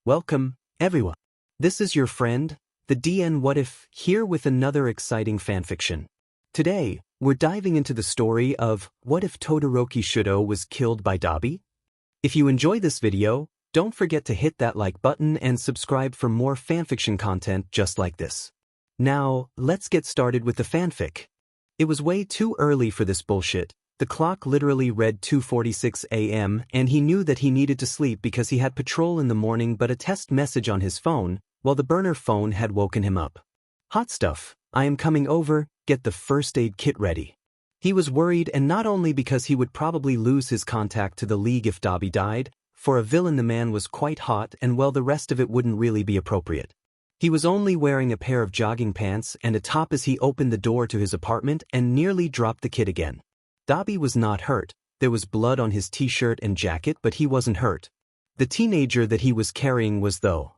Welcome, everyone. This is your friend, the DN What If, here with another exciting fanfiction. Today, we're diving into the story of What If Todoroki Shouto was killed by Dabi? If you enjoy this video, don't forget to hit that like button and subscribe for more fanfiction content just like this. Now, let's get started with the fanfic. It was way too early for this bullshit. The clock literally read 2:46 a.m. and he knew that he needed to sleep because he had patrol in the morning but a test message on his phone, while the burner phone had woken him up. Hot stuff, I am coming over, get the first aid kit ready. He was worried, and not only because he would probably lose his contact to the League if Dabi died. For a villain the man was quite hot and well the rest of it wouldn't really be appropriate. He was only wearing a pair of jogging pants and a top as he opened the door to his apartment and nearly dropped the kit again. Dabi was not hurt. There was blood on his t-shirt and jacket, but he wasn't hurt. The teenager that he was carrying was though.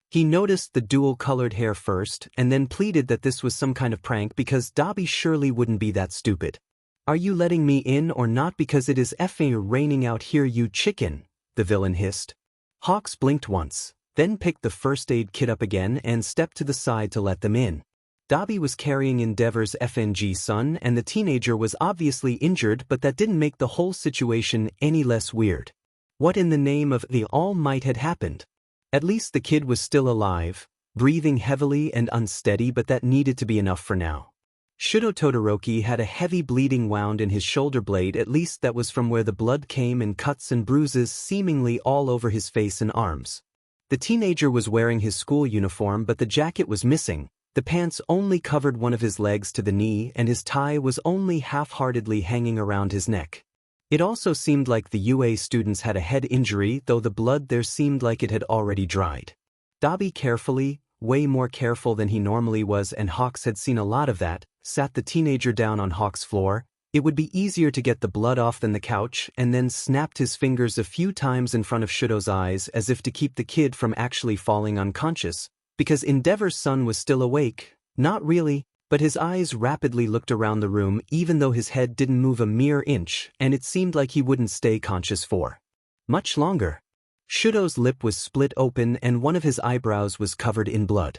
He noticed the dual-colored hair first and then pleaded that this was some kind of prank because Dabi surely wouldn't be that stupid. Are you letting me in or not because it is effing raining out here, you chicken? The villain hissed. Hawks blinked once, then picked the first aid kit up again and stepped to the side to let them in. Dabi was carrying Endeavor's FNG son and the teenager was obviously injured, but that didn't make the whole situation any less weird. What in the name of the All Might had happened? At least the kid was still alive, breathing heavily and unsteady, but that needed to be enough for now. Shouto Todoroki had a heavy bleeding wound in his shoulder blade, at least that was from where the blood came, and cuts and bruises seemingly all over his face and arms. The teenager was wearing his school uniform, but the jacket was missing. The pants only covered one of his legs to the knee and his tie was only half-heartedly hanging around his neck. It also seemed like the UA students had a head injury, though the blood there seemed like it had already dried. Dabi carefully, way more careful than he normally was, and Hawks had seen a lot of that, sat the teenager down on Hawks' floor. It would be easier to get the blood off than the couch, and then snapped his fingers a few times in front of Shouto's eyes as if to keep the kid from actually falling unconscious. Because Endeavor's son was still awake, not really, but his eyes rapidly looked around the room even though his head didn't move a mere inch, and it seemed like he wouldn't stay conscious for much longer. Shouto's lip was split open and one of his eyebrows was covered in blood.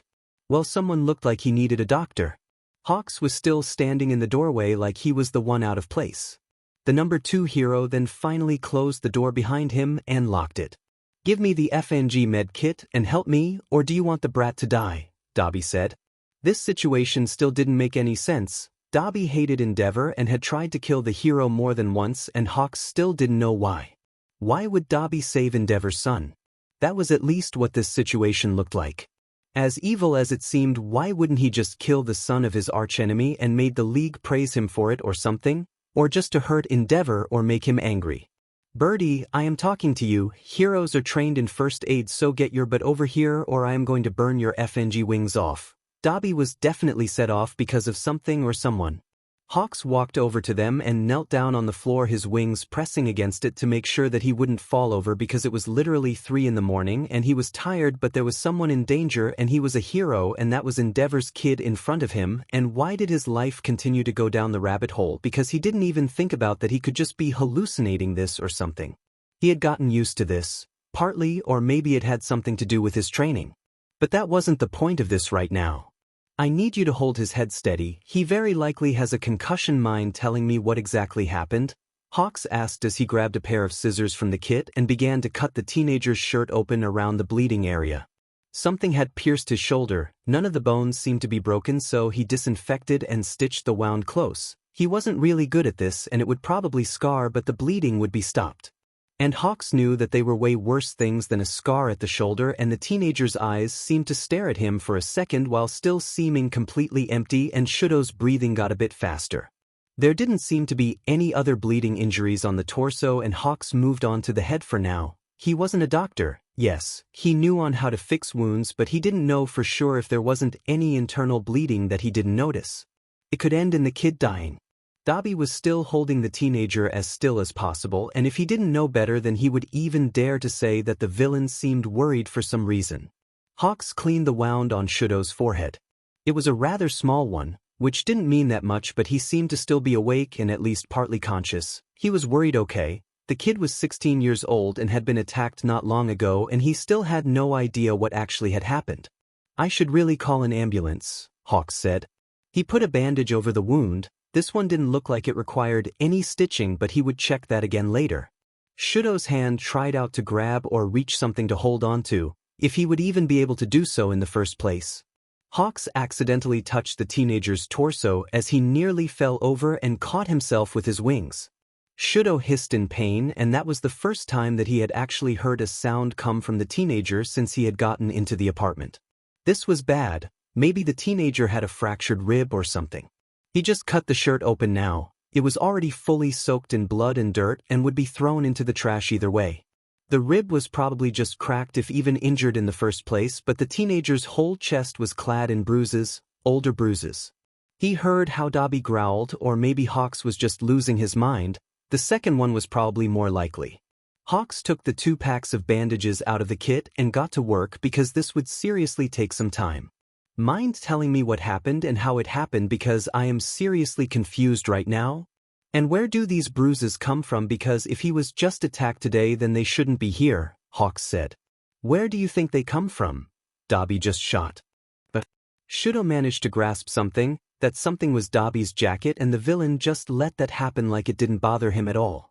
Well, someone looked like he needed a doctor. Hawks was still standing in the doorway like he was the one out of place. The number 2 hero then finally closed the door behind him and locked it. Give me the FNG med kit and help me, or do you want the brat to die? Dabi said. This situation still didn't make any sense. Dabi hated Endeavor and had tried to kill the hero more than once, and Hawks still didn't know why. Why would Dabi save Endeavor's son? That was at least what this situation looked like. As evil as it seemed, why wouldn't he just kill the son of his archenemy and made the League praise him for it or something? Or just to hurt Endeavor or make him angry? Birdie, I am talking to you. Heroes are trained in first aid, so get your butt over here or I am going to burn your FNG wings off. Dabi was definitely set off because of something or someone. Hawks walked over to them and knelt down on the floor, his wings pressing against it to make sure that he wouldn't fall over because it was literally 3 in the morning and he was tired, but there was someone in danger and he was a hero, and that was Endeavor's kid in front of him. And why did his life continue to go down the rabbit hole? Because he didn't even think about that he could just be hallucinating this or something. He had gotten used to this, partly, or maybe it had something to do with his training. But that wasn't the point of this right now. I need you to hold his head steady. He very likely has a concussion. Mind telling me what exactly happened? Hawks asked as he grabbed a pair of scissors from the kit and began to cut the teenager's shirt open around the bleeding area. Something had pierced his shoulder. None of the bones seemed to be broken, so he disinfected and stitched the wound close. He wasn't really good at this and it would probably scar, but the bleeding would be stopped. And Hawks knew that they were way worse things than a scar at the shoulder, and the teenager's eyes seemed to stare at him for a second while still seeming completely empty, and Shouto's breathing got a bit faster. There didn't seem to be any other bleeding injuries on the torso, and Hawks moved on to the head for now. He wasn't a doctor. Yes, he knew on how to fix wounds, but he didn't know for sure if there wasn't any internal bleeding that he didn't notice. It could end in the kid dying. Dabi was still holding the teenager as still as possible, and if he didn't know better then he would even dare to say that the villain seemed worried for some reason. Hawks cleaned the wound on Shouto's forehead. It was a rather small one, which didn't mean that much, but he seemed to still be awake and at least partly conscious. He was worried. Okay, The kid was 16 years old and had been attacked not long ago, and he still had no idea what actually had happened. I should really call an ambulance, Hawks said. He put a bandage over the wound. This one didn't look like it required any stitching, but he would check that again later. Shouto's hand tried out to grab or reach something to hold onto, if he would even be able to do so in the first place. Hawks accidentally touched the teenager's torso as he nearly fell over and caught himself with his wings. Shouto hissed in pain, and that was the first time that he had actually heard a sound come from the teenager since he had gotten into the apartment. This was bad. Maybe the teenager had a fractured rib or something. He just cut the shirt open now. It was already fully soaked in blood and dirt and would be thrown into the trash either way. The rib was probably just cracked if even injured in the first place, but the teenager's whole chest was clad in bruises, older bruises. He heard how Dabi growled, or maybe Hawks was just losing his mind. The second one was probably more likely. Hawks took the 2 packs of bandages out of the kit and got to work because this would seriously take some time. Mind telling me what happened and how it happened, because I am seriously confused right now? And where do these bruises come from, because if he was just attacked today then they shouldn't be here, Hawks said. Where do you think they come from? Dabi just shot. But Shouto managed to grasp something. That something was Dabi's jacket, and the villain just let that happen like it didn't bother him at all.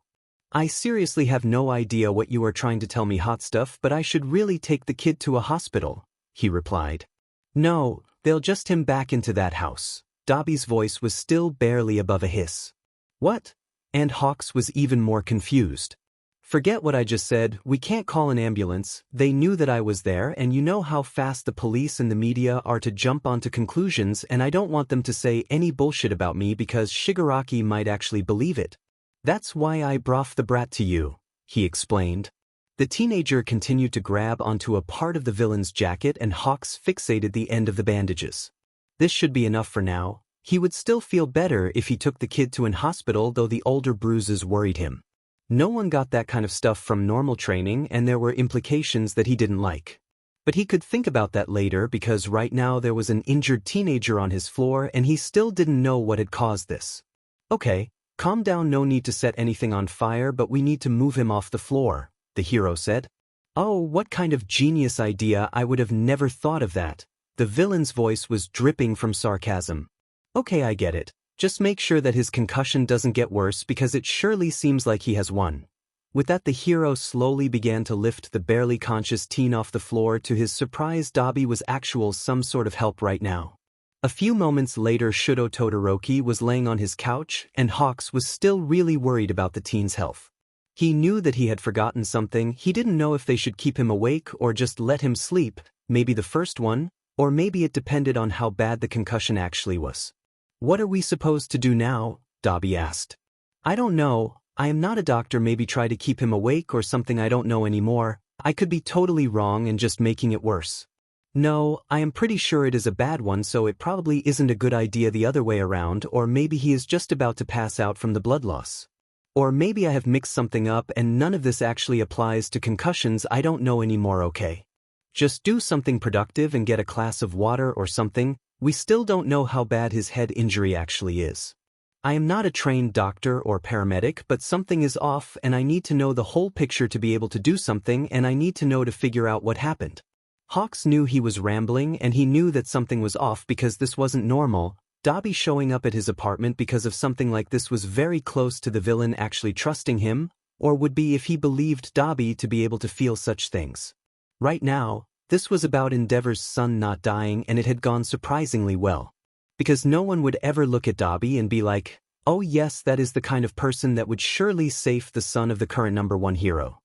I seriously have no idea what you are trying to tell me, hot stuff, but I should really take the kid to a hospital, he replied. No, they'll just him back into that house. Dabi's voice was still barely above a hiss. What? And Hawks was even more confused. Forget what I just said, we can't call an ambulance. They knew that I was there, and you know how fast the police and the media are to jump onto conclusions, and I don't want them to say any bullshit about me because Shigaraki might actually believe it. That's why I brought the brat to you, he explained. The teenager continued to grab onto a part of the villain's jacket, and Hawks fixated the end of the bandages. This should be enough for now. He would still feel better if he took the kid to an hospital, though the older bruises worried him. No one got that kind of stuff from normal training, and there were implications that he didn't like. But he could think about that later, because right now there was an injured teenager on his floor and he still didn't know what had caused this. Okay, calm down, no need to set anything on fire, but we need to move him off the floor, the hero said. Oh, what kind of genius idea, I would have never thought of that. The villain's voice was dripping from sarcasm. Okay, I get it. Just make sure that his concussion doesn't get worse, because it surely seems like he has one. With that, the hero slowly began to lift the barely conscious teen off the floor. To his surprise, Dabi was actual some sort of help right now. A few moments later, Shouto Todoroki was laying on his couch, and Hawks was still really worried about the teen's health. He knew that he had forgotten something. He didn't know if they should keep him awake or just let him sleep, maybe the first one, or maybe it depended on how bad the concussion actually was. What are we supposed to do now? Dabi asked. I don't know. I am not a doctor. Maybe try to keep him awake or something. I don't know anymore. I could be totally wrong and just making it worse. No, I am pretty sure it is a bad one, so it probably isn't a good idea the other way around, or maybe he is just about to pass out from the blood loss. Or maybe I have mixed something up and none of this actually applies to concussions. I don't know anymore. Okay. Just do something productive and get a glass of water or something. We still don't know how bad his head injury actually is. I am not a trained doctor or paramedic, but something is off and I need to know the whole picture to be able to do something, and I need to know to figure out what happened. Hawks knew he was rambling, and he knew that something was off because this wasn't normal. Dabi showing up at his apartment because of something like this was very close to the villain actually trusting him, or would be if he believed Dabi to be able to feel such things. Right now, this was about Endeavor's son not dying, and it had gone surprisingly well. Because no one would ever look at Dabi and be like, oh yes, that is the kind of person that would surely save the son of the current #1 hero.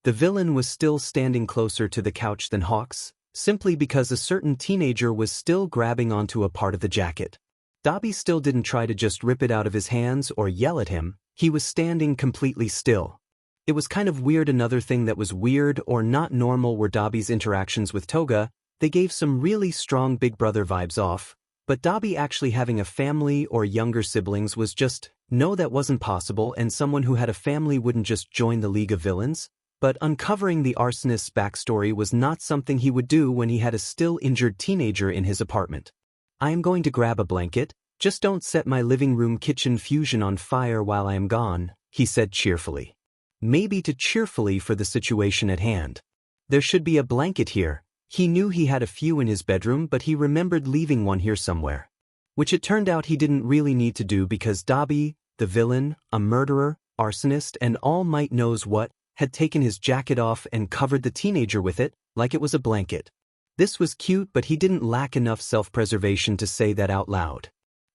The villain was still standing closer to the couch than Hawks, simply because a certain teenager was still grabbing onto a part of the jacket. Dabi still didn't try to just rip it out of his hands or yell at him. He was standing completely still. It was kind of weird. Another thing that was weird or not normal were Dabi's interactions with Toga. They gave some really strong big brother vibes off, but Dabi actually having a family or younger siblings was just, no, that wasn't possible, and someone who had a family wouldn't just join the League of Villains. But uncovering the arsonist's backstory was not something he would do when he had a still injured teenager in his apartment. I am going to grab a blanket. Just don't set my living room kitchen fusion on fire while I am gone, he said cheerfully. maybe to cheerfully for the situation at hand. There should be a blanket here. He knew he had a few in his bedroom, but he remembered leaving one here somewhere. Which it turned out he didn't really need to do because Dabi, the villain, a murderer, arsonist, and all might knows what, had taken his jacket off and covered the teenager with it, like it was a blanket. This was cute, but he didn't lack enough self-preservation to say that out loud.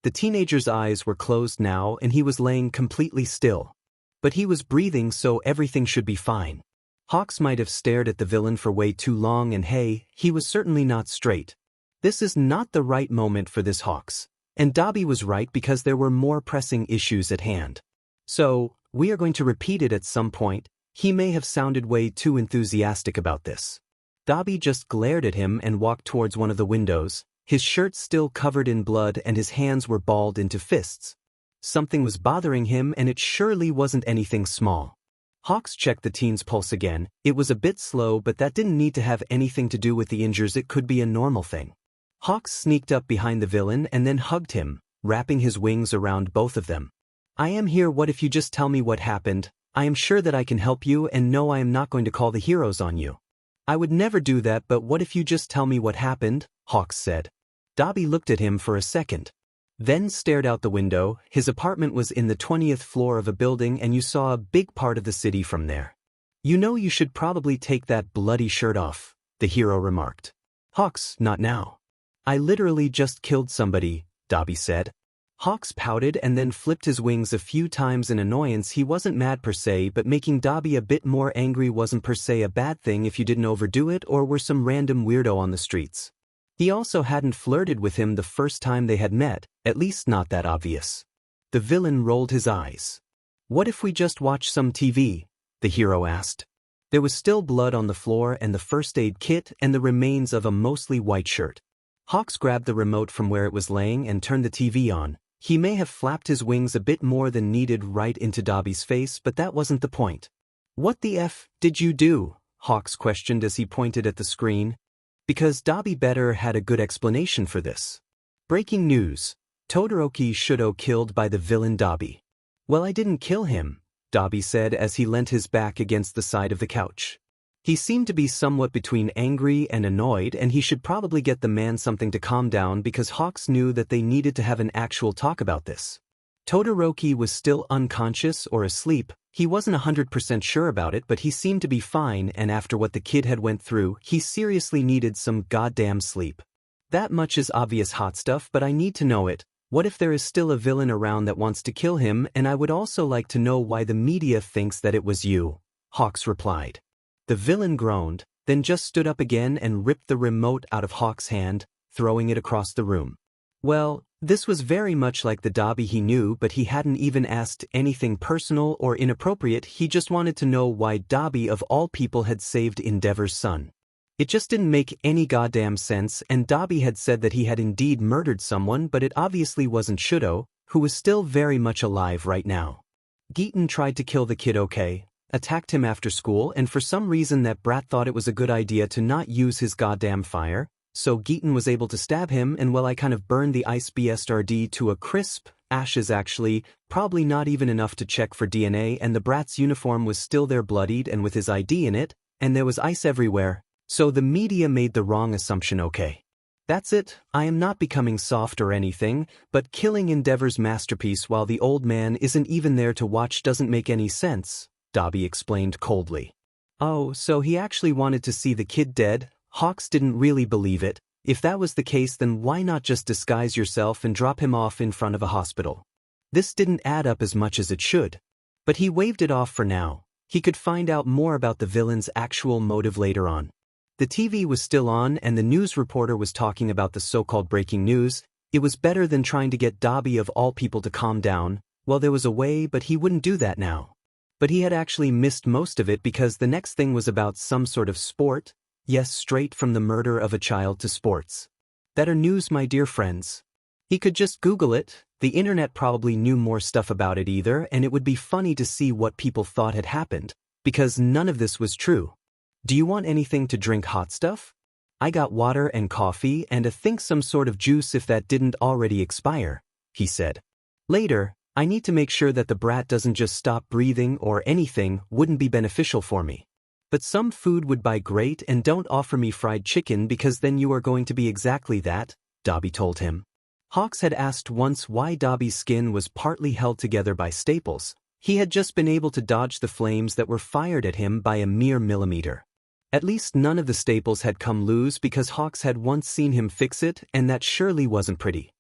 The teenager's eyes were closed now and he was laying completely still. But he was breathing, so everything should be fine. Hawks might have stared at the villain for way too long, and hey, he was certainly not straight. This is not the right moment for this, Hawks. And Dabi was right because there were more pressing issues at hand. So, we are going to repeat it at some point. He may have sounded way too enthusiastic about this. Dabi just glared at him and walked towards one of the windows, his shirt still covered in blood and his hands were balled into fists. Something was bothering him, and it surely wasn't anything small. Hawks checked the teen's pulse again. It was a bit slow, but that didn't need to have anything to do with the injuries. It could be a normal thing. Hawks sneaked up behind the villain and then hugged him, wrapping his wings around both of them. I am here. What if you just tell me what happened? I am sure that I can help you, and no, I am not going to call the heroes on you. I would never do that, but what if you just tell me what happened? Hawks said. Dabi looked at him for a second. Then stared out the window. His apartment was in the 20th floor of a building and you saw a big part of the city from there. You know, you should probably take that bloody shirt off, the hero remarked. Hawks, not now. I literally just killed somebody, Dabi said. Hawks pouted and then flipped his wings a few times in annoyance. He wasn't mad per se, but making Dabi a bit more angry wasn't per se a bad thing if you didn't overdo it or were some random weirdo on the streets. He also hadn't flirted with him the first time they had met, at least not that obvious. The villain rolled his eyes. What if we just watch some TV? The hero asked. There was still blood on the floor and the first aid kit and the remains of a mostly white shirt. Hawks grabbed the remote from where it was laying and turned the TV on. He may have flapped his wings a bit more than needed right into Dabi's face, but that wasn't the point. What the F did you do? Hawks questioned as he pointed at the screen. Because Dabi better had a good explanation for this. Breaking news. Todoroki Shouto killed by the villain Dabi. Well, I didn't kill him, Dabi said as he leant his back against the side of the couch. He seemed to be somewhat between angry and annoyed, and he should probably get the man something to calm down because Hawks knew that they needed to have an actual talk about this. Todoroki was still unconscious or asleep. He wasn't 100% sure about it, but he seemed to be fine, and after what the kid had went through, he seriously needed some goddamn sleep. That much is obvious hot stuff, but I need to know it. What if there is still a villain around that wants to kill him, and I would also like to know why the media thinks that it was you, Hawks replied. The villain groaned, then just stood up again and ripped the remote out of Hawks' hand, throwing it across the room. Well, this was very much like the Dabi he knew, but he hadn't even asked anything personal or inappropriate. He just wanted to know why Dabi of all people had saved Endeavor's son. It just didn't make any goddamn sense, and Dabi had said that he had indeed murdered someone, but it obviously wasn't Shouto, who was still very much alive right now. Geeton tried to kill the kid, okay, attacked him after school, and for some reason that brat thought it was a good idea to not use his goddamn fire, so Geeton was able to stab him, and well, I kind of burned the ice BSRD to a crisp, ashes actually, probably not even enough to check for DNA, and the brat's uniform was still there bloodied and with his ID in it, and there was ice everywhere, so the media made the wrong assumption, okay. That's it, I am not becoming soft or anything, but killing Endeavor's masterpiece while the old man isn't even there to watch doesn't make any sense, Dabi explained coldly. Oh, so he actually wanted to see the kid dead? Hawks didn't really believe it. If that was the case, then why not just disguise yourself and drop him off in front of a hospital? This didn't add up as much as it should. But he waved it off for now. He could find out more about the villain's actual motive later on. The TV was still on and the news reporter was talking about the so-called breaking news. It was better than trying to get Dabi of all people to calm down. Well, there was a way, but he wouldn't do that now. But he had actually missed most of it because the next thing was about some sort of sport. Yes, straight from the murder of a child to sports. That are news, my dear friends. He could just Google it. The internet probably knew more stuff about it either, and it would be funny to see what people thought had happened, because none of this was true. Do you want anything to drink, hot stuff? I got water and coffee and I think some sort of juice if that didn't already expire, he said. Later, I need to make sure that the brat doesn't just stop breathing or anything wouldn't be beneficial for me. But some food would buy great and don't offer me fried chicken because then you are going to be exactly that, Dabi told him. Hawks had asked once why Dabi's skin was partly held together by staples. He had just been able to dodge the flames that were fired at him by a mere millimeter. At least none of the staples had come loose because Hawks had once seen him fix it, and that surely wasn't pretty.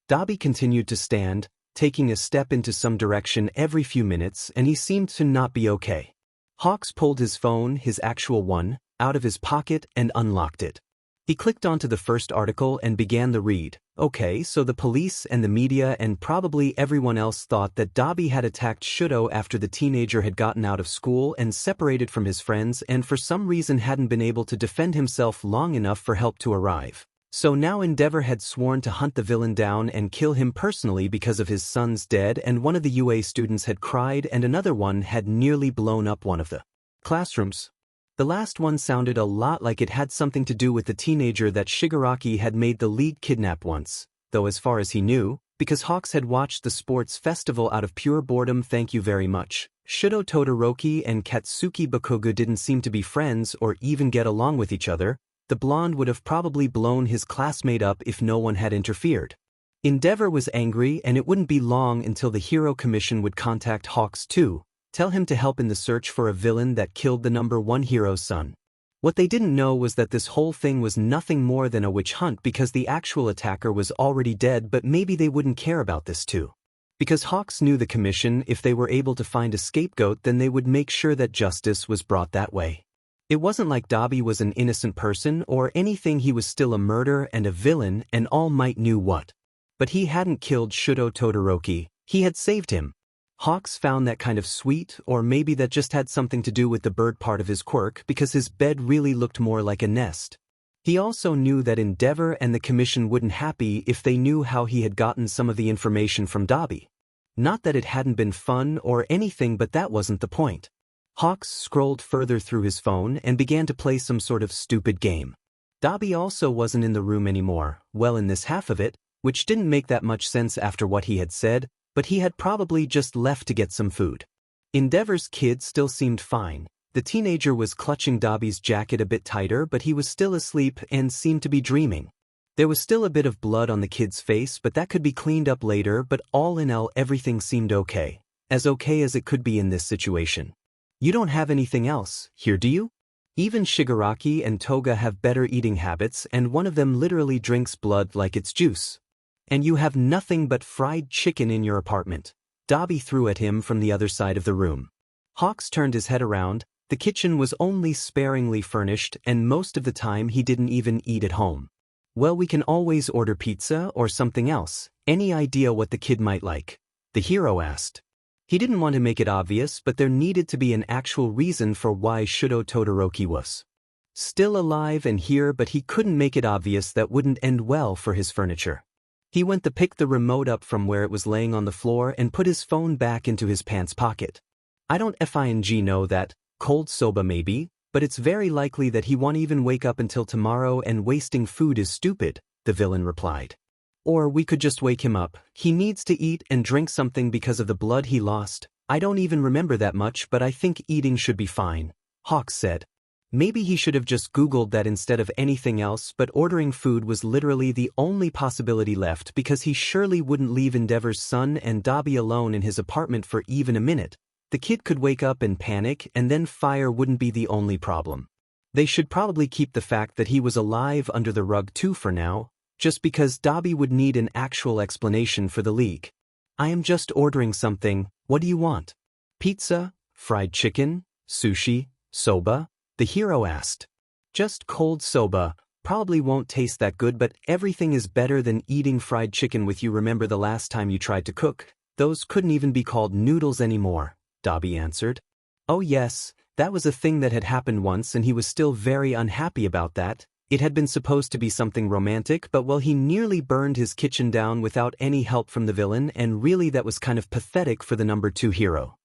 Dabi continued to stand, taking a step into some direction every few minutes, and he seemed to not be okay. Hawks pulled his phone, his actual one, out of his pocket and unlocked it. He clicked onto the first article and began the read. Okay, so the police and the media and probably everyone else thought that Dabi had attacked Shouto after the teenager had gotten out of school and separated from his friends and for some reason hadn't been able to defend himself long enough for help to arrive. So now Endeavor had sworn to hunt the villain down and kill him personally because of his son's dead, and one of the UA students had cried and another one had nearly blown up one of the classrooms. The last one sounded a lot like it had something to do with the teenager that Shigaraki had made the lead kidnap once, though as far as he knew, because Hawks had watched the sports festival out of pure boredom. Thank you very much. Shouto Todoroki and Katsuki Bakugo didn't seem to be friends or even get along with each other. The blonde would have probably blown his classmate up if no one had interfered. Endeavor was angry, and it wouldn't be long until the Hero Commission would contact Hawks too, tell him to help in the search for a villain that killed the #1 hero's son. What they didn't know was that this whole thing was nothing more than a witch hunt because the actual attacker was already dead, but maybe they wouldn't care about this too. Because Hawks knew the commission, if they were able to find a scapegoat, then they would make sure that justice was brought that way. It wasn't like Dabi was an innocent person or anything. He was still a murderer and a villain, and All Might knew what. But he hadn't killed Shouto Todoroki, he had saved him. Hawks found that kind of sweet, or maybe that just had something to do with the bird part of his quirk because his bed really looked more like a nest. He also knew that Endeavor and the commission wouldn't happy if they knew how he had gotten some of the information from Dabi. Not that it hadn't been fun or anything, but that wasn't the point. Hawks scrolled further through his phone and began to play some sort of stupid game. Dabi also wasn't in the room anymore, well, in this half of it, which didn't make that much sense after what he had said, but he had probably just left to get some food. Endeavor's kid still seemed fine. The teenager was clutching Dabi's jacket a bit tighter, but he was still asleep and seemed to be dreaming. There was still a bit of blood on the kid's face, but that could be cleaned up later, but all in all everything seemed okay as it could be in this situation. You don't have anything else here, do you? Even Shigaraki and Toga have better eating habits, and one of them literally drinks blood like it's juice. And you have nothing but fried chicken in your apartment. Dabi threw at him from the other side of the room. Hawks turned his head around. The kitchen was only sparingly furnished, and most of the time he didn't even eat at home. Well, we can always order pizza or something else. Any idea what the kid might like? The hero asked. He didn't want to make it obvious, but there needed to be an actual reason for why Shouto Todoroki was still alive and here, but he couldn't make it obvious. That wouldn't end well for his furniture. He went to pick the remote up from where it was laying on the floor and put his phone back into his pants pocket. I don't fing know that, cold soba maybe, but it's very likely that he won't even wake up until tomorrow, and wasting food is stupid, the villain replied. Or we could just wake him up. He needs to eat and drink something because of the blood he lost. I don't even remember that much, but I think eating should be fine, Hawks said. Maybe he should have just Googled that instead of anything else, but ordering food was literally the only possibility left because he surely wouldn't leave Endeavor's son and Dabi alone in his apartment for even a minute. The kid could wake up and panic, and then fire wouldn't be the only problem. They should probably keep the fact that he was alive under the rug too for now, just because Dabi would need an actual explanation for the leak. I am just ordering something. What do you want? Pizza? Fried chicken? Sushi? Soba? The hero asked. Just cold soba. Probably won't taste that good, but everything is better than eating fried chicken with you. Remember the last time you tried to cook? Those couldn't even be called noodles anymore, Dabi answered. Oh yes, that was a thing that had happened once, and he was still very unhappy about that. It had been supposed to be something romantic, but well, he nearly burned his kitchen down without any help from the villain, and really that was kind of pathetic for the #2 hero.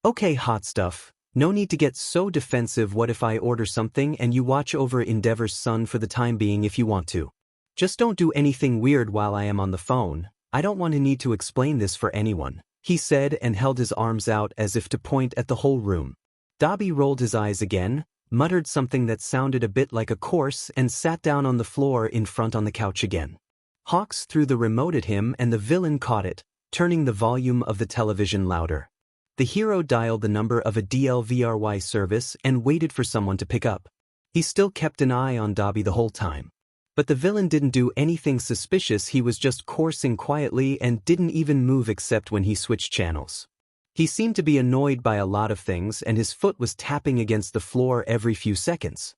Okay, hot stuff. No need to get so defensive. What if I order something and you watch over Endeavor's son for the time being if you want to? Just don't do anything weird while I am on the phone. I don't want to need to explain this for anyone. he said and held his arms out as if to point at the whole room. Dabi rolled his eyes again, muttered something that sounded a bit like a course and sat down on the floor in front on the couch again. Hawks threw the remote at him and the villain caught it, turning the volume of the television louder. The hero dialed the number of a DLVRY service and waited for someone to pick up. He still kept an eye on Dabi the whole time. But the villain didn't do anything suspicious, he was just coursing quietly and didn't even move except when he switched channels. He seemed to be annoyed by a lot of things and his foot was tapping against the floor every few seconds.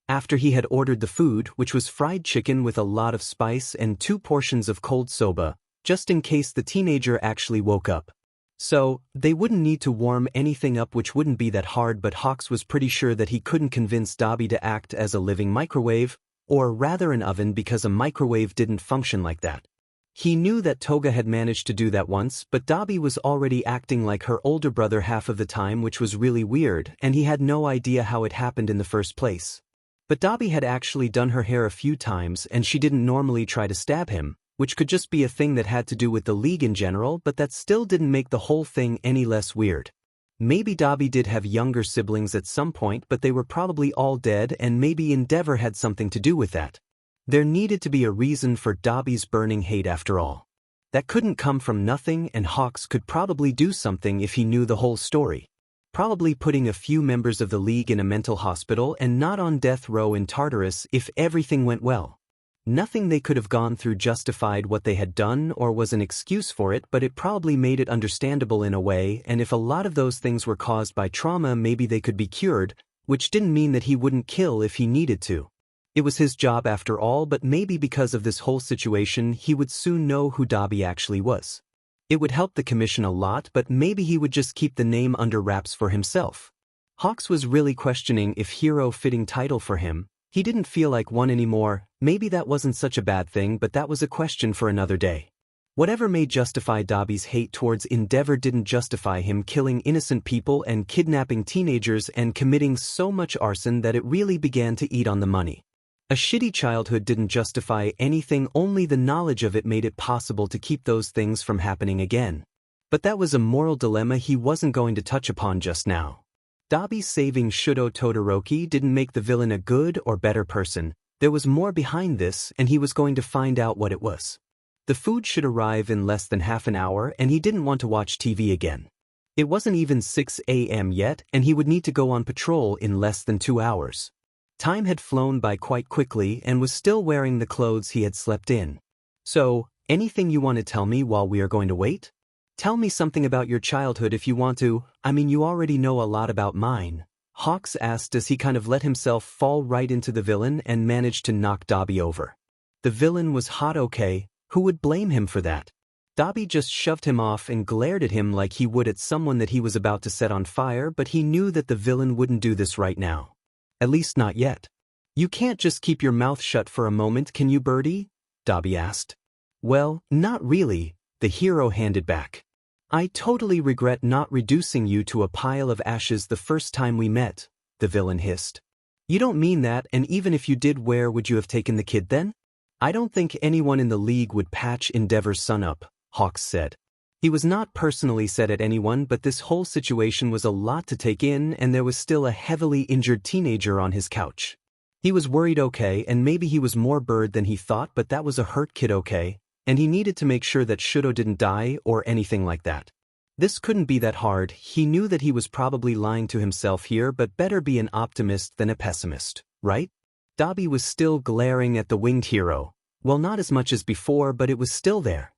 After he had ordered the food, which was fried chicken with a lot of spice and 2 portions of cold soba, just in case the teenager actually woke up. So, they wouldn't need to warm anything up, which wouldn't be that hard, but Hawks was pretty sure that he couldn't convince Dabi to act as a living microwave, or rather an oven, because a microwave didn't function like that. He knew that Toga had managed to do that once, but Dabi was already acting like her older brother half of the time, which was really weird, and he had no idea how it happened in the first place. But Dabi had actually done her hair a few times and she didn't normally try to stab him, which could just be a thing that had to do with the league in general, but that still didn't make the whole thing any less weird. Maybe Dabi did have younger siblings at some point, but they were probably all dead, and maybe Endeavor had something to do with that. There needed to be a reason for Dabi's burning hate after all. That couldn't come from nothing, and Hawks could probably do something if he knew the whole story. Probably putting a few members of the league in a mental hospital and not on death row in Tartarus if everything went well. Nothing they could have gone through justified what they had done or was an excuse for it, but it probably made it understandable in a way, and if a lot of those things were caused by trauma, maybe they could be cured, which didn't mean that he wouldn't kill if he needed to. It was his job after all, but maybe because of this whole situation he would soon know who Dabi actually was. It would help the commission a lot, but maybe he would just keep the name under wraps for himself. Hawks was really questioning if hero-fitting title for him. He didn't feel like one anymore. Maybe that wasn't such a bad thing, but that was a question for another day. Whatever may justify Dabi's hate towards Endeavor didn't justify him killing innocent people and kidnapping teenagers and committing so much arson that it really began to eat on the money. A shitty childhood didn't justify anything, only the knowledge of it made it possible to keep those things from happening again. But that was a moral dilemma he wasn't going to touch upon just now. Dabi saving Shouto Todoroki didn't make the villain a good or better person. There was more behind this, and he was going to find out what it was. The food should arrive in less than half an hour, and he didn't want to watch TV again. It wasn't even 6 a.m. yet, and he would need to go on patrol in less than 2 hours. Time had flown by quite quickly and was still wearing the clothes he had slept in. So, anything you want to tell me while we are going to wait? Tell me something about your childhood if you want to. I mean, you already know a lot about mine. Hawks asked as he kind of let himself fall right into the villain and managed to knock Dabi over. The villain was hot, okay, who would blame him for that? Dabi just shoved him off and glared at him like he would at someone that he was about to set on fire, but he knew that the villain wouldn't do this right now. At least not yet. You can't just keep your mouth shut for a moment, can you, Birdie? Dabi asked. Well, not really, the hero handed back. I totally regret not reducing you to a pile of ashes the first time we met, the villain hissed. You don't mean that, and even if you did, where would you have taken the kid then? I don't think anyone in the league would patch Endeavor's son up, Hawks said. He was not personally set at anyone, but this whole situation was a lot to take in, and there was still a heavily injured teenager on his couch. He was worried, okay, and maybe he was more bird than he thought, but that was a hurt kid, okay, and he needed to make sure that Shouto didn't die or anything like that. This couldn't be that hard. He knew that he was probably lying to himself here, but better be an optimist than a pessimist, right? Dabi was still glaring at the winged hero. Well, not as much as before, but it was still there.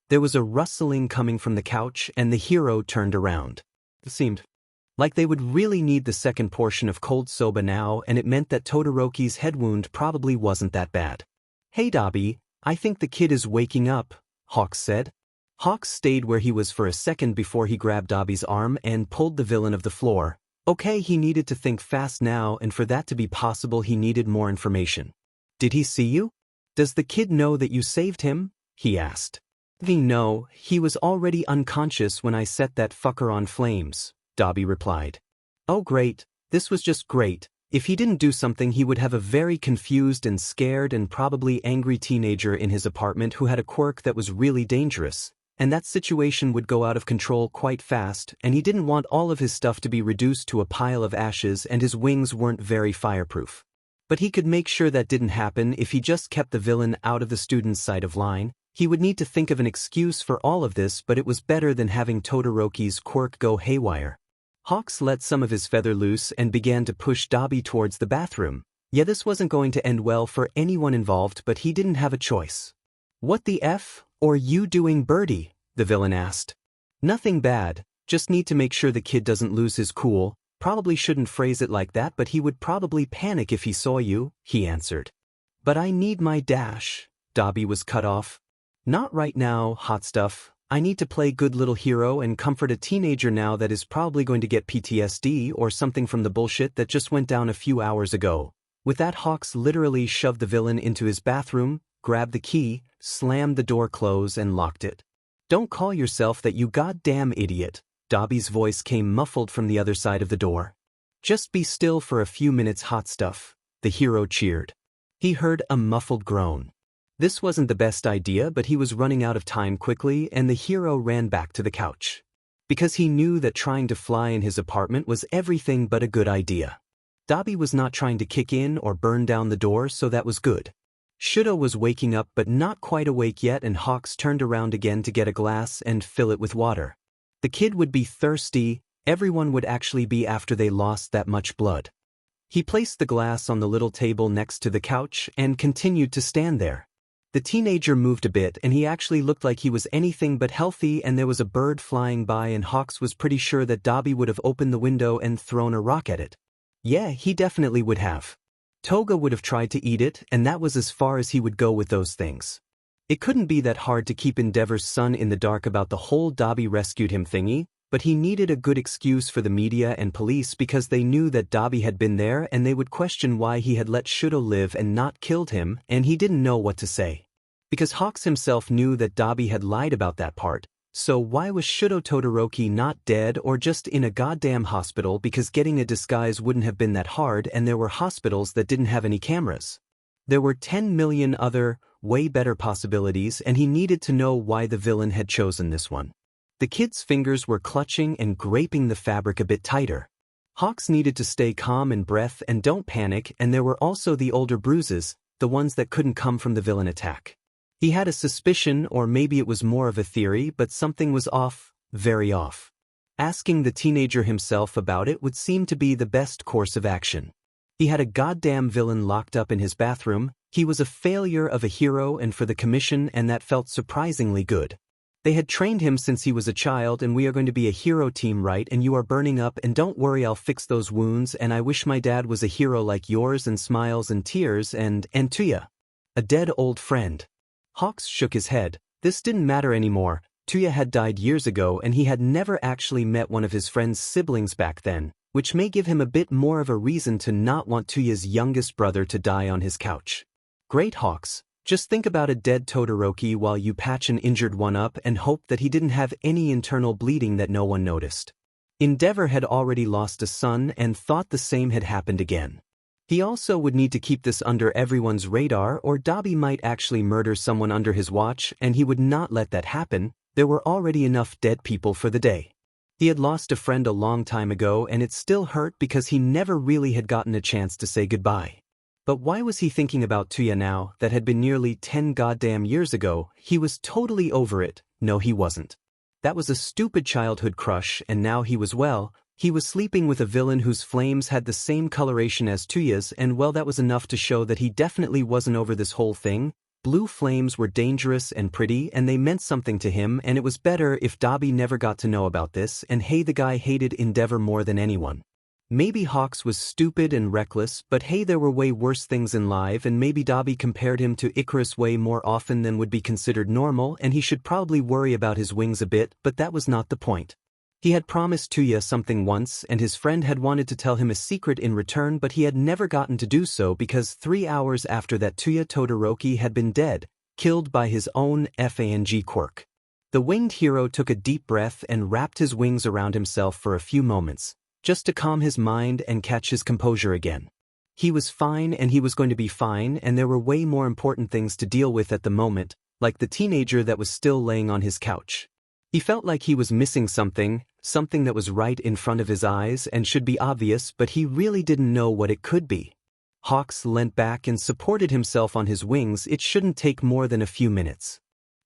There was a rustling coming from the couch, and the hero turned around. It seemed like they would really need the second portion of cold soba now, and it meant that Todoroki's head wound probably wasn't that bad. Hey Dabi, I think the kid is waking up, Hawks said. Hawks stayed where he was for a second before he grabbed Dabi's arm and pulled the villain of the floor. Okay, he needed to think fast now, and for that to be possible he needed more information. Did he see you? Does the kid know that you saved him? He asked. No, he was already unconscious when I set that fucker on flames, Dabi replied. Oh great, this was just great. If he didn't do something, he would have a very confused and scared and probably angry teenager in his apartment who had a quirk that was really dangerous. And that situation would go out of control quite fast, and he didn't want all of his stuff to be reduced to a pile of ashes, and his wings weren't very fireproof. But he could make sure that didn't happen if he just kept the villain out of the student's sight of line. He would need to think of an excuse for all of this, but it was better than having Todoroki's quirk go haywire. Hawks let some of his feather loose and began to push Dabi towards the bathroom. Yeah, this wasn't going to end well for anyone involved, but he didn't have a choice. "What the F are you doing, Birdie?" the villain asked. "Nothing bad, just need to make sure the kid doesn't lose his cool. Probably shouldn't phrase it like that, but he would probably panic if he saw you," he answered. "But I need my dash." Dabi was cut off. "Not right now, hot stuff. I need to play good little hero and comfort a teenager now that is probably going to get PTSD or something from the bullshit that just went down a few hours ago." With that, Hawks literally shoved the villain into his bathroom, grabbed the key, slammed the door closed and locked it. "Don't call yourself that, you goddamn idiot." Dabi's voice came muffled from the other side of the door. "Just be still for a few minutes, hot stuff," the hero cheered. He heard a muffled groan. This wasn't the best idea, but he was running out of time quickly, and the hero ran back to the couch. Because he knew that trying to fly in his apartment was everything but a good idea. Dabi was not trying to kick in or burn down the door, so that was good. Shouto was waking up but not quite awake yet, and Hawks turned around again to get a glass and fill it with water. The kid would be thirsty, everyone would actually be after they lost that much blood. He placed the glass on the little table next to the couch and continued to stand there. The teenager moved a bit, and he actually looked like he was anything but healthy, and there was a bird flying by, and Hawks was pretty sure that Dabi would have opened the window and thrown a rock at it. Yeah, he definitely would have. Toga would have tried to eat it, and that was as far as he would go with those things. It couldn't be that hard to keep Endeavor's son in the dark about the whole Dabi rescued him thingy, but he needed a good excuse for the media and police because they knew that Dabi had been there and they would question why he had let Shouto live and not killed him, and he didn't know what to say. Because Hawks himself knew that Dabi had lied about that part, so why was Shouto Todoroki not dead or just in a goddamn hospital? Because getting a disguise wouldn't have been that hard, and there were hospitals that didn't have any cameras. There were 10 million other, way better possibilities, and he needed to know why the villain had chosen this one. The kid's fingers were clutching and graping the fabric a bit tighter. Hawks needed to stay calm and breath and don't panic, and there were also the older bruises, the ones that couldn't come from the villain attack. He had a suspicion, or maybe it was more of a theory, but something was off, very off. Asking the teenager himself about it would seem to be the best course of action. He had a goddamn villain locked up in his bathroom, he was a failure of a hero and for the commission, and that felt surprisingly good. They had trained him since he was a child, and we are going to be a hero team, right? And you are burning up, and don't worry, I'll fix those wounds, and I wish my dad was a hero like yours, and smiles and tears, and Touya. A dead old friend. Hawks shook his head. This didn't matter anymore. Touya had died years ago, and he had never actually met one of his friend's siblings back then, which may give him a bit more of a reason to not want Touya's youngest brother to die on his couch. Great, Hawks. Just think about a dead Todoroki while you patch an injured one up and hope that he didn't have any internal bleeding that no one noticed. Endeavor had already lost a son and thought the same had happened again. He also would need to keep this under everyone's radar, or Dabi might actually murder someone under his watch, and he would not let that happen. There were already enough dead people for the day. He had lost a friend a long time ago, and it still hurt because he never really had gotten a chance to say goodbye. But why was he thinking about Touya now? That had been nearly 10 goddamn years ago. He was totally over it. No, he wasn't. That was a stupid childhood crush, and now he was sleeping with a villain whose flames had the same coloration as Touya's, and well, that was enough to show that he definitely wasn't over this whole thing. Blue flames were dangerous and pretty, and they meant something to him, and it was better if Dabi never got to know about this, and hey, the guy hated Endeavor more than anyone. Maybe Hawks was stupid and reckless, but hey, there were way worse things in life, and maybe Dabi compared him to Icarus way more often than would be considered normal, and he should probably worry about his wings a bit, but that was not the point. He had promised Touya something once, and his friend had wanted to tell him a secret in return, but he had never gotten to do so because 3 hours after that Touya Todoroki had been dead, killed by his own FANG quirk. The winged hero took a deep breath and wrapped his wings around himself for a few moments, just to calm his mind and catch his composure again. He was fine, and he was going to be fine, and there were way more important things to deal with at the moment, like the teenager that was still laying on his couch. He felt like he was missing something, something that was right in front of his eyes and should be obvious, but he really didn't know what it could be. Hawks leant back and supported himself on his wings. It shouldn't take more than a few minutes.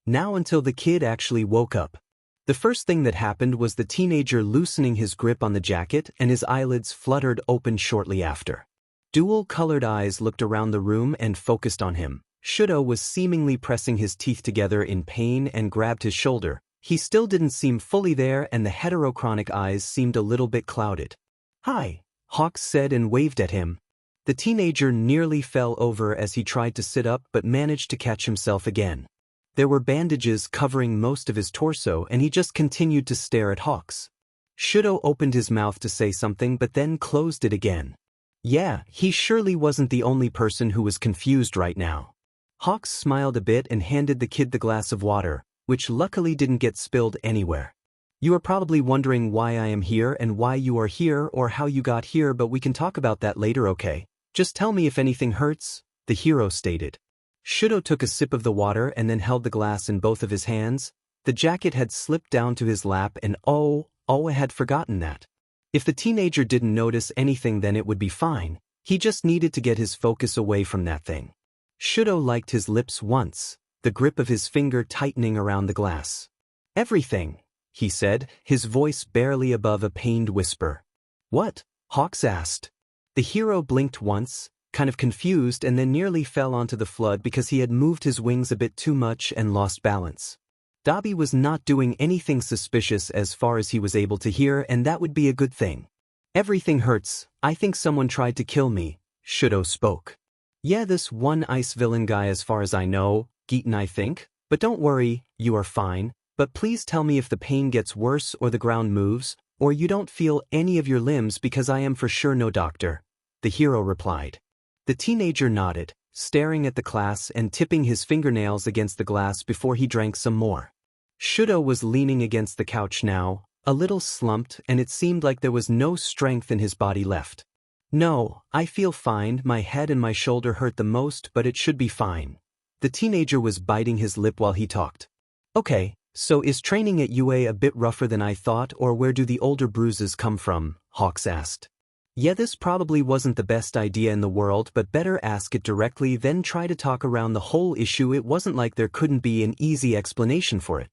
Now until the kid actually woke up. The first thing that happened was the teenager loosening his grip on the jacket, and his eyelids fluttered open shortly after. Dual-colored eyes looked around the room and focused on him. Shouto was seemingly pressing his teeth together in pain and grabbed his shoulder. He still didn't seem fully there, and the heterochronic eyes seemed a little bit clouded. "Hi," Hawks said and waved at him. The teenager nearly fell over as he tried to sit up but managed to catch himself again. There were bandages covering most of his torso, and he just continued to stare at Hawks. Shouto opened his mouth to say something but then closed it again. Yeah, he surely wasn't the only person who was confused right now. Hawks smiled a bit and handed the kid the glass of water, which luckily didn't get spilled anywhere. "You are probably wondering why I am here and why you are here or how you got here, but we can talk about that later, okay? Just tell me if anything hurts," the hero stated. Shouto took a sip of the water and then held the glass in both of his hands. The jacket had slipped down to his lap, and I had forgotten that. If the teenager didn't notice anything, then it would be fine. He just needed to get his focus away from that thing. Shouto liked his lips once, the grip of his finger tightening around the glass. "Everything," he said, his voice barely above a pained whisper. "What?" Hawks asked. The hero blinked once, kind of confused, and then nearly fell onto the flood because he had moved his wings a bit too much and lost balance. Dabi was not doing anything suspicious as far as he was able to hear, and that would be a good thing. "Everything hurts. I think someone tried to kill me," Shouto spoke. "Yeah, this one ice villain guy as far as I know, Geeton I think. But don't worry, you are fine. But please tell me if the pain gets worse or the ground moves, or you don't feel any of your limbs, because I am for sure no doctor," the hero replied. The teenager nodded, staring at the glass and tipping his fingernails against the glass before he drank some more. Shouto was leaning against the couch now, a little slumped, and it seemed like there was no strength in his body left. "No, I feel fine. My head and my shoulder hurt the most, but it should be fine." The teenager was biting his lip while he talked. "Okay, so is training at UA a bit rougher than I thought, or where do the older bruises come from?" Hawks asked. "Yeah, this probably wasn't the best idea in the world, but better ask it directly than try to talk around the whole issue. It wasn't like there couldn't be an easy explanation for it.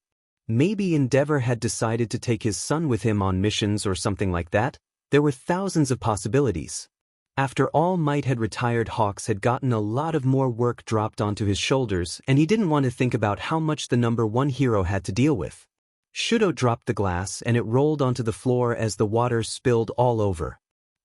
Maybe Endeavor had decided to take his son with him on missions or something like that. There were thousands of possibilities. After All Might had retired, Hawks had gotten a lot of more work dropped onto his shoulders, and he didn't want to think about how much the number one hero had to deal with. Shouto dropped the glass and it rolled onto the floor as the water spilled all over.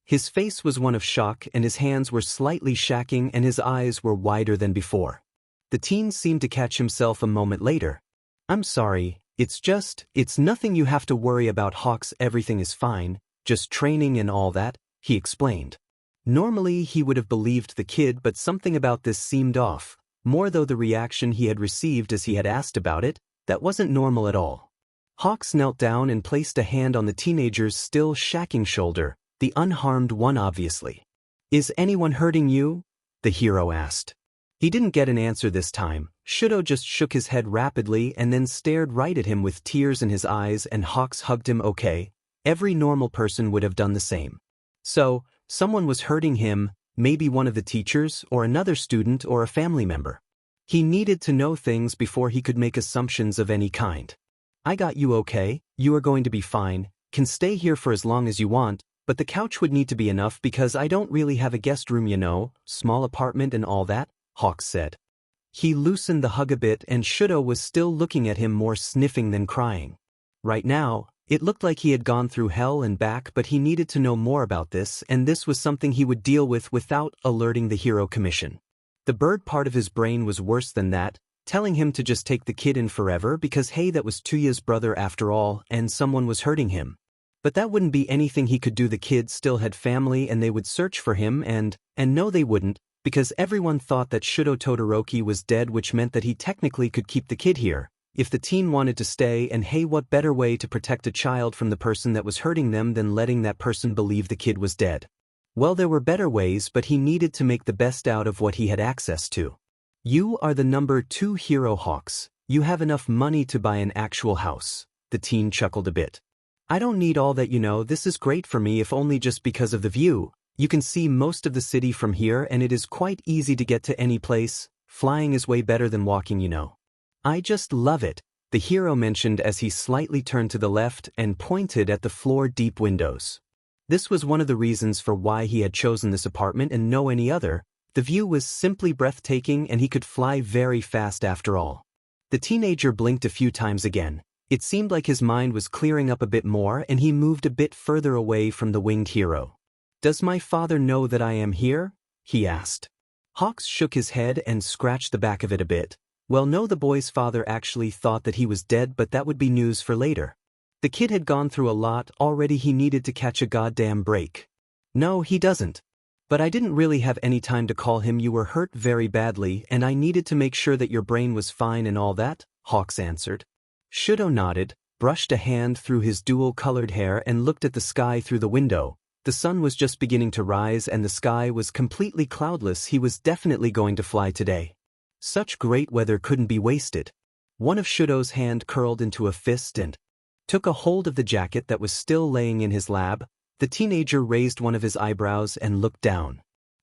His face was one of shock, and his hands were slightly shaking, and his eyes were wider than before. The teen seemed to catch himself a moment later. "I'm sorry, it's nothing you have to worry about, Hawks. Everything is fine, just training and all that," he explained. Normally he would have believed the kid, but something about this seemed off, more though the reaction he had received as he had asked about it, that wasn't normal at all. Hawks knelt down and placed a hand on the teenager's still shaking shoulder, the unharmed one obviously. "Is anyone hurting you?" the hero asked. He didn't get an answer this time. Shouto just shook his head rapidly and then stared right at him with tears in his eyes, and Hawks hugged him. "Okay, every normal person would have done the same." So, someone was hurting him, maybe one of the teachers or another student or a family member. He needed to know things before he could make assumptions of any kind. "I got you, okay? You are going to be fine. Can stay here for as long as you want. But the couch would need to be enough because I don't really have a guest room, you know, small apartment and all that," Hawks said. He loosened the hug a bit, and Shouto was still looking at him, more sniffing than crying. Right now, it looked like he had gone through hell and back, but he needed to know more about this, and this was something he would deal with without alerting the Hero Commission. The bird part of his brain was worse than that, telling him to just take the kid in forever because hey, that was Touya's brother after all, and someone was hurting him. But that wouldn't be anything he could do. The kid still had family and they would search for him, and no, they wouldn't, because everyone thought that Shouto Todoroki was dead, which meant that he technically could keep the kid here if the teen wanted to stay, and hey, what better way to protect a child from the person that was hurting them than letting that person believe the kid was dead? Well, there were better ways, but he needed to make the best out of what he had access to. You are the number 2 hero, Hawks. You have enough money to buy an actual house. The teen chuckled a bit. I don't need all that, this is great for me if only just because of the view. You can see most of the city from here and it is quite easy to get to any place. Flying is way better than walking. I just love it, the hero mentioned as he slightly turned to the left and pointed at the floor-deep windows. This was one of the reasons for why he had chosen this apartment and no any other. The view was simply breathtaking and he could fly very fast after all. The teenager blinked a few times again. It seemed like his mind was clearing up a bit more and he moved a bit further away from the winged hero. Does my father know that I am here? He asked. Hawks shook his head and scratched the back of it a bit. Well, no, the boy's father actually thought that he was dead, but that would be news for later. The kid had gone through a lot already, he needed to catch a goddamn break. No, he doesn't. But I didn't really have any time to call him. You were hurt very badly and I needed to make sure that your brain was fine and all that, Hawks answered. Shouto nodded, brushed a hand through his dual-colored hair and looked at the sky through the window. The sun was just beginning to rise and the sky was completely cloudless. He was definitely going to fly today. Such great weather couldn't be wasted. One of Shouto's hand curled into a fist and took a hold of the jacket that was still laying in his lap. The teenager raised one of his eyebrows and looked down.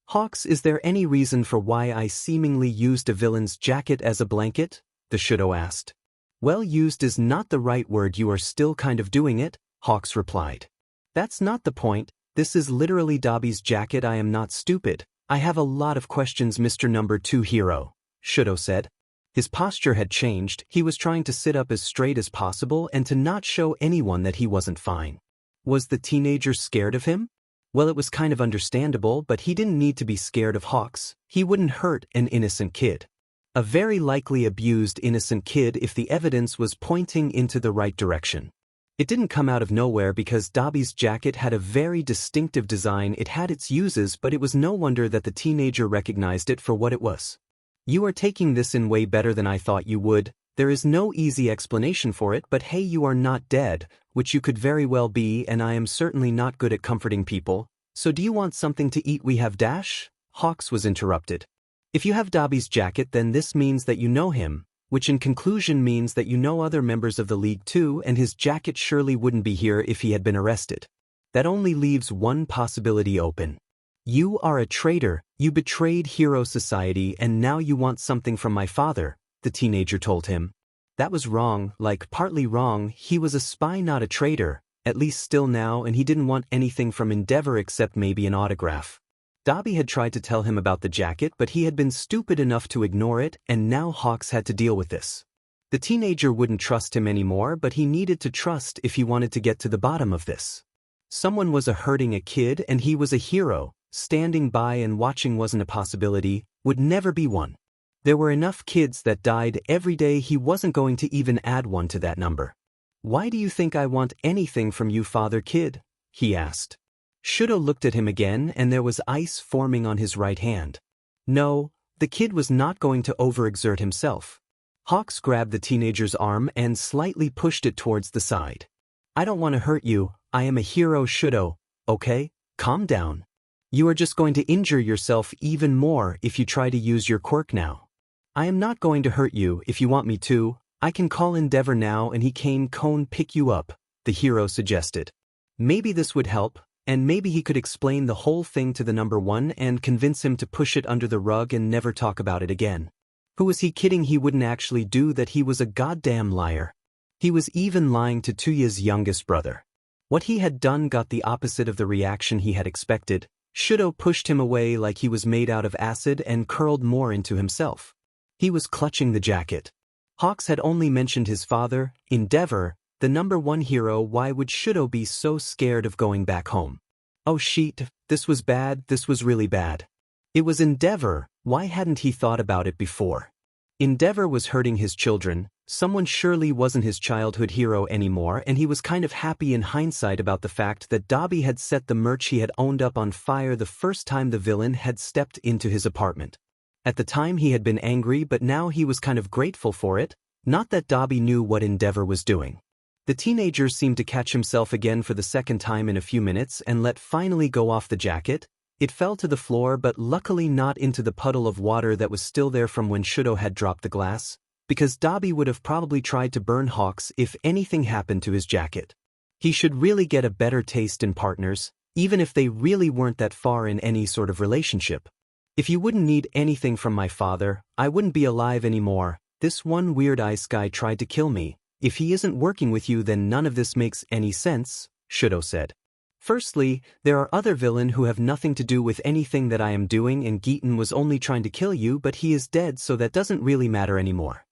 Hawks, is there any reason for why I seemingly used a villain's jacket as a blanket? The Shouto asked. Well, used is not the right word, you are still kind of doing it, Hawks replied. That's not the point. This is literally Dabi's jacket. I am not stupid. I have a lot of questions, Mr. Number 2 Hero, Shouto said. His posture had changed. He was trying to sit up as straight as possible and to not show anyone that he wasn't fine. Was the teenager scared of him? Well, it was kind of understandable, but he didn't need to be scared of Hawks. He wouldn't hurt an innocent kid. A very likely abused innocent kid if the evidence was pointing into the right direction. It didn't come out of nowhere because Dabi's jacket had a very distinctive design. It had its uses, but it was no wonder that the teenager recognized it for what it was. You are taking this in way better than I thought you would. There is no easy explanation for it, but hey, you are not dead, which you could very well be, and I am certainly not good at comforting people. So do you want something to eat? We have dash? Hawks was interrupted. If you have Dabi's jacket, then this means that you know him, which in conclusion means that you know other members of the League too, and his jacket surely wouldn't be here if he had been arrested. That only leaves one possibility open. You are a traitor. You betrayed Hero Society and now you want something from my father, the teenager told him. That was wrong, like partly wrong. He was a spy, not a traitor, at least still now, and he didn't want anything from Endeavor except maybe an autograph. Dabi had tried to tell him about the jacket, but he had been stupid enough to ignore it, and now Hawks had to deal with this. The teenager wouldn't trust him anymore, but he needed to trust if he wanted to get to the bottom of this. Someone was hurting a kid and he was a hero. Standing by and watching wasn't a possibility, would never be one. There were enough kids that died every day. He wasn't going to even add one to that number. Why do you think I want anything from you, father kid? He asked. Shouto looked at him again and there was ice forming on his right hand. No, the kid was not going to overexert himself. Hawks grabbed the teenager's arm and slightly pushed it towards the side. I don't want to hurt you. I am a hero, Shouto. Okay, calm down. You are just going to injure yourself even more if you try to use your quirk now. I am not going to hurt you. If you want me to, I can call Endeavor now and he can pick you up, the hero suggested. Maybe this would help, and maybe he could explain the whole thing to the number 1 and convince him to push it under the rug and never talk about it again. Who was he kidding? He wouldn't actually do that. He was a goddamn liar. He was even lying to Touya's youngest brother. What he had done got the opposite of the reaction he had expected. Shouto pushed him away like he was made out of acid and curled more into himself. He was clutching the jacket. Hawks had only mentioned his father, Endeavor, the number 1 hero. Why would Shouto be so scared of going back home? Oh shit, this was bad, this was really bad. It was Endeavor. Why hadn't he thought about it before? Endeavor was hurting his children. Someone surely wasn't his childhood hero anymore, and he was kind of happy in hindsight about the fact that Dabi had set the merch he had owned up on fire the first time the villain had stepped into his apartment. At the time he had been angry, but now he was kind of grateful for it, not that Dabi knew what Endeavor was doing. The teenager seemed to catch himself again for the second time in a few minutes and let finally go off the jacket. It fell to the floor but luckily not into the puddle of water that was still there from when Shouto had dropped the glass, because Dabi would have probably tried to burn Hawks if anything happened to his jacket. He should really get a better taste in partners, even if they really weren't that far in any sort of relationship. If you wouldn't need anything from my father, I wouldn't be alive anymore. This one weird ice guy tried to kill me. If he isn't working with you, then none of this makes any sense, Shouto said. Firstly, there are other villains who have nothing to do with anything that I am doing, and Giton was only trying to kill you, but he is dead, so that doesn't really matter anymore.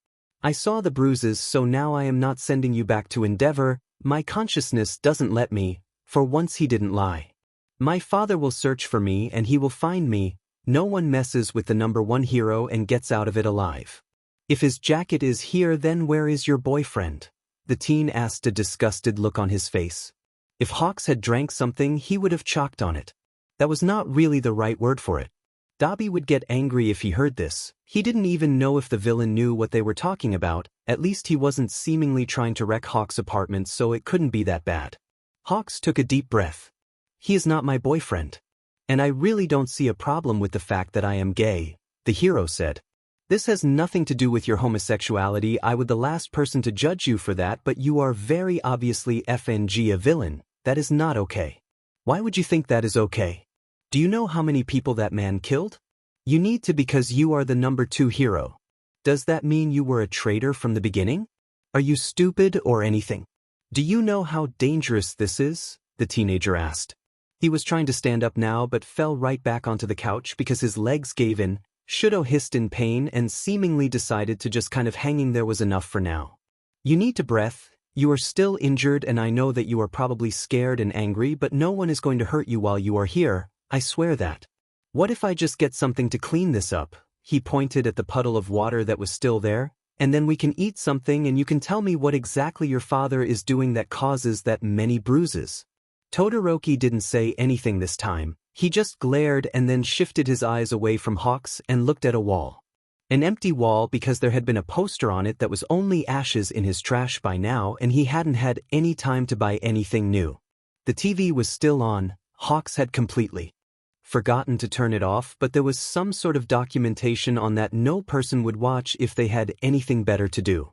I saw the bruises, so now I am not sending you back to Endeavor. My consciousness doesn't let me. For once he didn't lie. My father will search for me and he will find me. No one messes with the #1 hero and gets out of it alive. If his jacket is here, then where is your boyfriend? The teen asked, a disgusted look on his face. If Hawks had drank something, he would have chalked on it. That was not really the right word for it. Dabi would get angry if he heard this. He didn't even know if the villain knew what they were talking about. At least he wasn't seemingly trying to wreck Hawks' apartment, so it couldn't be that bad. Hawks took a deep breath. He is not my boyfriend. And I really don't see a problem with the fact that I am gay, the hero said. This has nothing to do with your homosexuality. I would the last person to judge you for that, but you are very obviously FNG a villain. That is not okay. Why would you think that is okay? Do you know how many people that man killed? You need to, because you are the #2 hero. Does that mean you were a traitor from the beginning? Are you stupid or anything? Do you know how dangerous this is? The teenager asked. He was trying to stand up now but fell right back onto the couch because his legs gave in. Shouto hissed in pain and seemingly decided to just kind of hanging there was enough for now. You need to breath. You are still injured and I know that you are probably scared and angry, but no one is going to hurt you while you are here. I swear that. What if I just get something to clean this up? He pointed at the puddle of water that was still there. And then we can eat something and you can tell me what exactly your father is doing that causes that many bruises. Todoroki didn't say anything this time. He just glared and then shifted his eyes away from Hawks and looked at a wall. An empty wall, because there had been a poster on it that was only ashes in his trash by now, and he hadn't had any time to buy anything new. The TV was still on. Hawks had completely forgotten to turn it off, but there was some sort of documentation on that no person would watch if they had anything better to do.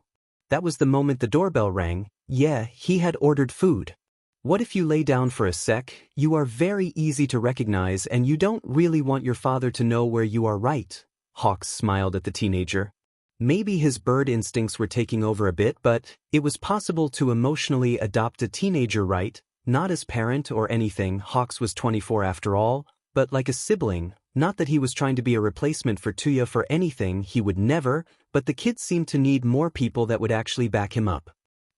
That was the moment the doorbell rang. Yeah, he had ordered food. What if you lay down for a sec? You are very easy to recognize and you don't really want your father to know where you are, right? Hawks smiled at the teenager. Maybe his bird instincts were taking over a bit, but it was possible to emotionally adopt a teenager, right? Not as parent or anything. Hawks was 24 after all, but like a sibling. Not that he was trying to be a replacement for Touya for anything, he would never, but the kid seemed to need more people that would actually back him up.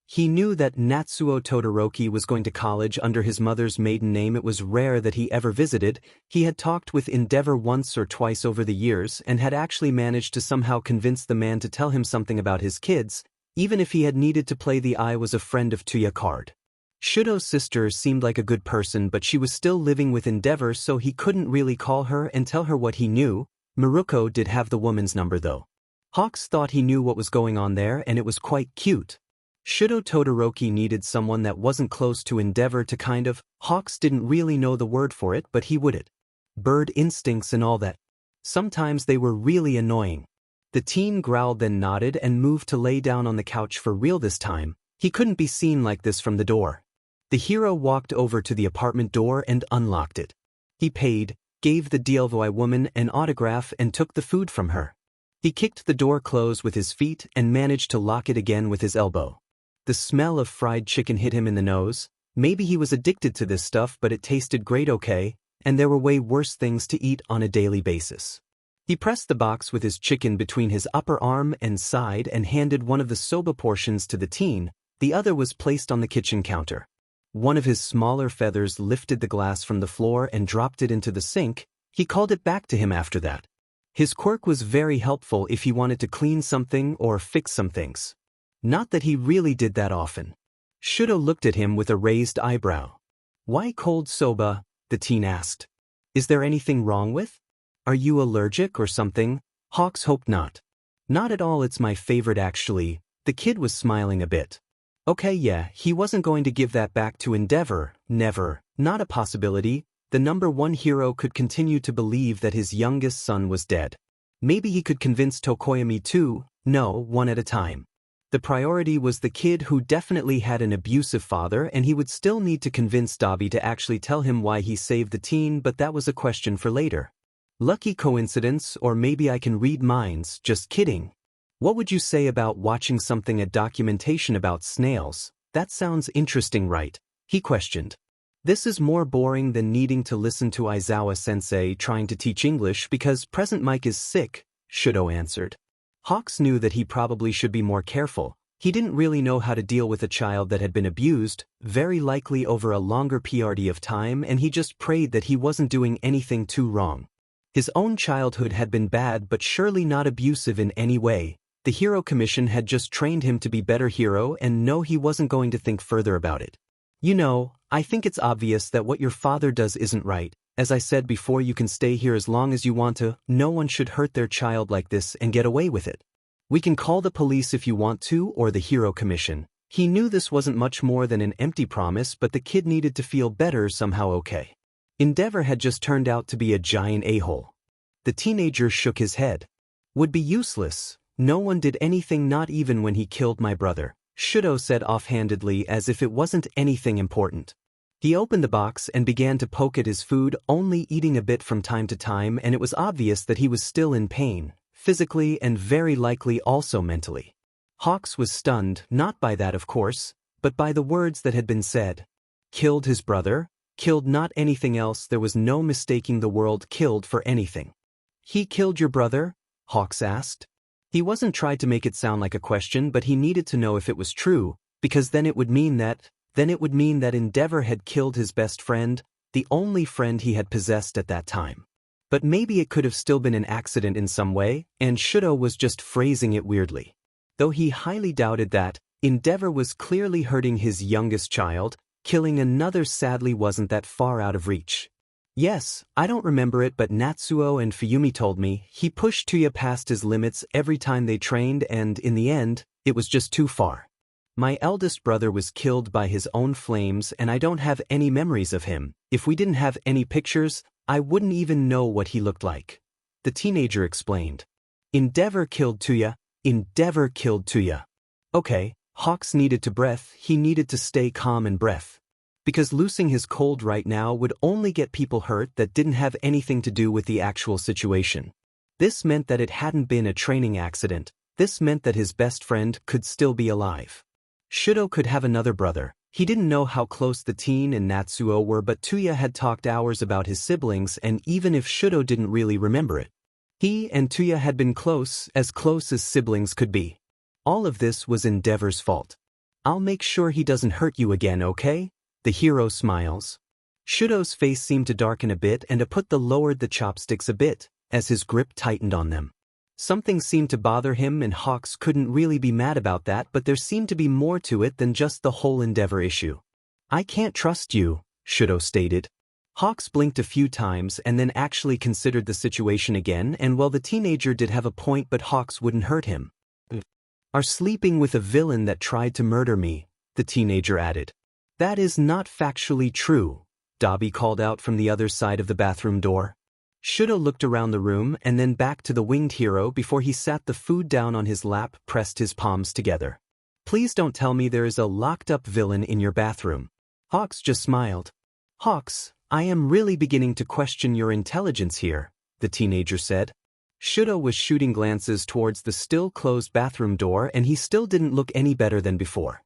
He knew that Natsuo Todoroki was going to college under his mother's maiden name. It was rare that he ever visited. He had talked with Endeavor once or twice over the years and had actually managed to somehow convince the man to tell him something about his kids, even if he had needed to play the I was a friend of Touya card. Shouto's sister seemed like a good person, but she was still living with Endeavor, so he couldn't really call her and tell her what he knew. Miruko did have the woman's number though. Hawks thought he knew what was going on there, and it was quite cute. Shouto Todoroki needed someone that wasn't close to Endeavor to kind of, Hawks didn't really know the word for it, but he would it. Bird instincts and all that. Sometimes they were really annoying. The teen growled, then nodded and moved to lay down on the couch for real this time. He couldn't be seen like this from the door. The hero walked over to the apartment door and unlocked it. He paid, gave the Dielvoi woman an autograph and took the food from her. He kicked the door closed with his feet and managed to lock it again with his elbow. The smell of fried chicken hit him in the nose. Maybe he was addicted to this stuff, but it tasted great, okay, and there were way worse things to eat on a daily basis. He pressed the box with his chicken between his upper arm and side and handed one of the soba portions to the teen. The other was placed on the kitchen counter. One of his smaller feathers lifted the glass from the floor and dropped it into the sink. He called it back to him after that. His quirk was very helpful if he wanted to clean something or fix some things. Not that he really did that often. Shouto looked at him with a raised eyebrow. Why cold soba? The teen asked. Is there anything wrong with? Are you allergic or something? Hawks hoped not. Not at all, it's my favorite actually. The kid was smiling a bit. Okay, yeah, he wasn't going to give that back to Endeavor. Never. Not a possibility. the number one hero could continue to believe that his youngest son was dead. Maybe he could convince Tokoyami too, no, one at a time. The priority was the kid who definitely had an abusive father, and he would still need to convince Dabi to actually tell him why he saved the teen, but that was a question for later. Lucky coincidence, or maybe I can read minds, just kidding. What would you say about watching something a documentation about snails? That sounds interesting, right? He questioned. This is more boring than needing to listen to Aizawa-sensei trying to teach English because present Mike is sick, Shouto answered. Hawks knew that he probably should be more careful. He didn't really know how to deal with a child that had been abused, very likely over a longer period of time, and he just prayed that he wasn't doing anything too wrong. His own childhood had been bad but surely not abusive in any way. The Hero Commission had just trained him to be better hero, and no, he wasn't going to think further about it. You know, I think it's obvious that what your father does isn't right. As I said before, you can stay here as long as you want to. No one should hurt their child like this and get away with it. We can call the police if you want to, or the Hero Commission. He knew this wasn't much more than an empty promise, but the kid needed to feel better somehow. Okay. Endeavor had just turned out to be a giant a-hole. The teenager shook his head. Would be useless. No one did anything, not even when he killed my brother, Shouto said offhandedly as if it wasn't anything important. He opened the box and began to poke at his food, only eating a bit from time to time, and it was obvious that he was still in pain, physically and very likely also mentally. Hawks was stunned, not by that of course, but by the words that had been said. Killed his brother? Killed, not anything else. There was no mistaking the word killed for anything. He killed your brother? Hawks asked. He wasn't trying to make it sound like a question, but he needed to know if it was true, because then it would mean that Endeavor had killed his best friend, the only friend he had possessed at that time. But maybe it could have still been an accident in some way, and Shouto was just phrasing it weirdly. Though he highly doubted that, Endeavor was clearly hurting his youngest child, killing another sadly wasn't that far out of reach. Yes, I don't remember it, but Natsuo and Fuyumi told me he pushed Touya past his limits every time they trained, and in the end, it was just too far. My eldest brother was killed by his own flames, and I don't have any memories of him. If we didn't have any pictures, I wouldn't even know what he looked like. The teenager explained. Endeavor killed Touya. Endeavor killed Touya. Okay, Hawks needed to breath. He needed to stay calm and breath. Because losing his cold right now would only get people hurt that didn't have anything to do with the actual situation. This meant that it hadn't been a training accident. This meant that his best friend could still be alive. Shouto could have another brother. He didn't know how close the teen and Natsuo were, but Touya had talked hours about his siblings, and even if Shouto didn't really remember it, he and Touya had been close as siblings could be. All of this was Endeavor's fault. I'll make sure he doesn't hurt you again, okay? The hero smiles. Shouto's face seemed to darken a bit, and lowered the chopsticks a bit, as his grip tightened on them. Something seemed to bother him, and Hawks couldn't really be mad about that, but there seemed to be more to it than just the whole Endeavor issue. I can't trust you, Shouto stated. Hawks blinked a few times and then actually considered the situation again, and well, the teenager did have a point, but Hawks wouldn't hurt him. Are sleeping with a villain that tried to murder me, the teenager added. That is not factually true, Dabi called out from the other side of the bathroom door. Shouto looked around the room and then back to the winged hero before he sat the food down on his lap, pressed his palms together. Please don't tell me there is a locked-up villain in your bathroom. Hawks just smiled. Hawks, I am really beginning to question your intelligence here, the teenager said. Shouto was shooting glances towards the still-closed bathroom door, and he still didn't look any better than before.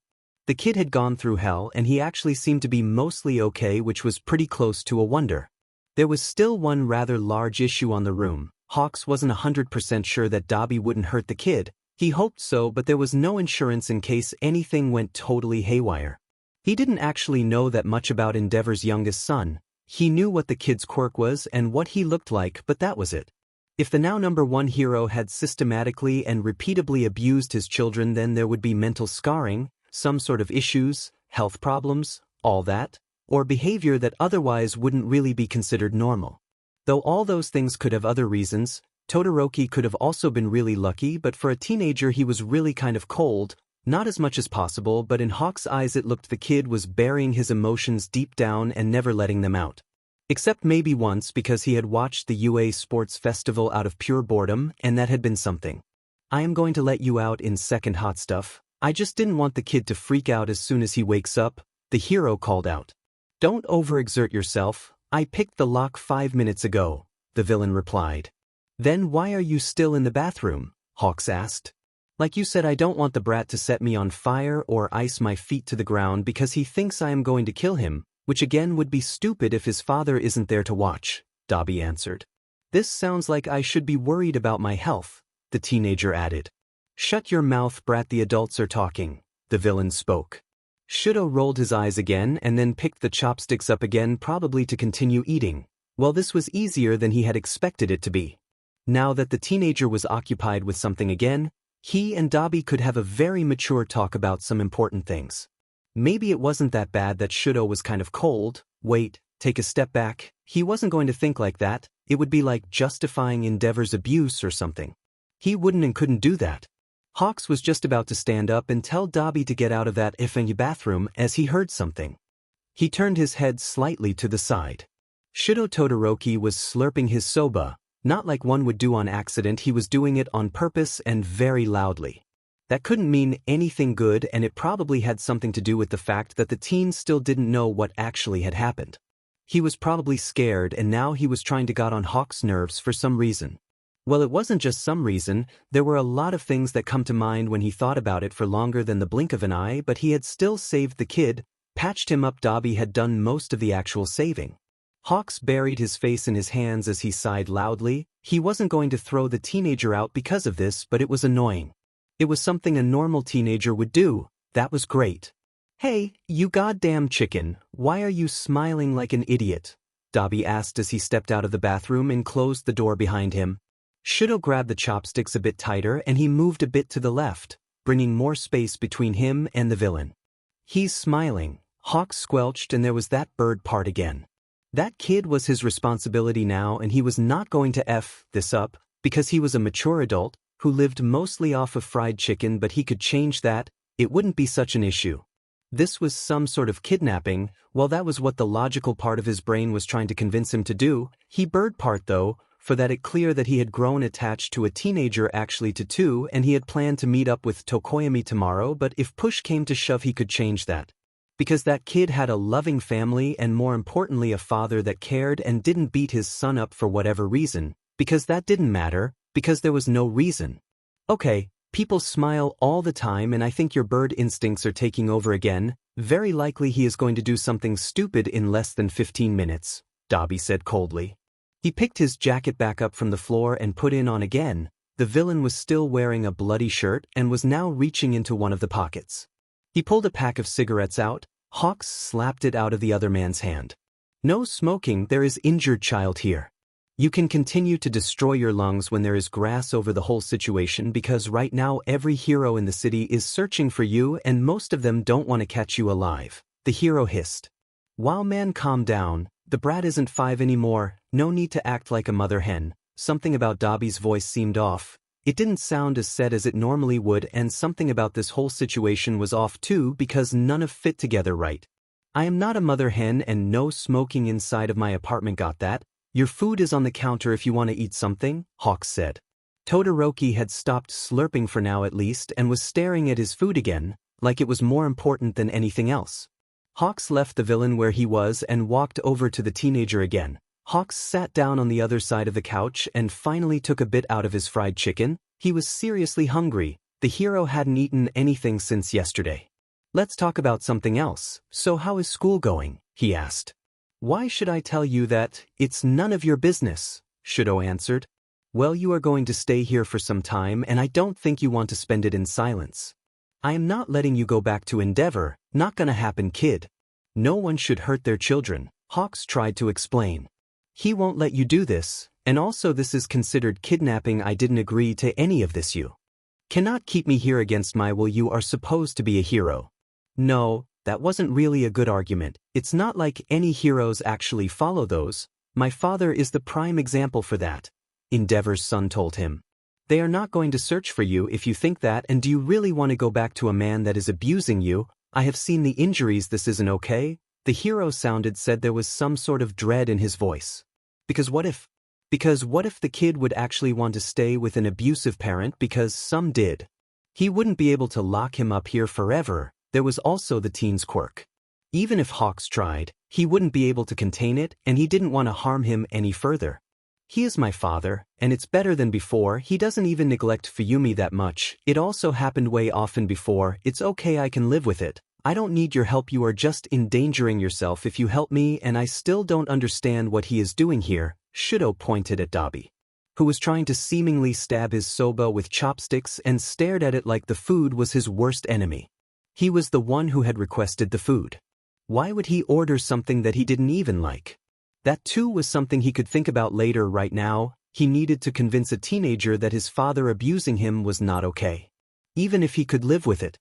The kid had gone through hell, and he actually seemed to be mostly okay, which was pretty close to a wonder. There was still one rather large issue on the room. Hawks wasn't 100% sure that Dabi wouldn't hurt the kid. He hoped so, but there was no insurance in case anything went totally haywire. He didn't actually know that much about Endeavor's youngest son. He knew what the kid's quirk was and what he looked like, but that was it. If the now number one hero had systematically and repeatedly abused his children, then there would be mental scarring, some sort of issues, health problems, all that, or behavior that otherwise wouldn't really be considered normal. Though all those things could have other reasons, Todoroki could have also been really lucky, but for a teenager he was really kind of cold, not as much as possible, but in Hawk's eyes it looked the kid was burying his emotions deep down and never letting them out. Except maybe once because he had watched the UA Sports Festival out of pure boredom, and that had been something. I am going to let you out in second, hot stuff. I just didn't want the kid to freak out as soon as he wakes up, the hero called out. Don't overexert yourself, I picked the lock 5 minutes ago, the villain replied. Then why are you still in the bathroom? Hawks asked. Like you said, I don't want the brat to set me on fire or ice my feet to the ground because he thinks I am going to kill him, which again would be stupid if his father isn't there to watch, Dabi answered. This sounds like I should be worried about my health, the teenager added. Shut your mouth, brat, the adults are talking, the villain spoke. Shouto rolled his eyes again and then picked the chopsticks up again, probably to continue eating. Well, this was easier than he had expected it to be. Now that the teenager was occupied with something again, he and Dabi could have a very mature talk about some important things. Maybe it wasn't that bad that Shouto was kind of cold. Wait, take a step back. He wasn't going to think like that. It would be like justifying Endeavor's abuse or something. He wouldn't and couldn't do that. Hawks was just about to stand up and tell Dabi to get out of that effing bathroom as he heard something. He turned his head slightly to the side. Shouto Todoroki was slurping his soba, not like one would do on accident. He was doing it on purpose and very loudly. That couldn't mean anything good, and it probably had something to do with the fact that the teen still didn't know what actually had happened. He was probably scared, and now he was trying to get on Hawk's nerves for some reason. Well, it wasn't just some reason, there were a lot of things that come to mind when he thought about it for longer than the blink of an eye, but he had still saved the kid, patched him up. Dabi had done most of the actual saving. Hawks buried his face in his hands as he sighed loudly. He wasn't going to throw the teenager out because of this, but it was annoying. It was something a normal teenager would do. That was great. Hey, you goddamn chicken, why are you smiling like an idiot? Dabi asked as he stepped out of the bathroom and closed the door behind him. Shouto grabbed the chopsticks a bit tighter and he moved a bit to the left, bringing more space between him and the villain. He's smiling, Hawks squelched, and there was that bird part again. That kid was his responsibility now, and he was not going to F this up, because he was a mature adult who lived mostly off of fried chicken, but he could change that. It wouldn't be such an issue. This was some sort of kidnapping. Well, that was what the logical part of his brain was trying to convince him to do. He bird part though, for that it clear that he had grown attached to a teenager, actually to two, and he had planned to meet up with Tokoyami tomorrow, but if push came to shove he could change that. Because that kid had a loving family and more importantly a father that cared and didn't beat his son up for whatever reason, because that didn't matter, because there was no reason. Okay, people smile all the time, and I think your bird instincts are taking over again. Very likely he is going to do something stupid in less than 15 minutes, Dabi said coldly. He picked his jacket back up from the floor and put it on again. The villain was still wearing a bloody shirt and was now reaching into one of the pockets. He pulled a pack of cigarettes out. Hawks slapped it out of the other man's hand. No smoking, there is injured child here. You can continue to destroy your lungs when there is grass over the whole situation, because right now every hero in the city is searching for you and most of them don't want to catch you alive, the hero hissed. Wow, man, calm down. The brat isn't 5 anymore, no need to act like a mother hen. Something about Dabi's voice seemed off. It didn't sound as sad as it normally would, and something about this whole situation was off too, because none of fit together right. I am not a mother hen and no smoking inside of my apartment, got that? Your food is on the counter if you want to eat something, Hawks said. Todoroki had stopped slurping for now at least and was staring at his food again, like it was more important than anything else. Hawks left the villain where he was and walked over to the teenager again. Hawks sat down on the other side of the couch and finally took a bit out of his fried chicken. He was seriously hungry. The hero hadn't eaten anything since yesterday. Let's talk about something else. So how is school going? He asked. Why should I tell you that? It's none of your business, Shouto answered. Well, you are going to stay here for some time, and I don't think you want to spend it in silence. I am not letting you go back to Endeavor. Not gonna happen, kid. No one should hurt their children, Hawks tried to explain. He won't let you do this, and also this is considered kidnapping. I didn't agree to any of this. You cannot keep me here against my will. You are supposed to be a hero. No, that wasn't really a good argument. It's not like any heroes actually follow those. My father is the prime example for that, Endeavor's son told him. They are not going to search for you if you think that, and do you really want to go back to a man that is abusing you? I have seen the injuries. This isn't okay. The hero said there was some sort of dread in his voice. Because what if the kid would actually want to stay with an abusive parent because some did? He wouldn't be able to lock him up here forever. There was also the teen's quirk. Even if Hawks tried, he wouldn't be able to contain it, and he didn't want to harm him any further. He is my father, and it's better than before. He doesn't even neglect Fuyumi that much. It also happened way often before. It's okay, I can live with it. I don't need your help. You are just endangering yourself if you help me, and I still don't understand what he is doing here. Shouto pointed at Dabi, who was trying to seemingly stab his soba with chopsticks and stared at it like the food was his worst enemy. He was the one who had requested the food. Why would he order something that he didn't even like? That too was something he could think about later. Right now, he needed to convince a teenager that his father abusing him was not okay. Even if he could live with it.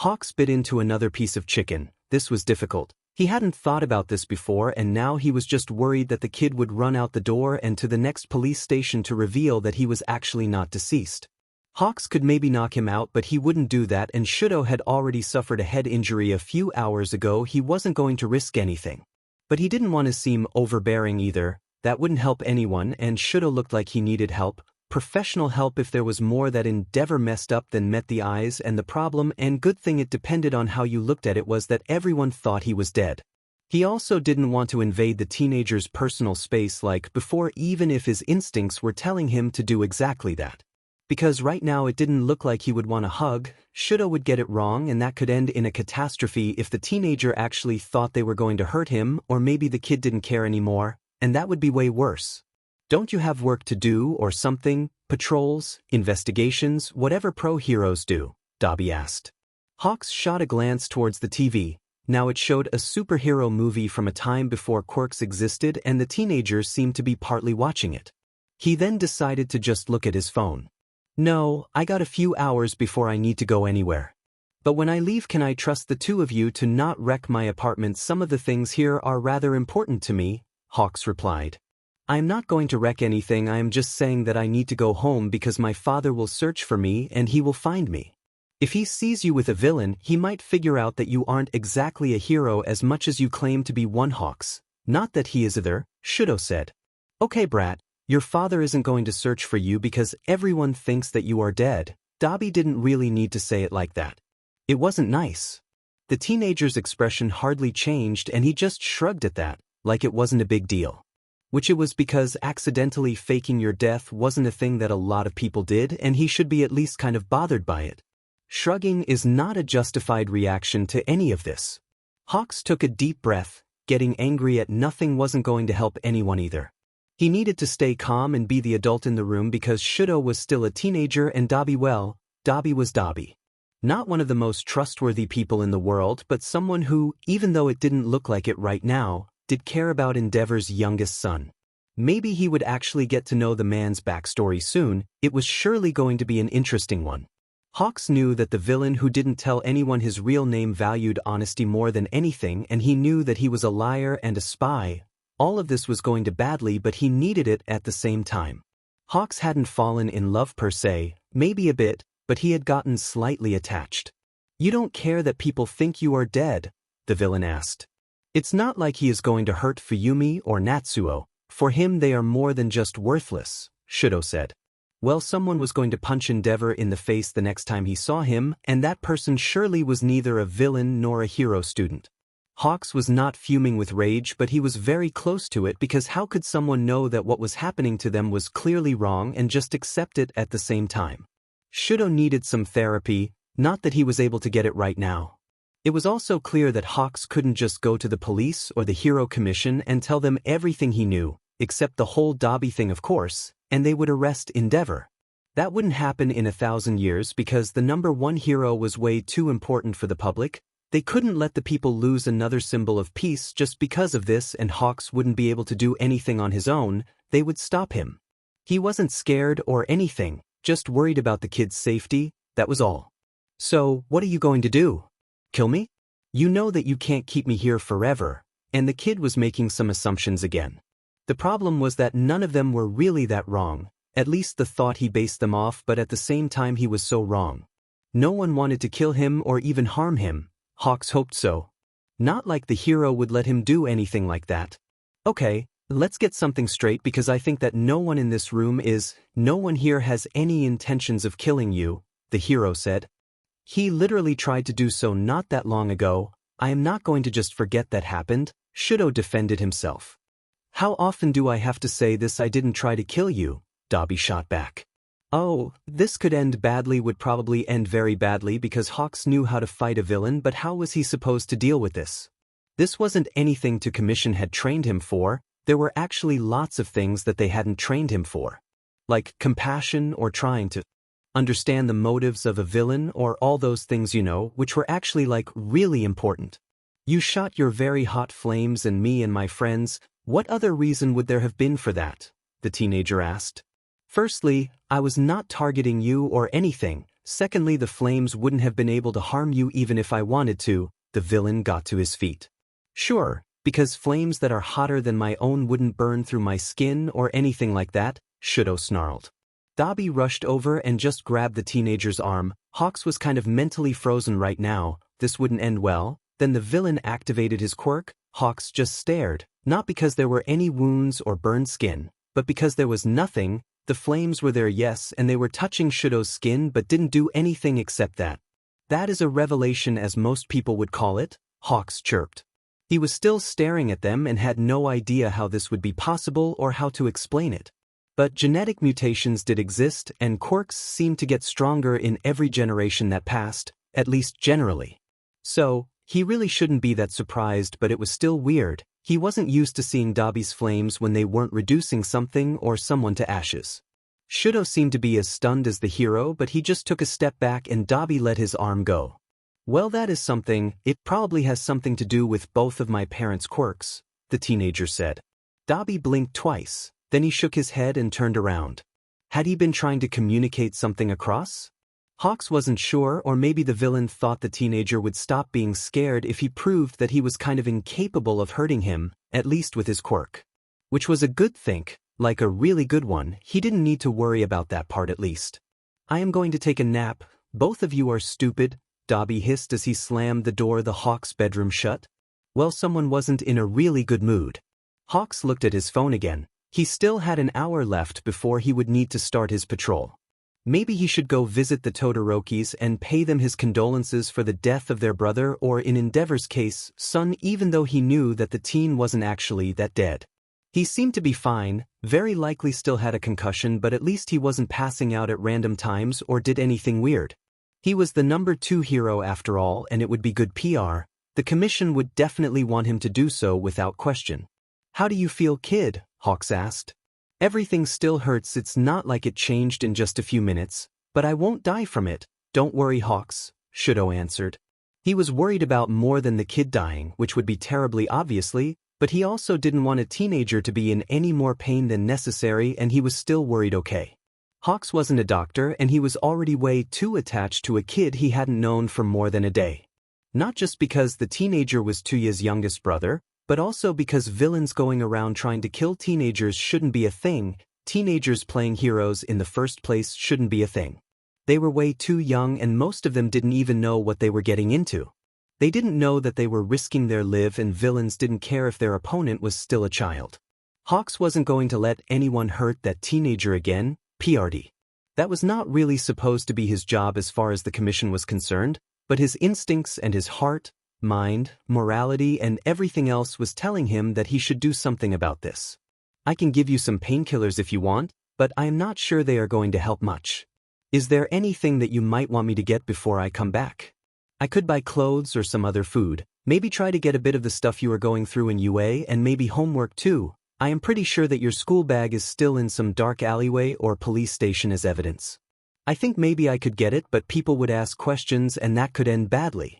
Hawks bit into another piece of chicken. This was difficult. He hadn't thought about this before, and now he was just worried that the kid would run out the door and to the next police station to reveal that he was actually not deceased. Hawks could maybe knock him out, but he wouldn't do that, and Shouto had already suffered a head injury a few hours ago. He wasn't going to risk anything. But he didn't want to seem overbearing either. That wouldn't help anyone, and Shouto looked like he needed help. Professional help if there was more. That endeavor messed up than met the eyes, and the problem, and good thing it depended on how you looked at it, was that everyone thought he was dead. He also didn't want to invade the teenager's personal space like before, even if his instincts were telling him to do exactly that. Because right now it didn't look like he would want a hug. Shouto would get it wrong, and that could end in a catastrophe if the teenager actually thought they were going to hurt him, or maybe the kid didn't care anymore, and that would be way worse. Don't you have work to do or something? Patrols, investigations, whatever pro heroes do? Dabi asked. Hawks shot a glance towards the TV. Now it showed a superhero movie from a time before quirks existed, and the teenager seemed to be partly watching it. He then decided to just look at his phone. No, I got a few hours before I need to go anywhere. But when I leave, can I trust the two of you to not wreck my apartment? Some of the things here are rather important to me, Hawks replied. I am not going to wreck anything. I am just saying that I need to go home because my father will search for me and he will find me. If he sees you with a villain, he might figure out that you aren't exactly a hero as much as you claim to be one. Hawks. Not that he is either, Shouto said. Okay, brat. Your father isn't going to search for you because everyone thinks that you are dead. Dabi didn't really need to say it like that. It wasn't nice. The teenager's expression hardly changed, and he just shrugged at that, like it wasn't a big deal. Which it was, because accidentally faking your death wasn't a thing that a lot of people did, and he should be at least kind of bothered by it. Shrugging is not a justified reaction to any of this. Hawks took a deep breath. Getting angry at nothing wasn't going to help anyone either. He needed to stay calm and be the adult in the room because Shouto was still a teenager and Dabi was Dabi. Not one of the most trustworthy people in the world, but someone who, even though it didn't look like it right now, did care about Endeavor's youngest son. Maybe he would actually get to know the man's backstory soon. It was surely going to be an interesting one. Hawks knew that the villain who didn't tell anyone his real name valued honesty more than anything, and he knew that he was a liar and a spy. All of this was going to badly, but he needed it at the same time. Hawks hadn't fallen in love per se, maybe a bit, but he had gotten slightly attached. You don't care that people think you are dead? The villain asked. It's not like he is going to hurt Fuyumi or Natsuo. For him they are more than just worthless, Shouto said. Well, someone was going to punch Endeavor in the face the next time he saw him, and that person surely was neither a villain nor a hero student. Hawks was not fuming with rage, but he was very close to it, because how could someone know that what was happening to them was clearly wrong and just accept it at the same time? Shouto needed some therapy, not that he was able to get it right now. It was also clear that Hawks couldn't just go to the police or the Hero Commission and tell them everything he knew, except the whole Dabi thing, of course, and they would arrest Endeavor. That wouldn't happen in 1,000 years because the #1 hero was way too important for the public. They couldn't let the people lose another symbol of peace just because of this, and Hawks wouldn't be able to do anything on his own. They would stop him. He wasn't scared or anything, just worried about the kid's safety, that was all. So, what are you going to do? Kill me? You know that you can't keep me here forever. And the kid was making some assumptions again. The problem was that none of them were really that wrong, at least the thought he based them off, but at the same time he was so wrong. No one wanted to kill him or even harm him. Hawks hoped so. Not like the hero would let him do anything like that. Okay, let's get something straight because I think that no one in this room no one here has any intentions of killing you, the hero said. He literally tried to do so not that long ago. I am not going to just forget that happened, Shouto defended himself. How often do I have to say this? I didn't try to kill you, Dabi shot back. Oh, this could end badly, would probably end very badly because Hawks knew how to fight a villain, but how was he supposed to deal with this? This wasn't anything to Commission had trained him for. There were actually lots of things that they hadn't trained him for. Like compassion or trying to understand the motives of a villain or all those things which were actually really important. You shot your very hot flames and me and my friends. What other reason would there have been for that? The teenager asked. Firstly, I was not targeting you or anything. Secondly, the flames wouldn't have been able to harm you even if I wanted to. The villain got to his feet. Sure, because flames that are hotter than my own wouldn't burn through my skin or anything like that, Shouto snarled. Dabi rushed over and just grabbed the teenager's arm. Hawks was kind of mentally frozen right now. This wouldn't end well. Then the villain activated his quirk. Hawks just stared, not because there were any wounds or burned skin, but because there was nothing. The flames were there, yes, and they were touching Shouto's skin but didn't do anything except that. That is a revelation, as most people would call it, Hawks chirped. He was still staring at them and had no idea how this would be possible or how to explain it. But genetic mutations did exist, and quirks seemed to get stronger in every generation that passed, at least generally. So, he really shouldn't be that surprised, but it was still weird. He wasn't used to seeing Dabi's flames when they weren't reducing something or someone to ashes. Shouto seemed to be as stunned as the hero, but he just took a step back and Dabi let his arm go. Well, that is something. It probably has something to do with both of my parents' quirks, the teenager said. Dabi blinked twice, then he shook his head and turned around. Had he been trying to communicate something across? Hawks wasn't sure, or maybe the villain thought the teenager would stop being scared if he proved that he was kind of incapable of hurting him, at least with his quirk. Which was a good thing, like a really good one. He didn't need to worry about that part at least. I am going to take a nap. Both of you are stupid, Dabi hissed as he slammed the door of the Hawks' bedroom shut. Well, someone wasn't in a really good mood. Hawks looked at his phone again. He still had an hour left before he would need to start his patrol. Maybe he should go visit the Todorokis and pay them his condolences for the death of their brother, or in Endeavor's case, son, even though he knew that the teen wasn't actually that dead. He seemed to be fine, very likely still had a concussion, but at least he wasn't passing out at random times or did anything weird. He was the number 2 hero after all, and it would be good PR. The Commission would definitely want him to do so without question. How do you feel, kid? Hawks asked. Everything still hurts. It's not like it changed in just a few minutes, but I won't die from it. Don't worry, Hawks, Shouto answered. He was worried about more than the kid dying, which would be terribly obviously, but he also didn't want a teenager to be in any more pain than necessary, and he was still worried. Okay. Hawks wasn't a doctor, and he was already way too attached to a kid he hadn't known for more than a day. Not just because the teenager was Touya's youngest brother, but also because villains going around trying to kill teenagers shouldn't be a thing. Teenagers playing heroes in the first place shouldn't be a thing. They were way too young, and most of them didn't even know what they were getting into. They didn't know that they were risking their life, and villains didn't care if their opponent was still a child. Hawks wasn't going to let anyone hurt that teenager again, PRD. That was not really supposed to be his job as far as the Commission was concerned, but his instincts and his heart, mind, morality, and everything else was telling him that he should do something about this. I can give you some painkillers if you want, but I am not sure they are going to help much. Is there anything that you might want me to get before I come back? I could buy clothes or some other food, maybe try to get a bit of the stuff you are going through in UA, and maybe homework too. I am pretty sure that your school bag is still in some dark alleyway or police station as evidence. I think maybe I could get it, but people would ask questions and that could end badly.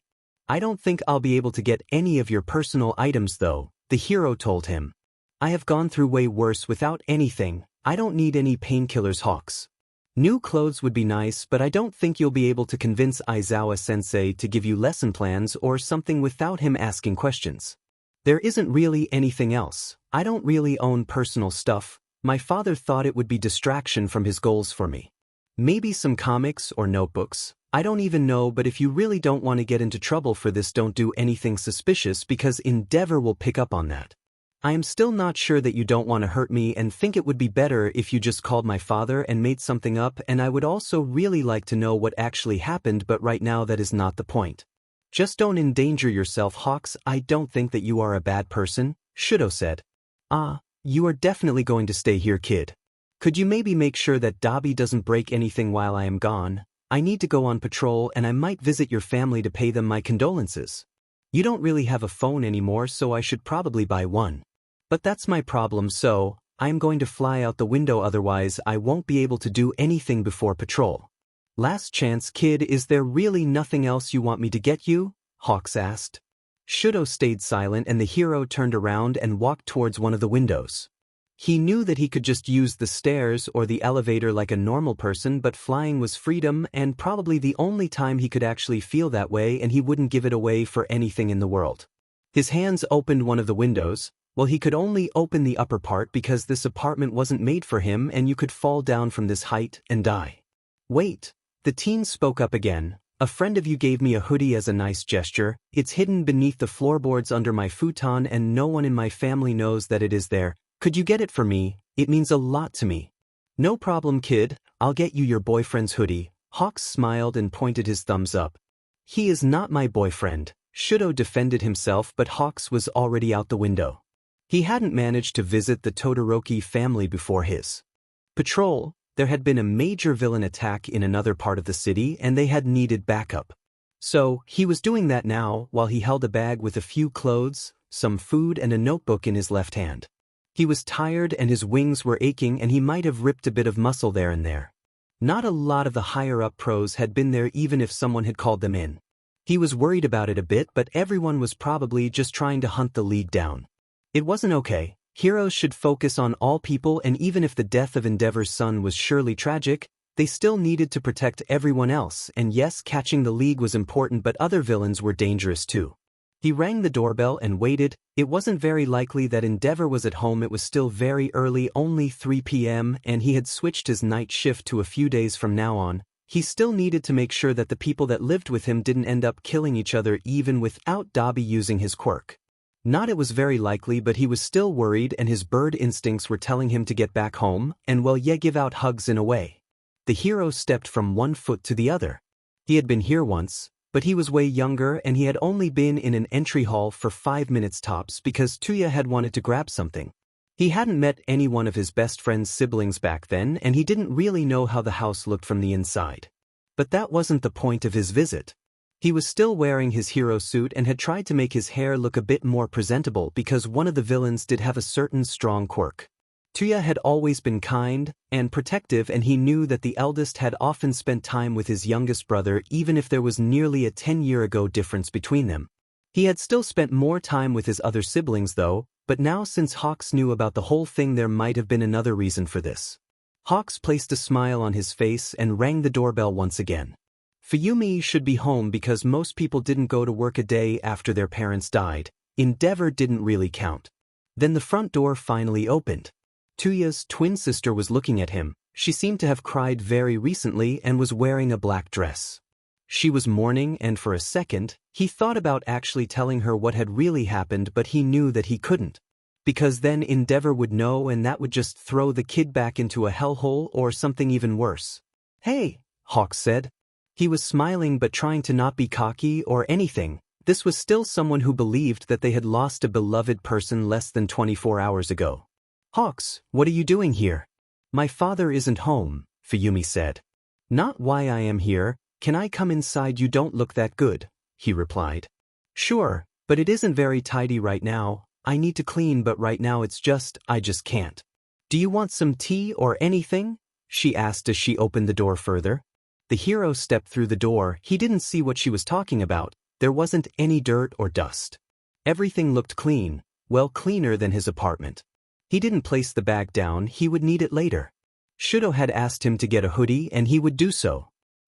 I don't think I'll be able to get any of your personal items though, the hero told him. I have gone through way worse without anything. I don't need any painkillers, Hawks. New clothes would be nice, but I don't think you'll be able to convince Aizawa-sensei to give you lesson plans or something without him asking questions. There isn't really anything else. I don't really own personal stuff. My father thought it would be distraction from his goals for me. Maybe some comics or notebooks. I don't even know, but if you really don't want to get into trouble for this, don't do anything suspicious because Endeavor will pick up on that. I am still not sure that you don't want to hurt me and think it would be better if you just called my father and made something up, and I would also really like to know what actually happened, but right now that is not the point. Just don't endanger yourself, Hawks. I don't think that you are a bad person, Shouto said. You are definitely going to stay here, kid. Could you maybe make sure that Dabi doesn't break anything while I am gone? I need to go on patrol and I might visit your family to pay them my condolences. You don't really have a phone anymore, so I should probably buy one. But that's my problem, so I am going to fly out the window, otherwise I won't be able to do anything before patrol. Last chance, kid. Is there really nothing else you want me to get you? Hawks asked. Shouto stayed silent and the hero turned around and walked towards one of the windows. He knew that he could just use the stairs or the elevator like a normal person, but flying was freedom and probably the only time he could actually feel that way, and he wouldn't give it away for anything in the world. His hands opened one of the windows. Well, he could only open the upper part because this apartment wasn't made for him and you could fall down from this height and die. Wait, the teen spoke up again. A friend of you gave me a hoodie as a nice gesture. It's hidden beneath the floorboards under my futon and no one in my family knows that it is there. Could you get it for me? It means a lot to me. No problem, kid. I'll get you your boyfriend's hoodie. Hawks smiled and pointed his thumbs up. He is not my boyfriend. Shouto defended himself, but Hawks was already out the window. He hadn't managed to visit the Todoroki family before his patrol. There had been a major villain attack in another part of the city and they had needed backup. So, he was doing that now while he held a bag with a few clothes, some food and a notebook in his left hand. He was tired and his wings were aching and he might have ripped a bit of muscle there and there. Not a lot of the higher-up pros had been there even if someone had called them in. He was worried about it a bit, but everyone was probably just trying to hunt the league down. It wasn't okay. Heroes should focus on all people, and even if the death of Endeavor's son was surely tragic, they still needed to protect everyone else, and yes, catching the league was important, but other villains were dangerous too. He rang the doorbell and waited. It wasn't very likely that Endeavor was at home. It was still very early, only 3 p.m., and he had switched his night shift to a few days from now on. He still needed to make sure that the people that lived with him didn't end up killing each other even without Dabi using his quirk. Not it was very likely, but he was still worried and his bird instincts were telling him to get back home and, well, yeah, give out hugs in a way. The hero stepped from one foot to the other. He had been here once, but he was way younger and he had only been in an entry hall for 5 minutes tops because Touya had wanted to grab something. He hadn't met any one of his best friend's siblings back then and he didn't really know how the house looked from the inside. But that wasn't the point of his visit. He was still wearing his hero suit and had tried to make his hair look a bit more presentable because one of the villains did have a certain strong quirk. Touya had always been kind and protective, and he knew that the eldest had often spent time with his youngest brother even if there was nearly a 10-year-ago difference between them. He had still spent more time with his other siblings though, but now since Hawks knew about the whole thing there might have been another reason for this. Hawks placed a smile on his face and rang the doorbell once again. Fuyumi should be home because most people didn't go to work a day after their parents died. Endeavor didn't really count. Then the front door finally opened. Touya's twin sister was looking at him. She seemed to have cried very recently and was wearing a black dress. She was mourning, and for a second, he thought about actually telling her what had really happened, but he knew that he couldn't. Because then Endeavor would know and that would just throw the kid back into a hellhole or something even worse. "Hey," Hawks said. He was smiling but trying to not be cocky or anything. This was still someone who believed that they had lost a beloved person less than 24 hours ago. "Hawks, what are you doing here?" "My father isn't home," Fuyumi said. "Not why I am here. Can I come inside? You don't look that good," he replied. "Sure, but it isn't very tidy right now. I need to clean, but right now I just can't." "Do you want some tea or anything?" she asked as she opened the door further. The hero stepped through the door. He didn't see what she was talking about. There wasn't any dirt or dust. Everything looked clean, well, cleaner than his apartment. He didn't place the bag down. He would need it later. Shouto had asked him to get a hoodie and he would do so.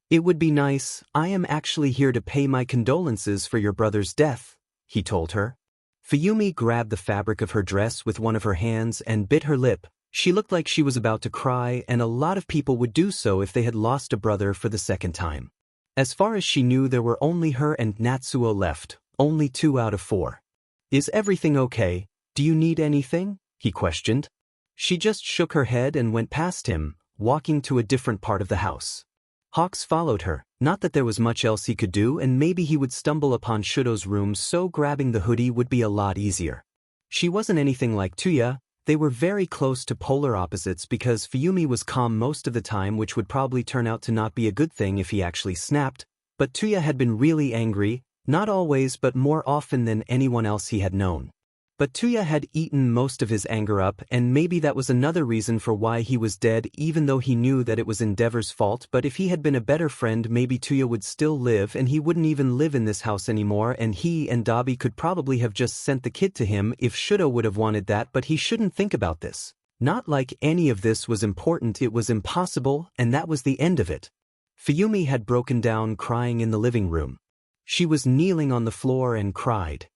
"It would be nice. I am actually here to pay my condolences for your brother's death," he told her. Fuyumi grabbed the fabric of her dress with one of her hands and bit her lip. She looked like she was about to cry, and a lot of people would do so if they had lost a brother for the second time. As far as she knew, there were only her and Natsuo left, only 2 out of 4. "Is everything okay? Do you need anything?" he questioned. She just shook her head and went past him, walking to a different part of the house. Hawks followed her, not that there was much else he could do, and maybe he would stumble upon Shuto's room, so grabbing the hoodie would be a lot easier. She wasn't anything like Touya. They were very close to polar opposites because Fuyumi was calm most of the time, which would probably turn out to not be a good thing if he actually snapped, but Touya had been really angry, not always but more often than anyone else he had known. But Touya had eaten most of his anger up, and maybe that was another reason for why he was dead, even though he knew that it was Endeavor's fault. But if he had been a better friend, maybe Touya would still live and he wouldn't even live in this house anymore, and he and Dabi could probably have just sent the kid to him if Shouto would have wanted that. But he shouldn't think about this. Not like any of this was important, it was impossible, and that was the end of it. Fuyumi had broken down crying in the living room. She was kneeling on the floor and cried.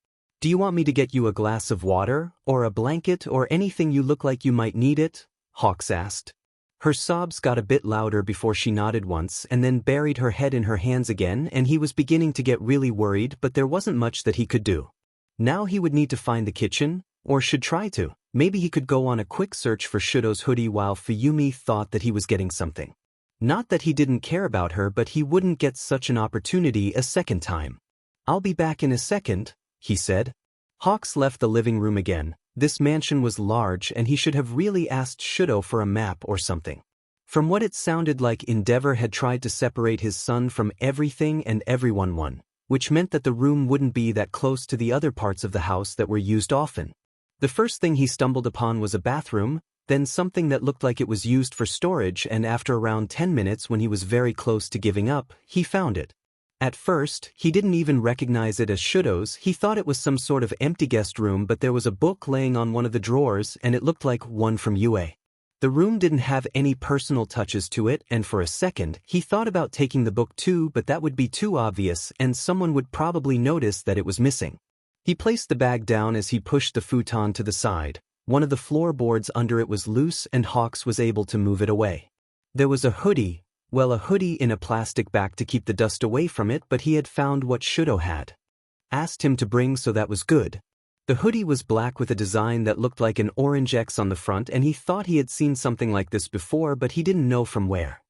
"Do you want me to get you a glass of water, or a blanket, or anything? You look like you might need it?" Hawks asked. Her sobs got a bit louder before she nodded once and then buried her head in her hands again, and he was beginning to get really worried, but there wasn't much that he could do. Now he would need to find the kitchen, or should try to. Maybe he could go on a quick search for Shuto's hoodie while Fuyumi thought that he was getting something. Not that he didn't care about her, but he wouldn't get such an opportunity a second time. "I'll be back in a second," he said. Hawks left the living room again. This mansion was large, and he should have really asked Shouto for a map or something. From what it sounded like, Endeavor had tried to separate his son from everything and everyone, which meant that the room wouldn't be that close to the other parts of the house that were used often. The first thing he stumbled upon was a bathroom, then something that looked like it was used for storage, and after around 10 minutes, when he was very close to giving up, he found it. At first, he didn't even recognize it as Shuto's. He thought it was some sort of empty guest room, but there was a book laying on one of the drawers, and it looked like one from Yue. The room didn't have any personal touches to it, and for a second, he thought about taking the book too, but that would be too obvious, and someone would probably notice that it was missing. He placed the bag down as he pushed the futon to the side. One of the floorboards under it was loose, and Hawks was able to move it away. There was a hoodie. Well, a hoodie in a plastic bag to keep the dust away from it, but he had found what Shouto had asked him to bring, so that was good. The hoodie was black with a design that looked like an orange X on the front, and he thought he had seen something like this before, but he didn't know from where.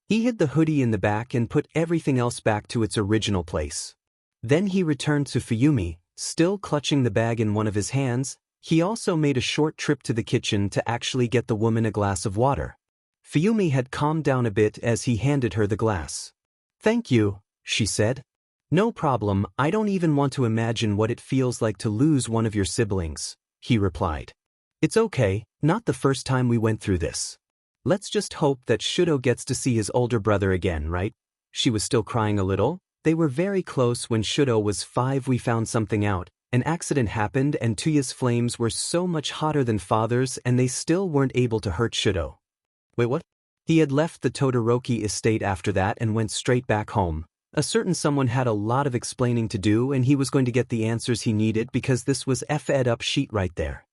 He hid the hoodie in the back and put everything else back to its original place. Then he returned to Fuyumi, still clutching the bag in one of his hands. He also made a short trip to the kitchen to actually get the woman a glass of water. Fuyumi had calmed down a bit as he handed her the glass. "Thank you," she said. "No problem, I don't even want to imagine what it feels like to lose one of your siblings," he replied. "It's okay, not the first time we went through this. Let's just hope that Shouto gets to see his older brother again, right?" She was still crying a little. They were very close when Shouto was 5. "We found something out. An accident happened, and Touya's flames were so much hotter than father's, and they still weren't able to hurt Shouto." "Wait, what?" He had left the Todoroki estate after that and went straight back home. A certain someone had a lot of explaining to do, and he was going to get the answers he needed because this was fed up sheet right there.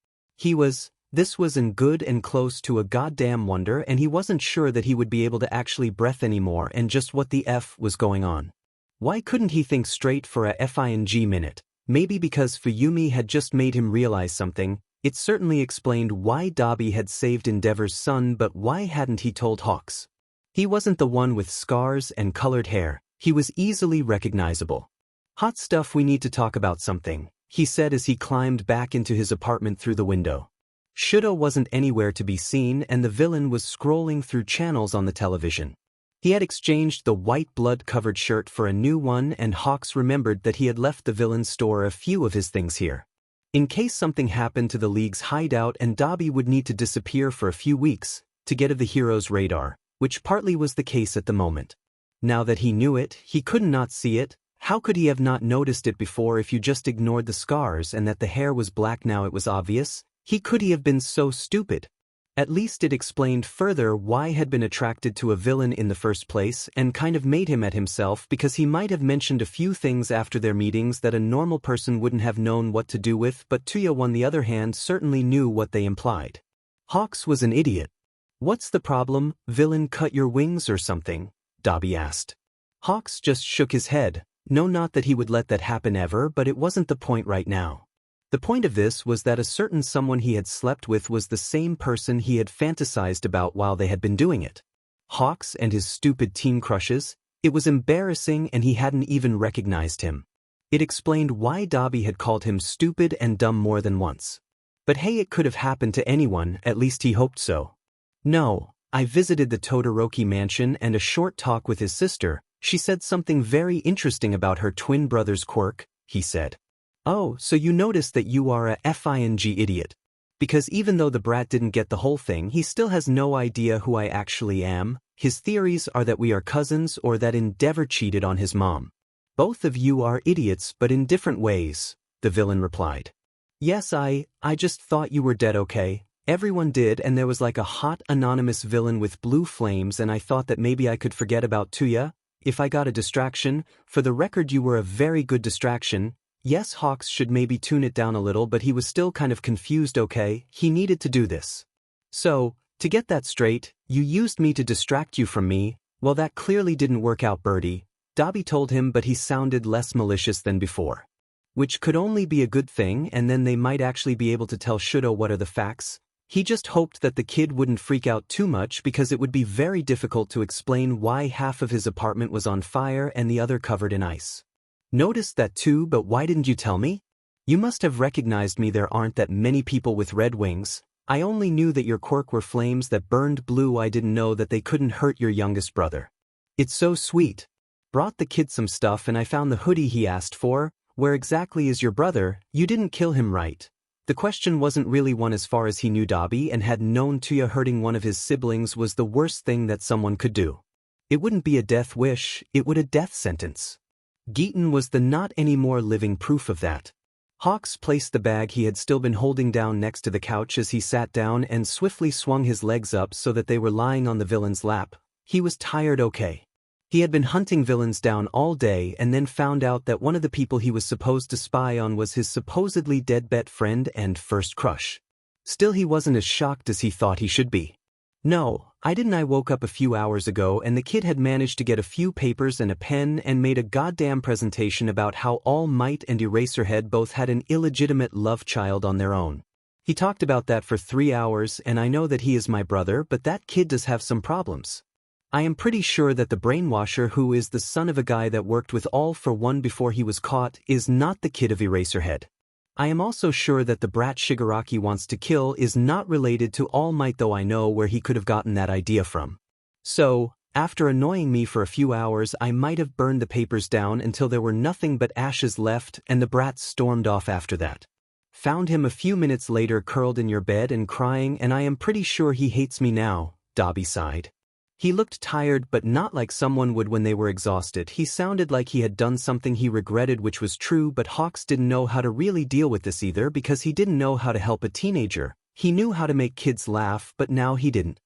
This was in good and close to a goddamn wonder, and he wasn't sure that he would be able to actually breath anymore, and just what the F was going on. Why couldn't he think straight for a FING minute? Maybe because Fuyumi had just made him realize something. It certainly explained why Dabi had saved Endeavor's son, but why hadn't he told Hawks? He wasn't the one with scars and colored hair. He was easily recognizable. "Hot stuff, we need to talk about something," he said as he climbed back into his apartment through the window. Shouto wasn't anywhere to be seen, and the villain was scrolling through channels on the television. He had exchanged the white blood-covered shirt for a new one, and Hawks remembered that he had left the villain's store a few of his things here. In case something happened to the League's hideout and Dabi would need to disappear for a few weeks to get of the hero's radar, which partly was the case at the moment. Now that he knew it, he could not see it. How could he have not noticed it before if you just ignored the scars and that the hair was black? Now it was obvious. Could he have been so stupid? At least it explained further why he had been attracted to a villain in the first place, and kind of made him at himself, because he might have mentioned a few things after their meetings that a normal person wouldn't have known what to do with, but Touya on the other hand certainly knew what they implied. Hawks was an idiot. What's the problem, villain, cut your wings or something? Dabi asked. Hawks just shook his head. No, not that he would let that happen ever, but it wasn't the point right now. The point of this was that a certain someone he had slept with was the same person he had fantasized about while they had been doing it. Hawks and his stupid teen crushes, it was embarrassing and he hadn't even recognized him. It explained why Dabi had called him stupid and dumb more than once. But hey, it could have happened to anyone, at least he hoped so. No, I visited the Todoroki mansion and a short talk with his sister. She said something very interesting about her twin brother's quirk, he said. Oh, so you noticed that you are a fing idiot. Because even though the brat didn't get the whole thing, he still has no idea who I actually am. His theories are that we are cousins or that Endeavor cheated on his mom. Both of you are idiots but in different ways, the villain replied. Yes, I just thought you were dead, okay? Everyone did, and there was like a hot anonymous villain with blue flames, and I thought that maybe I could forget about Touya if I got a distraction. For the record, you were a very good distraction. Yes, Hawks should maybe tune it down a little, but he was still kind of confused, okay? He needed to do this. So, to get that straight, you used me to distract you from me. Well, that clearly didn't work out, Birdie, Dabi told him, but he sounded less malicious than before. Which could only be a good thing, and then they might actually be able to tell Shouto what are the facts. He just hoped that the kid wouldn't freak out too much because it would be very difficult to explain why half of his apartment was on fire and the other covered in ice. Noticed that too, but why didn't you tell me? You must have recognized me. There aren't that many people with red wings. I only knew that your quirk were flames that burned blue. I didn't know that they couldn't hurt your youngest brother. It's so sweet. Brought the kid some stuff and I found the hoodie he asked for. Where exactly is your brother? You didn't kill him, right? The question wasn't really one as far as he knew Dabi and had known Touya hurting one of his siblings was the worst thing that someone could do. It wouldn't be a death wish, it would a death sentence. Geeton was the not anymore living proof of that. Hawks placed the bag he had still been holding down next to the couch as he sat down and swiftly swung his legs up so that they were lying on the villain's lap. He was tired, okay. He had been hunting villains down all day and then found out that one of the people he was supposed to spy on was his supposedly dead-bet friend and first crush. Still, he wasn't as shocked as he thought he should be. No, I didn't. I woke up a few hours ago and the kid had managed to get a few papers and a pen and made a goddamn presentation about how All Might and Eraserhead both had an illegitimate love child on their own. He talked about that for 3 hours, and I know that he is my brother, but that kid does have some problems. I am pretty sure that the brainwasher, who is the son of a guy that worked with All for One before he was caught, is not the kid of Eraserhead. I am also sure that the brat Shigaraki wants to kill is not related to All Might, though I know where he could have gotten that idea from. So, after annoying me for a few hours, I might have burned the papers down until there were nothing but ashes left, and the brat stormed off after that. Found him a few minutes later curled in your bed and crying, and I am pretty sure he hates me now, Dabi sighed. He looked tired, but not like someone would when they were exhausted. He sounded like he had done something he regretted, which was true, but Hawks didn't know how to really deal with this either because he didn't know how to help a teenager. He knew how to make kids laugh, but now he didn't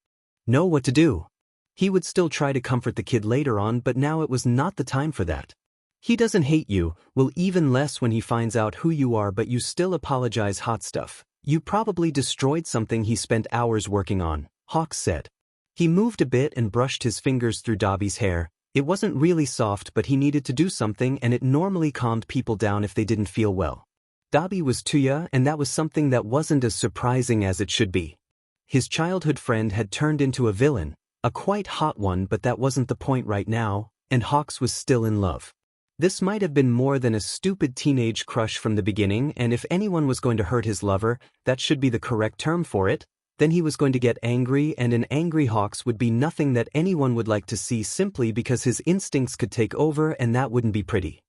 know what to do. He would still try to comfort the kid later on, but now it was not the time for that. He doesn't hate you, will even less when he finds out who you are, but you still apologize. Hot stuff. You probably destroyed something he spent hours working on, Hawks said. He moved a bit and brushed his fingers through Dabi's hair. It wasn't really soft, but he needed to do something, and it normally calmed people down if they didn't feel well. Dabi was Touya, and that was something that wasn't as surprising as it should be. His childhood friend had turned into a villain, a quite hot one, but that wasn't the point right now, and Hawks was still in love. This might have been more than a stupid teenage crush from the beginning, and if anyone was going to hurt his lover, that should be the correct term for it. Then he was going to get angry, and an angry Hawks would be nothing that anyone would like to see simply because his instincts could take over, and that wouldn't be pretty.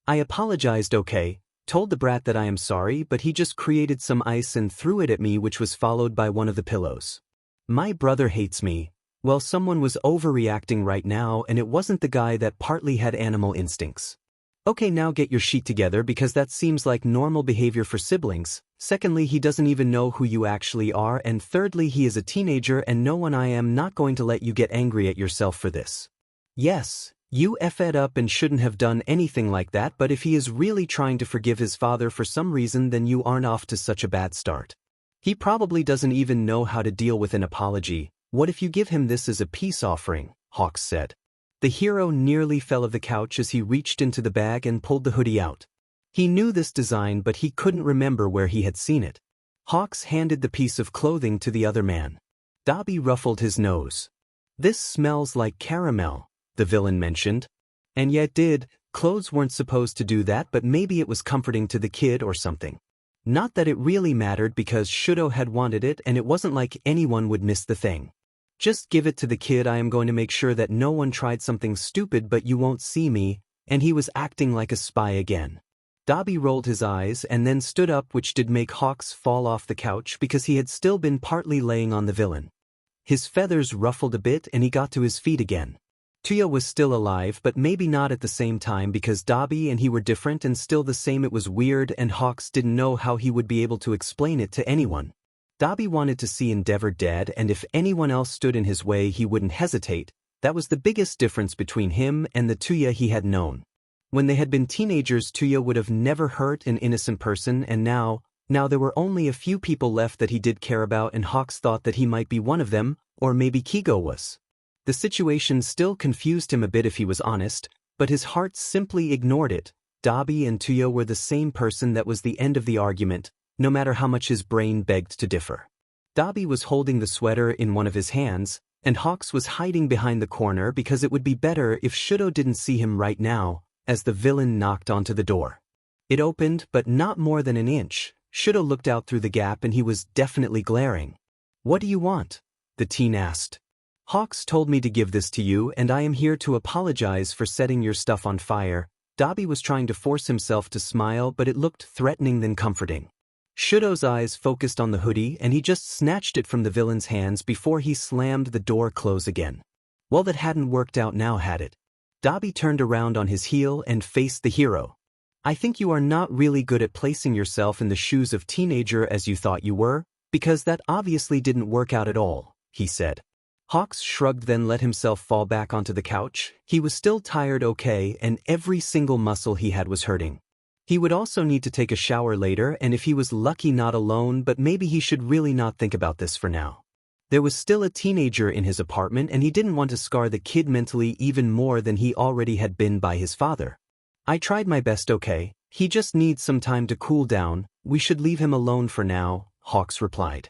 I apologized, okay, told the brat that I am sorry, but he just created some ice and threw it at me, which was followed by one of the pillows. My brother hates me. Well, someone was overreacting right now, and it wasn't the guy that partly had animal instincts. Okay, now get your sheet together because that seems like normal behavior for siblings. Secondly, he doesn't even know who you actually are, and thirdly, he is a teenager and no one. I am not going to let you get angry at yourself for this. Yes, you effed up and shouldn't have done anything like that, but if he is really trying to forgive his father for some reason, then you aren't off to such a bad start. He probably doesn't even know how to deal with an apology. What if you give him this as a peace offering? Hawks said. The hero nearly fell off the couch as he reached into the bag and pulled the hoodie out. He knew this design, but he couldn't remember where he had seen it. Hawks handed the piece of clothing to the other man. Dabi ruffled his nose. This smells like caramel, the villain mentioned. And yet did, clothes weren't supposed to do that, but maybe it was comforting to the kid or something. Not that it really mattered because Shouto had wanted it and it wasn't like anyone would miss the thing. Just give it to the kid. I am going to make sure that no one tried something stupid, but you won't see me, and he was acting like a spy again. Dabi rolled his eyes and then stood up, which did make Hawks fall off the couch because he had still been partly laying on the villain. His feathers ruffled a bit and he got to his feet again. Touya was still alive, but maybe not at the same time because Dabi and he were different and still the same. It was weird and Hawks didn't know how he would be able to explain it to anyone. Dabi wanted to see Endeavor dead, and if anyone else stood in his way he wouldn't hesitate. That was the biggest difference between him and the Touya he had known. When they had been teenagers, Touya would have never hurt an innocent person, and now there were only a few people left that he did care about, and Hawks thought that he might be one of them, or maybe Kigo was. The situation still confused him a bit if he was honest, but his heart simply ignored it. Dabi and Touya were the same person. That was the end of the argument, no matter how much his brain begged to differ. Dabi was holding the sweater in one of his hands, and Hawks was hiding behind the corner because it would be better if Shouto didn't see him right now, as the villain knocked onto the door. It opened, but not more than an inch. Shouto looked out through the gap and he was definitely glaring. "What do you want?" the teen asked. "Hawks told me to give this to you, and I am here to apologize for setting your stuff on fire." Dabi was trying to force himself to smile, but it looked threatening than comforting. Shouto's eyes focused on the hoodie and he just snatched it from the villain's hands before he slammed the door close again. Well, that hadn't worked out now, had it? Dabi turned around on his heel and faced the hero. "I think you are not really good at placing yourself in the shoes of teenager as you thought you were, because that obviously didn't work out at all," he said. Hawks shrugged, then let himself fall back onto the couch. He was still tired, okay, and every single muscle he had was hurting. He would also need to take a shower later, and if he was lucky not alone, but maybe he should really not think about this for now. There was still a teenager in his apartment and he didn't want to scar the kid mentally even more than he already had been by his father. "I tried my best, okay? He just needs some time to cool down. We should leave him alone for now," Hawks replied.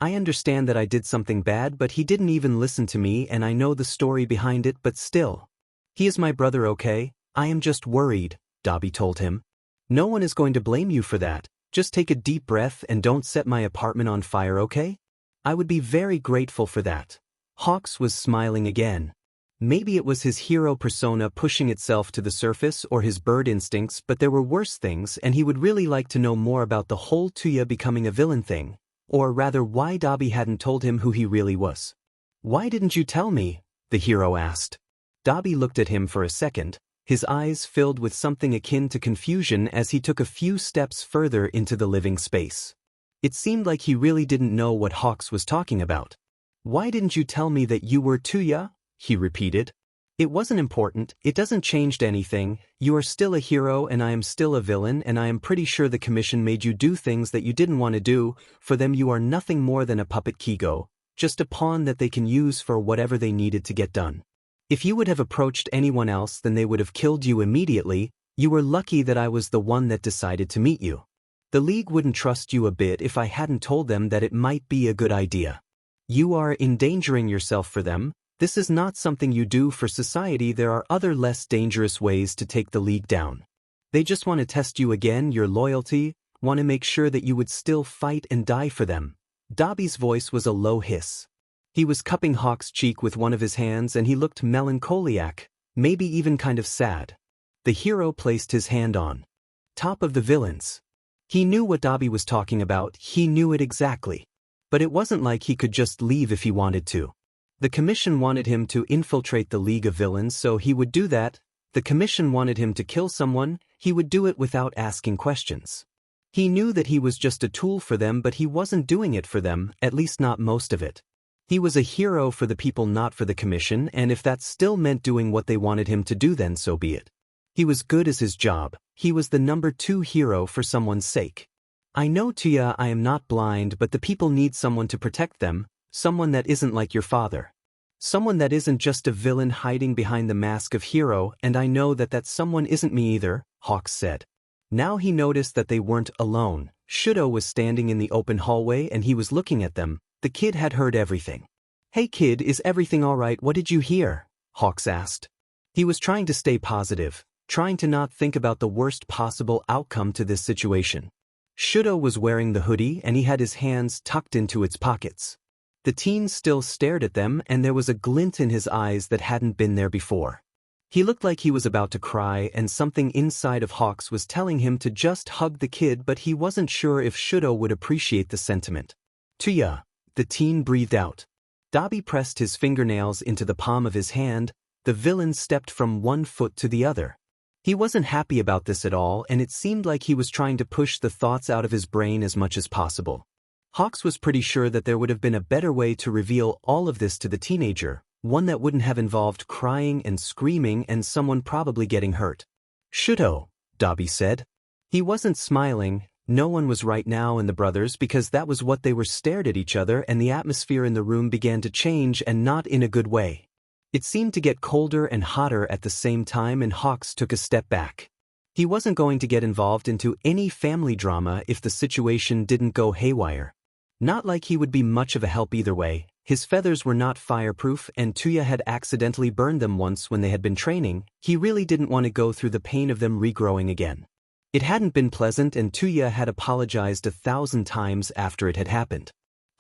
"I understand that I did something bad, but he didn't even listen to me and I know the story behind it, but still. He is my brother, okay? I am just worried," Dabi told him. "No one is going to blame you for that. Just take a deep breath and don't set my apartment on fire, okay? I would be very grateful for that." Hawks was smiling again. Maybe it was his hero persona pushing itself to the surface or his bird instincts, but there were worse things and he would really like to know more about the whole Touya becoming a villain thing, or rather why Dabi hadn't told him who he really was. "Why didn't you tell me?" the hero asked. Dabi looked at him for a second, his eyes filled with something akin to confusion as he took a few steps further into the living space. It seemed like he really didn't know what Hawks was talking about. "Why didn't you tell me that you were Touya?" he repeated. "It wasn't important. It doesn't change anything. You are still a hero and I am still a villain, and I am pretty sure the commission made you do things that you didn't want to do. For them you are nothing more than a puppet Kigo, just a pawn that they can use for whatever they needed to get done. If you would have approached anyone else, then they would have killed you immediately. You were lucky that I was the one that decided to meet you. The League wouldn't trust you a bit if I hadn't told them that it might be a good idea. You are endangering yourself for them. This is not something you do for society. There are other less dangerous ways to take the League down. They just want to test you again, your loyalty, want to make sure that you would still fight and die for them." Dabi's voice was a low hiss. He was cupping Hawk's cheek with one of his hands and he looked melancholiac, maybe even kind of sad. The hero placed his hand on top of the villain's. He knew what Dabi was talking about, he knew it exactly. But it wasn't like he could just leave if he wanted to. The Commission wanted him to infiltrate the League of Villains, so he would do that. The Commission wanted him to kill someone, he would do it without asking questions. He knew that he was just a tool for them, but he wasn't doing it for them, at least not most of it. He was a hero for the people, not for the Commission, and if that still meant doing what they wanted him to do, then so be it. He was good at his job. He was the number 2 hero for someone's sake. I know, Touya, I am not blind, but the people need someone to protect them, someone that isn't like your father. Someone that isn't just a villain hiding behind the mask of hero, and I know that that someone isn't me either, Hawks said. Now he noticed that they weren't alone. Shouto was standing in the open hallway and he was looking at them. The kid had heard everything. Hey kid, is everything alright? What did you hear? Hawks asked. He was trying to stay positive, trying to not think about the worst possible outcome to this situation. Shouto was wearing the hoodie and he had his hands tucked into its pockets. The teen still stared at them and there was a glint in his eyes that hadn't been there before. He looked like he was about to cry and something inside of Hawks was telling him to just hug the kid, but he wasn't sure if Shouto would appreciate the sentiment. Touya, the teen breathed out. Dabi pressed his fingernails into the palm of his hand. The villain stepped from one foot to the other. He wasn't happy about this at all and it seemed like he was trying to push the thoughts out of his brain as much as possible. Hawks was pretty sure that there would have been a better way to reveal all of this to the teenager, one that wouldn't have involved crying and screaming and someone probably getting hurt. Shouto, Dabi said. He wasn't smiling. No one was right now in the brothers because that was what they were, stared at each other, and the atmosphere in the room began to change, and not in a good way. It seemed to get colder and hotter at the same time, and Hawks took a step back. He wasn't going to get involved into any family drama if the situation didn't go haywire. Not like he would be much of a help either way. His feathers were not fireproof and Touya had accidentally burned them once when they had been training. He really didn't want to go through the pain of them regrowing again. It hadn't been pleasant and Touya had apologized 1,000 times after it had happened.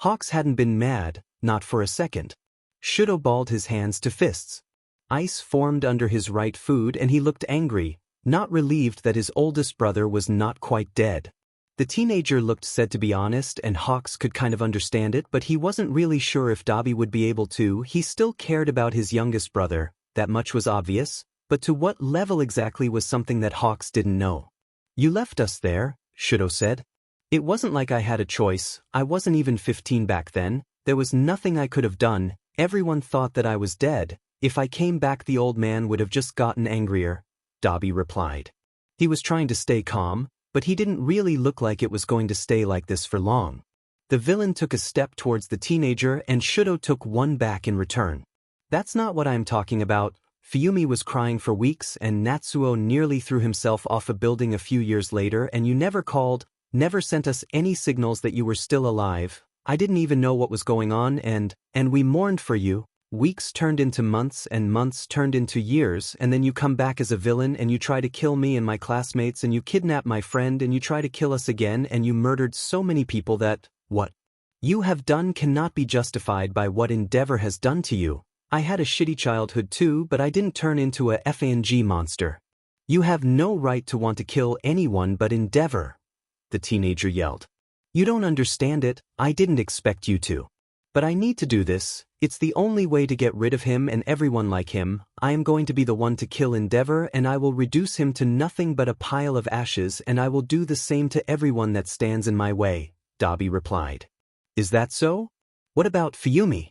Hawks hadn't been mad, not for a second. Shouto balled his hands to fists. Ice formed under his right foot and he looked angry, not relieved that his oldest brother was not quite dead. The teenager looked sad, to be honest, and Hawks could kind of understand it, but he wasn't really sure if Dabi would be able to. He still cared about his youngest brother, that much was obvious, but to what level exactly was something that Hawks didn't know. You left us there, Shouto said. It wasn't like I had a choice. I wasn't even 15 back then. There was nothing I could have done. Everyone thought that I was dead. If I came back, the old man would have just gotten angrier, Dabi replied. He was trying to stay calm, but he didn't really look like it was going to stay like this for long. The villain took a step towards the teenager and Shouto took one back in return. That's not what I'm talking about. Fuyumi was crying for weeks and Natsuo nearly threw himself off a building a few years later, and you never called, never sent us any signals that you were still alive. I didn't even know what was going on and we mourned for you. Weeks turned into months and months turned into years, and then you come back as a villain and you try to kill me and my classmates and you kidnap my friend and you try to kill us again and you murdered so many people that, what you have done cannot be justified by what Endeavor has done to you. I had a shitty childhood too, but I didn't turn into a FNG monster. You have no right to want to kill anyone but Endeavor, the teenager yelled. You don't understand it. I didn't expect you to. But I need to do this. It's the only way to get rid of him and everyone like him. I am going to be the one to kill Endeavor and I will reduce him to nothing but a pile of ashes, and I will do the same to everyone that stands in my way, Dabi replied. Is that so? What about Fuyumi?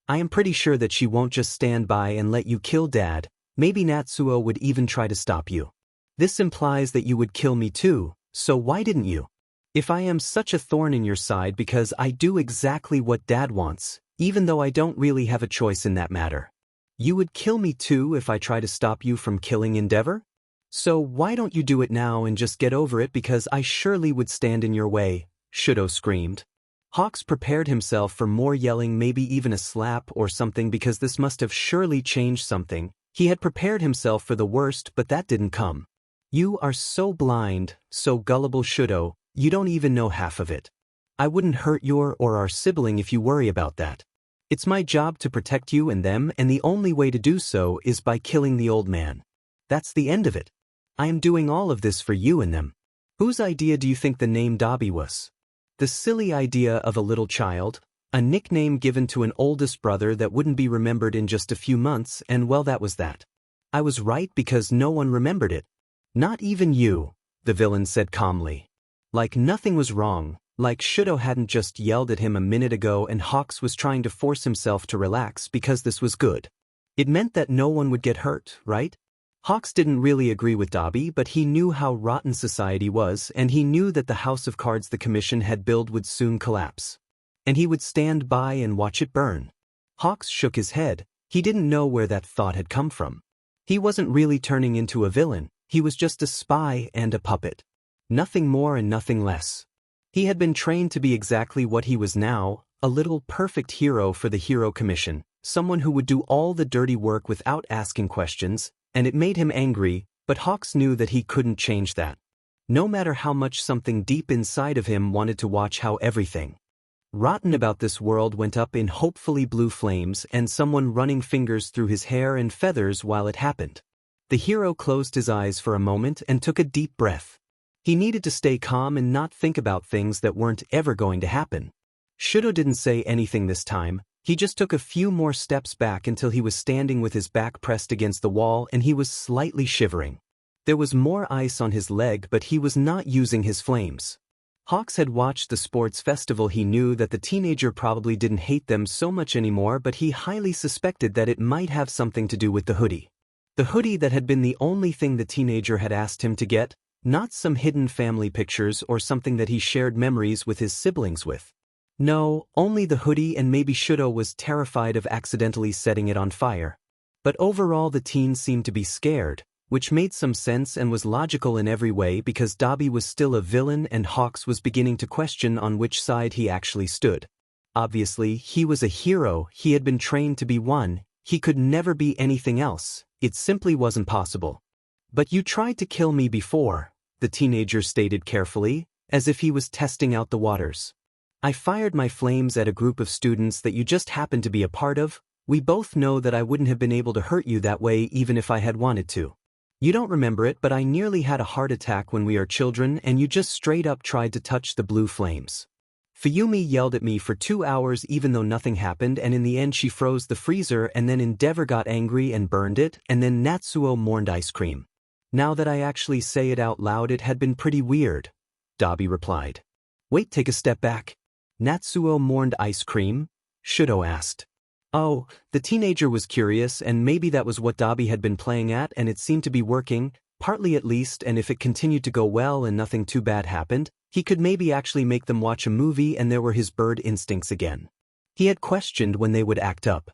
I am pretty sure that she won't just stand by and let you kill Dad. Maybe Natsuo would even try to stop you. This implies that you would kill me too, so why didn't you? If I am such a thorn in your side because I do exactly what Dad wants, even though I don't really have a choice in that matter. You would kill me too if I try to stop you from killing Endeavor? So why don't you do it now and just get over it, because I surely would stand in your way, Shouto screamed. Hawks prepared himself for more yelling, maybe even a slap or something, because this must have surely changed something. He had prepared himself for the worst, but that didn't come. You are so blind, so gullible, Shouto, you don't even know half of it. I wouldn't hurt your or our sibling if you worry about that. It's my job to protect you and them, and the only way to do so is by killing the old man. That's the end of it. I am doing all of this for you and them. Whose idea do you think the name Dabi was? The silly idea of a little child, a nickname given to an oldest brother that wouldn't be remembered in just a few months, and well, that was that. I was right because no one remembered it. Not even you, the villain said calmly. Like nothing was wrong, like Shouto hadn't just yelled at him a minute ago, and Hawks was trying to force himself to relax because this was good. It meant that no one would get hurt, right? Hawks didn't really agree with Dabi, but he knew how rotten society was, and he knew that the house of cards the commission had built would soon collapse. And he would stand by and watch it burn. Hawks shook his head. He didn't know where that thought had come from. He wasn't really turning into a villain, he was just a spy and a puppet. Nothing more and nothing less. He had been trained to be exactly what he was now, a little perfect hero for the Hero Commission, someone who would do all the dirty work without asking questions, and it made him angry, but Hawks knew that he couldn't change that. No matter how much something deep inside of him wanted to watch how everything rotten about this world went up in hopefully blue flames and someone running fingers through his hair and feathers while it happened. The hero closed his eyes for a moment and took a deep breath. He needed to stay calm and not think about things that weren't ever going to happen. Shouto didn't say anything this time, he just took a few more steps back until he was standing with his back pressed against the wall and he was slightly shivering. There was more ice on his leg, but he was not using his flames. Hawks had watched the sports festival. He knew that the teenager probably didn't hate them so much anymore, but he highly suspected that it might have something to do with the hoodie. The hoodie that had been the only thing the teenager had asked him to get, not some hidden family pictures or something that he shared memories with his siblings with. No, only the hoodie, and maybe Shouto was terrified of accidentally setting it on fire. But overall the teen seemed to be scared, which made some sense and was logical in every way because Dabi was still a villain and Hawks was beginning to question on which side he actually stood. Obviously, he was a hero, he had been trained to be one, he could never be anything else, it simply wasn't possible. But you tried to kill me before, the teenager stated carefully, as if he was testing out the waters. I fired my flames at a group of students that you just happened to be a part of. We both know that I wouldn't have been able to hurt you that way even if I had wanted to. You don't remember it, but I nearly had a heart attack when we were children and you just straight up tried to touch the blue flames. Fuyumi yelled at me for 2 hours even though nothing happened, and in the end she froze the freezer, and then Endeavor got angry and burned it, and then Natsuo mourned ice cream. Now that I actually say it out loud, it had been pretty weird, Dabi replied. Wait, take a step back. Natsuo mourned ice cream? Shouto asked. Oh, the teenager was curious, and maybe that was what Dabi had been playing at, and it seemed to be working, partly at least, and if it continued to go well and nothing too bad happened, he could maybe actually make them watch a movie and there were his bird instincts again. He had questioned when they would act up.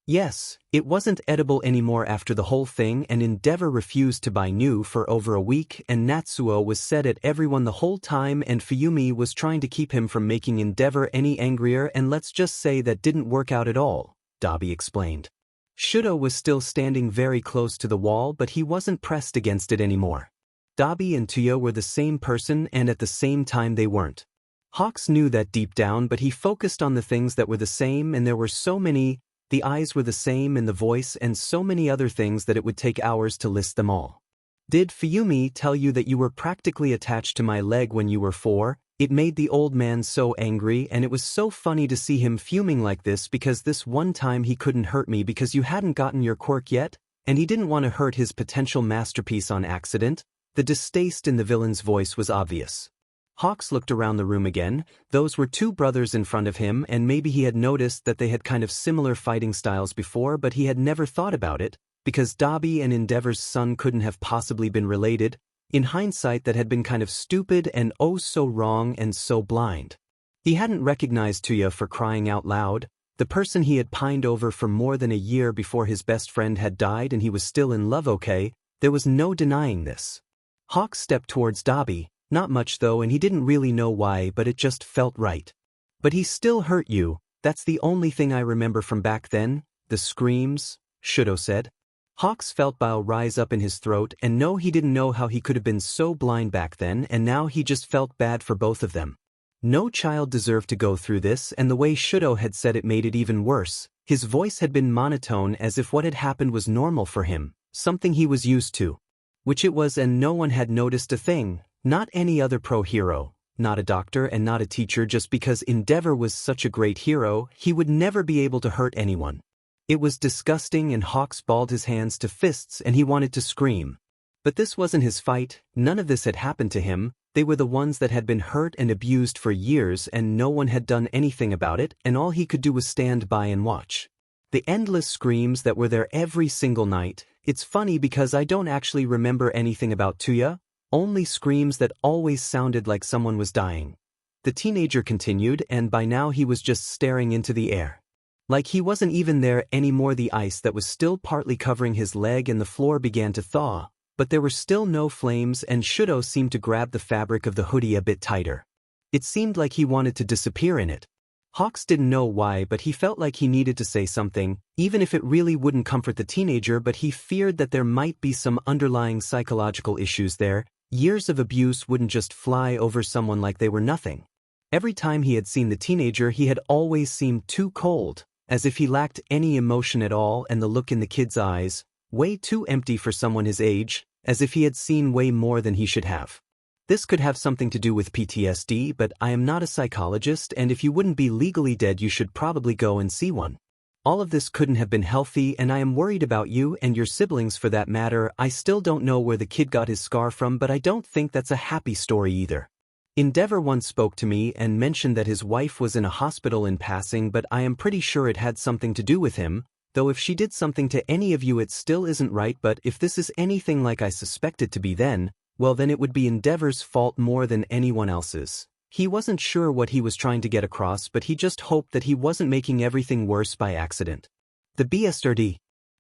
Yes, it wasn't edible anymore after the whole thing, and Endeavor refused to buy new for over a week, and Natsuo was sad at everyone the whole time, and Fuyumi was trying to keep him from making Endeavor any angrier, and let's just say that didn't work out at all, Dabi explained. Shouto was still standing very close to the wall, but he wasn't pressed against it anymore. Dabi and Touya were the same person, and at the same time they weren't. Hawks knew that deep down, but he focused on the things that were the same, and there were so many. The eyes were the same and the voice and so many other things that it would take hours to list them all. Did Fuyumi tell you that you were practically attached to my leg when you were 4? It made the old man so angry, and it was so funny to see him fuming like this because this one time he couldn't hurt me because you hadn't gotten your quirk yet, and he didn't want to hurt his potential masterpiece on accident. The distaste in the villain's voice was obvious. Hawks looked around the room again. Those were 2 brothers in front of him, and maybe he had noticed that they had kind of similar fighting styles before, but he had never thought about it, because Dabi and Endeavor's son couldn't have possibly been related. In hindsight, that had been kind of stupid and oh so wrong and so blind. He hadn't recognized Touya for crying out loud, the person he had pined over for more than a year before his best friend had died and he was still in love. Okay, there was no denying this. Hawks stepped towards Dabi. Not much though, and he didn't really know why, but it just felt right. But he still hurt you, that's the only thing I remember from back then, the screams, Shouto said. Hawks felt bile rise up in his throat, and no, he didn't know how he could have been so blind back then, and now he just felt bad for both of them. No child deserved to go through this, and the way Shouto had said it made it even worse. His voice had been monotone as if what had happened was normal for him, something he was used to. Which it was, and no one had noticed a thing. Not any other pro-hero, not a doctor and not a teacher. Just because Endeavor was such a great hero, he would never be able to hurt anyone. It was disgusting, and Hawks balled his hands to fists and he wanted to scream. But this wasn't his fight, none of this had happened to him, they were the ones that had been hurt and abused for years and no one had done anything about it, and all he could do was stand by and watch. The endless screams that were there every single night, It's funny because I don't actually remember anything about Touya, only screams that always sounded like someone was dying. The teenager continued, and by now he was just staring into the air. Like he wasn't even there anymore. The ice that was still partly covering his leg and the floor began to thaw, but there were still no flames, and Shouto seemed to grab the fabric of the hoodie a bit tighter. It seemed like he wanted to disappear in it. Hawks didn't know why, but he felt like he needed to say something, even if it really wouldn't comfort the teenager, but he feared that there might be some underlying psychological issues there. Years of abuse wouldn't just fly over someone like they were nothing. Every time he had seen the teenager, he had always seemed too cold, as if he lacked any emotion at all, and the look in the kid's eyes, way too empty for someone his age, as if he had seen way more than he should have. This could have something to do with PTSD, but I am not a psychologist, and if you wouldn't be legally dead you should probably go and see one. All of this couldn't have been healthy, and I am worried about you and your siblings for that matter. I still don't know where the kid got his scar from, but I don't think that's a happy story either. Endeavor once spoke to me and mentioned that his wife was in a hospital in passing, but I am pretty sure it had something to do with him, though if she did something to any of you it still isn't right. But if this is anything like I suspect it to be, then it would be Endeavor's fault more than anyone else's. He wasn't sure what he was trying to get across, but he just hoped that he wasn't making everything worse by accident. The bastard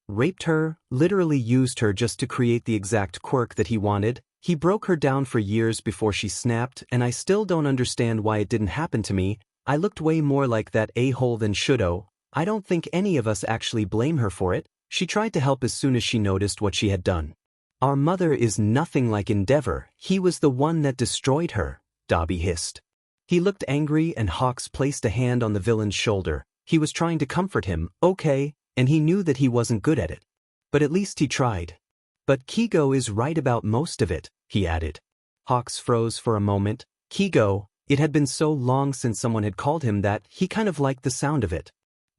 raped her, literally used her just to create the exact quirk that he wanted. He broke her down for years before she snapped, and I still don't understand why it didn't happen to me. I looked way more like that a-hole than Shouto. I don't think any of us actually blame her for it. She tried to help as soon as she noticed what she had done. Our mother is nothing like Endeavor. He was the one that destroyed her, Dabi hissed. He looked angry, and Hawks placed a hand on the villain's shoulder. He was trying to comfort him, okay, and he knew that he wasn't good at it. But at least he tried. But Kigo is right about most of it, he added. Hawks froze for a moment. Kigo, it had been so long since someone had called him that, he kind of liked the sound of it.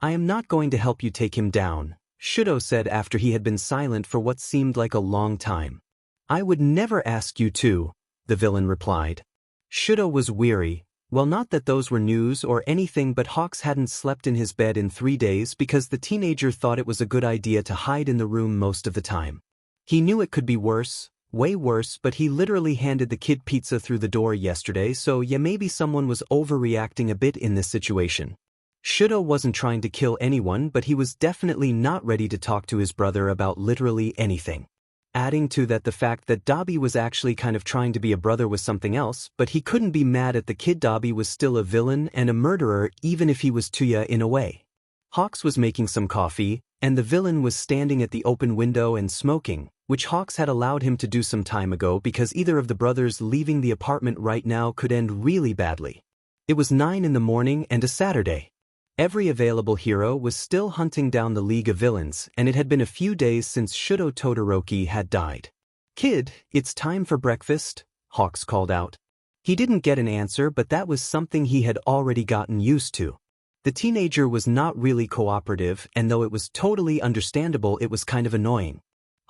I am not going to help you take him down, Shouto said after he had been silent for what seemed like a long time. I would never ask you to, the villain replied. Shouto was weary. Well, not that those were news or anything, but Hawks hadn't slept in his bed in 3 days because the teenager thought it was a good idea to hide in the room most of the time. He knew it could be worse, way worse, but he literally handed the kid pizza through the door yesterday, so yeah, maybe someone was overreacting a bit in this situation. Shouto wasn't trying to kill anyone, but he was definitely not ready to talk to his brother about literally anything. Adding to that the fact that Dabi was actually kind of trying to be a brother was something else, but he couldn't be mad at the kid. Dabi was still a villain and a murderer even if he was Touya in a way. Hawks was making some coffee, and the villain was standing at the open window and smoking, which Hawks had allowed him to do some time ago because either of the brothers leaving the apartment right now could end really badly. It was 9 in the morning and a Saturday. Every available hero was still hunting down the League of Villains, and it had been a few days since Shouto Todoroki had died. Kid, it's time for breakfast, Hawks called out. He didn't get an answer, but that was something he had already gotten used to. The teenager was not really cooperative, and though it was totally understandable, it was kind of annoying.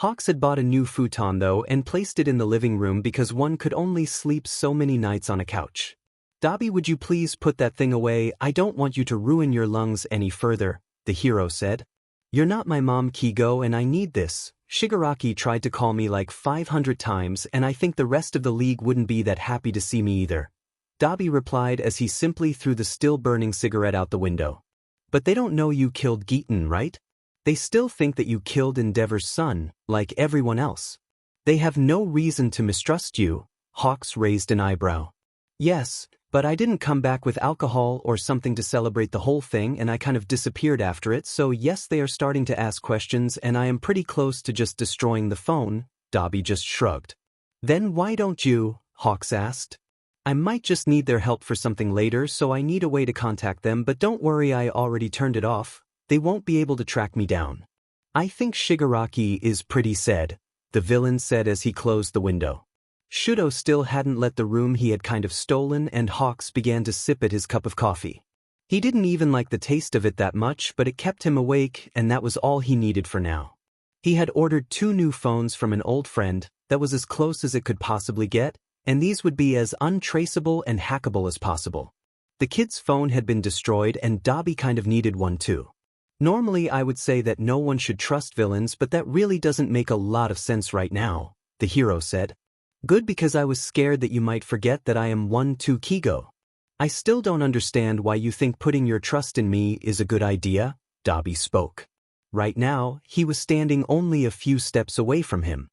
Hawks had bought a new futon though and placed it in the living room because one could only sleep so many nights on a couch. Dabi, would you please put that thing away? I don't want you to ruin your lungs any further, the hero said. You're not my mom, Kigo, and I need this. Shigaraki tried to call me like 500 times, and I think the rest of the league wouldn't be that happy to see me either. Dabi replied as he simply threw the still-burning cigarette out the window. But they don't know you killed Geeton, right? They still think that you killed Endeavor's son, like everyone else. They have no reason to mistrust you. Hawks raised an eyebrow. Yes, but I didn't come back with alcohol or something to celebrate the whole thing, and I kind of disappeared after it, so yes, they are starting to ask questions, and I am pretty close to just destroying the phone. Dabi just shrugged. Then why don't you? Hawks asked. I might just need their help for something later, so I need a way to contact them, but don't worry, I already turned it off. They won't be able to track me down. I think Shigaraki is pretty sad, the villain said as he closed the window. Shouto still hadn't left the room he had kind of stolen, and Hawks began to sip at his cup of coffee. He didn't even like the taste of it that much, but it kept him awake, and that was all he needed for now. He had ordered 2 new phones from an old friend. That was as close as it could possibly get, and these would be as untraceable and hackable as possible. The kid's phone had been destroyed, and Dabi kind of needed one too. Normally I would say that no one should trust villains, but that really doesn't make a lot of sense right now, the hero said. Good, because I was scared that you might forget that I am 1-2 Kigo. I still don't understand why you think putting your trust in me is a good idea, Dabi spoke. Right now, he was standing only a few steps away from him.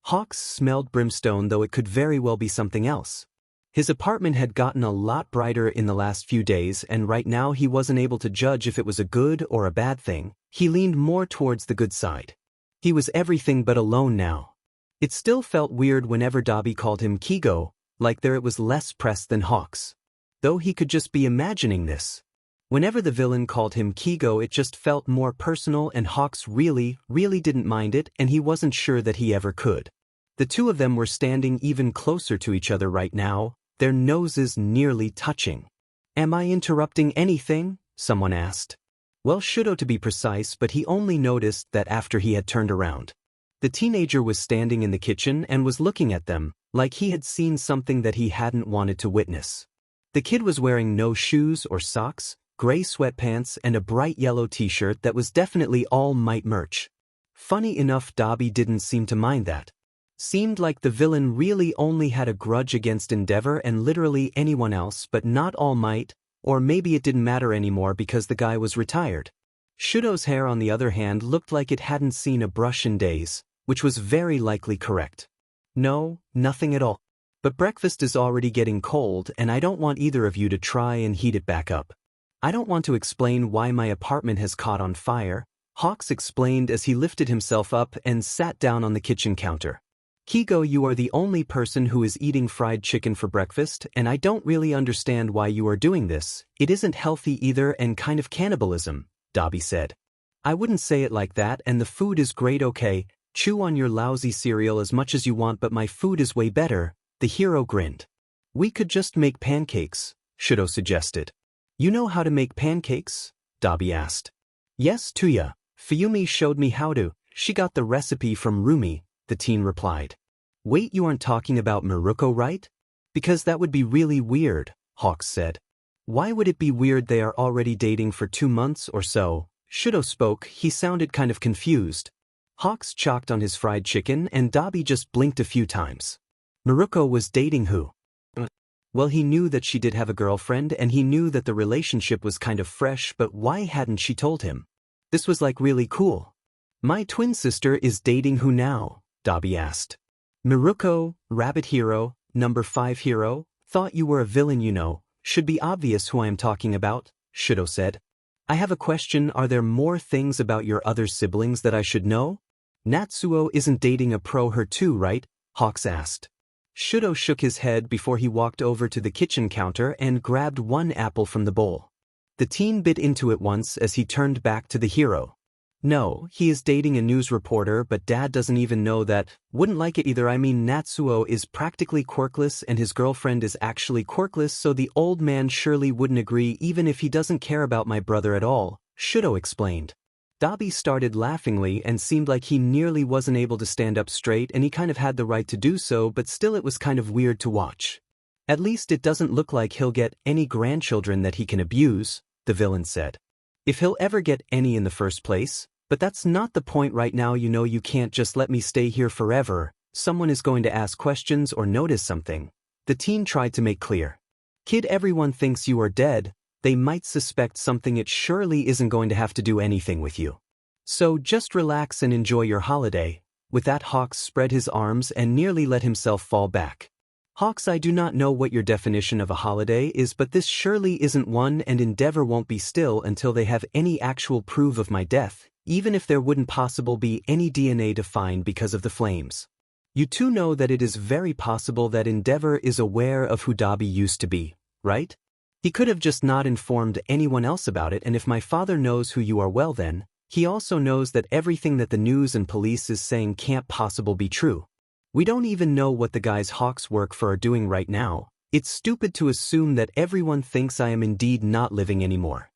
Hawks smelled brimstone, though it could very well be something else. His apartment had gotten a lot brighter in the last few days, and right now he wasn't able to judge if it was a good or a bad thing. He leaned more towards the good side. He was everything but alone now. It still felt weird whenever Dabi called him Kigo, like there it was less pressed than Hawks. Though he could just be imagining this. Whenever the villain called him Kigo, it just felt more personal, and Hawks really didn't mind it, and he wasn't sure that he ever could. The two of them were standing even closer to each other right now, their noses nearly touching. Am I interrupting anything? Someone asked. Well, Shouto to be precise, but he only noticed that after he had turned around. The teenager was standing in the kitchen and was looking at them, like he had seen something that he hadn't wanted to witness. The kid was wearing no shoes or socks, gray sweatpants, and a bright yellow t-shirt that was definitely All Might merch. Funny enough, Dabi didn't seem to mind that. Seemed like the villain really only had a grudge against Endeavor and literally anyone else, but not All Might, or maybe it didn't matter anymore because the guy was retired. Shouto's hair, on the other hand, looked like it hadn't seen a brush in days, which was very likely correct. No, nothing at all. But breakfast is already getting cold, and I don't want either of you to try and heat it back up. I don't want to explain why my apartment has caught on fire, Hawks explained as he lifted himself up and sat down on the kitchen counter. Kigo, you are the only person who is eating fried chicken for breakfast, and I don't really understand why you are doing this. It isn't healthy either and kind of cannibalism, Dabi said. I wouldn't say it like that, and the food is great, okay? Chew on your lousy cereal as much as you want, but my food is way better, the hero grinned. We could just make pancakes, Shouto suggested. You know how to make pancakes? Dabi asked. Yes, Touya. Fuyumi showed me how to. She got the recipe from Rumi, the teen replied. Wait, you aren't talking about Miruko, right? Because that would be really weird, Hawks said. Why would it be weird? They are already dating for 2 months or so. Shouto spoke, he sounded kind of confused. Hawks chalked on his fried chicken and Dabi just blinked a few times. Miruko was dating who? Well, he knew that she did have a girlfriend and he knew that the relationship was kind of fresh, but why hadn't she told him? This was like really cool. My twin sister is dating who now? Dabi asked. Miruko, Rabbit Hero, number 5 hero, thought you were a villain, you know. Should be obvious who I am talking about, Shouto said. I have a question, are there more things about your other siblings that I should know? Natsuo isn't dating a pro her too, right? Hawks asked. Shouto shook his head before he walked over to the kitchen counter and grabbed one apple from the bowl. The teen bit into it once as he turned back to the hero. No, he is dating a news reporter, but Dad doesn't even know that. Wouldn't like it either. I mean, Natsuo is practically quirkless and his girlfriend is actually quirkless, so the old man surely wouldn't agree even if he doesn't care about my brother at all, Shouto explained. Dabi started laughingly and seemed like he nearly wasn't able to stand up straight, and he kind of had the right to do so, but still it was kind of weird to watch. At least it doesn't look like he'll get any grandchildren that he can abuse, the villain said. If he'll ever get any in the first place. But that's not the point right now, you know. You can't just let me stay here forever. Someone is going to ask questions or notice something. The teen tried to make clear. Kid, everyone thinks you are dead. They might suspect something. It surely isn't going to have to do anything with you. So just relax and enjoy your holiday. With that, Hawks spread his arms and nearly let himself fall back. Hawks, I do not know what your definition of a holiday is, but this surely isn't one, and Endeavor won't be still until they have any actual proof of my death. Even if there wouldn't possibly be any DNA to find because of the flames. You two know that it is very possible that Endeavor is aware of who Dabi used to be, right? He could have just not informed anyone else about it, and if my father knows who you are, well then, he also knows that everything that the news and police is saying can't possibly be true. We don't even know what the guys Hawks work for are doing right now. It's stupid to assume that everyone thinks I am indeed not living anymore.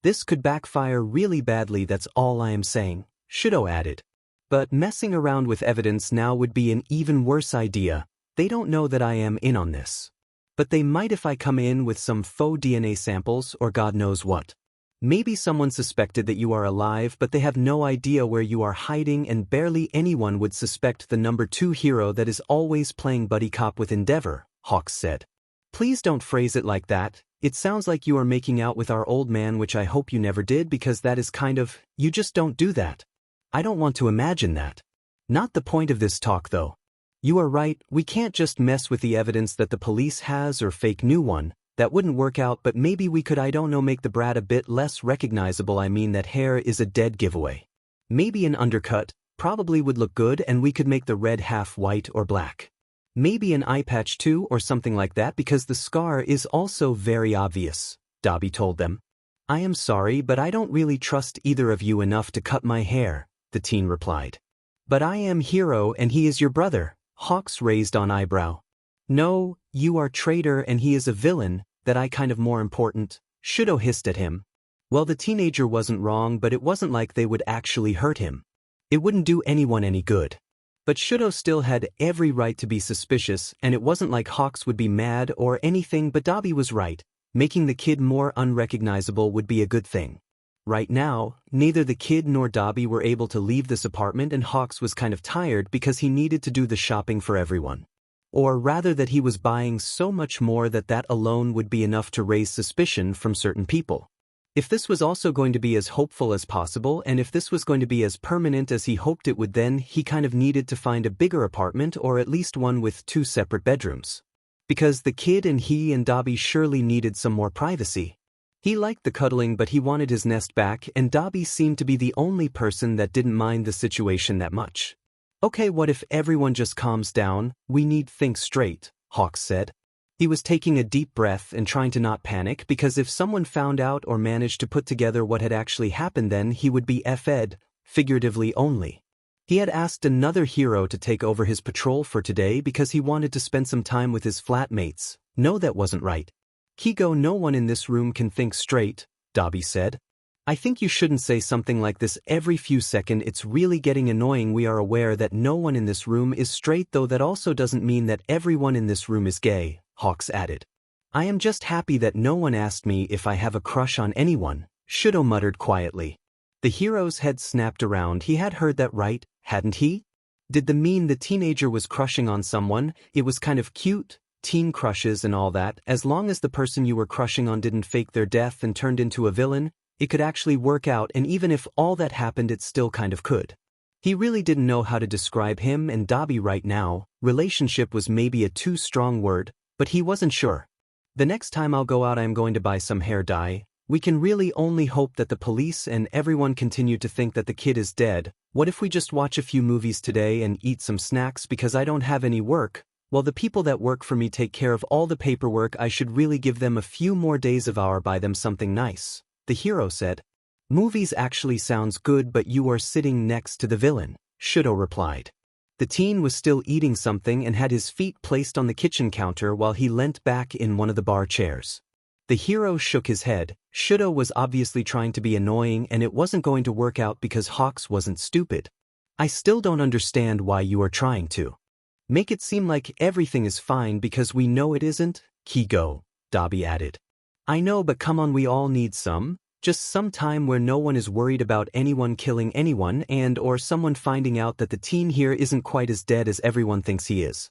This could backfire really badly, that's all I am saying, Shouto added. But messing around with evidence now would be an even worse idea. They don't know that I am in on this. But they might if I come in with some faux DNA samples or God knows what. Maybe someone suspected that you are alive but they have no idea where you are hiding, and barely anyone would suspect the number 2 hero that is always playing buddy cop with Endeavor, Hawks said. Please don't phrase it like that. It sounds like you are making out with our old man, which I hope you never did, because that is kind of, you just don't do that. I don't want to imagine that. Not the point of this talk though. You are right, we can't just mess with the evidence that the police has or fake new one. That wouldn't work out, but maybe we could, I don't know, make the brat a bit less recognizable. I mean, that hair is a dead giveaway. Maybe an undercut probably would look good, and we could make the red half white or black. Maybe an eye patch too or something like that, because the scar is also very obvious, Dabi told them. I am sorry, but I don't really trust either of you enough to cut my hair, the teen replied. But I am hero and he is your brother, Hawks raised an eyebrow. No, you are traitor and he is a villain, that I kind of more important, Shouto hissed at him. Well, the teenager wasn't wrong, but it wasn't like they would actually hurt him. It wouldn't do anyone any good. But Shouto still had every right to be suspicious, and it wasn't like Hawks would be mad or anything, but Dabi was right. Making the kid more unrecognizable would be a good thing. Right now, neither the kid nor Dabi were able to leave this apartment, and Hawks was kind of tired because he needed to do the shopping for everyone. Or rather, that he was buying so much more that alone would be enough to raise suspicion from certain people. If this was also going to be as hopeful as possible, and if this was going to be as permanent as he hoped it would, then he kind of needed to find a bigger apartment, or at least one with 2 separate bedrooms. Because the kid and he and Dabi surely needed some more privacy. He liked the cuddling, but he wanted his nest back, and Dabi seemed to be the only person that didn't mind the situation that much. Okay, what if everyone just calms down? We need to think straight, Hawks said. He was taking a deep breath and trying to not panic, because if someone found out or managed to put together what had actually happened, then he would be fed, figuratively only. He had asked another hero to take over his patrol for today because he wanted to spend some time with his flatmates. No, that wasn't right. Kigo, no one in this room can think straight, Dabi said. I think you shouldn't say something like this every few seconds. It's really getting annoying. We are aware that no one in this room is straight, though that also doesn't mean that everyone in this room is gay, Hawks added. I am just happy that no one asked me if I have a crush on anyone, Shouto muttered quietly. The hero's head snapped around. He had heard that right, hadn't he? Did that mean the teenager was crushing on someone? It was kind of cute, teen crushes and all that, as long as the person you were crushing on didn't fake their death and turned into a villain. It could actually work out, and even if all that happened, it still kind of could. He really didn't know how to describe him and Dabi right now. Relationship was maybe a too strong word, but he wasn't sure. The next time I'll go out, I am going to buy some hair dye. We can really only hope that the police and everyone continue to think that the kid is dead. What if we just watch a few movies today and eat some snacks, because I don't have any work? While the people that work for me take care of all the paperwork, I should really give them a few more days of hour, buy them something nice, the hero said. Movies actually sounds good, but you are sitting next to the villain, Shouto replied. The teen was still eating something and had his feet placed on the kitchen counter while he leant back in one of the bar chairs. The hero shook his head. Shouto was obviously trying to be annoying, and it wasn't going to work out because Hawks wasn't stupid. I still don't understand why you are trying to make it seem like everything is fine, because we know it isn't, Kigo, Dabi added. I know, but come on, we all need just some time where no one is worried about anyone killing anyone and or someone finding out that the teen here isn't quite as dead as everyone thinks he is.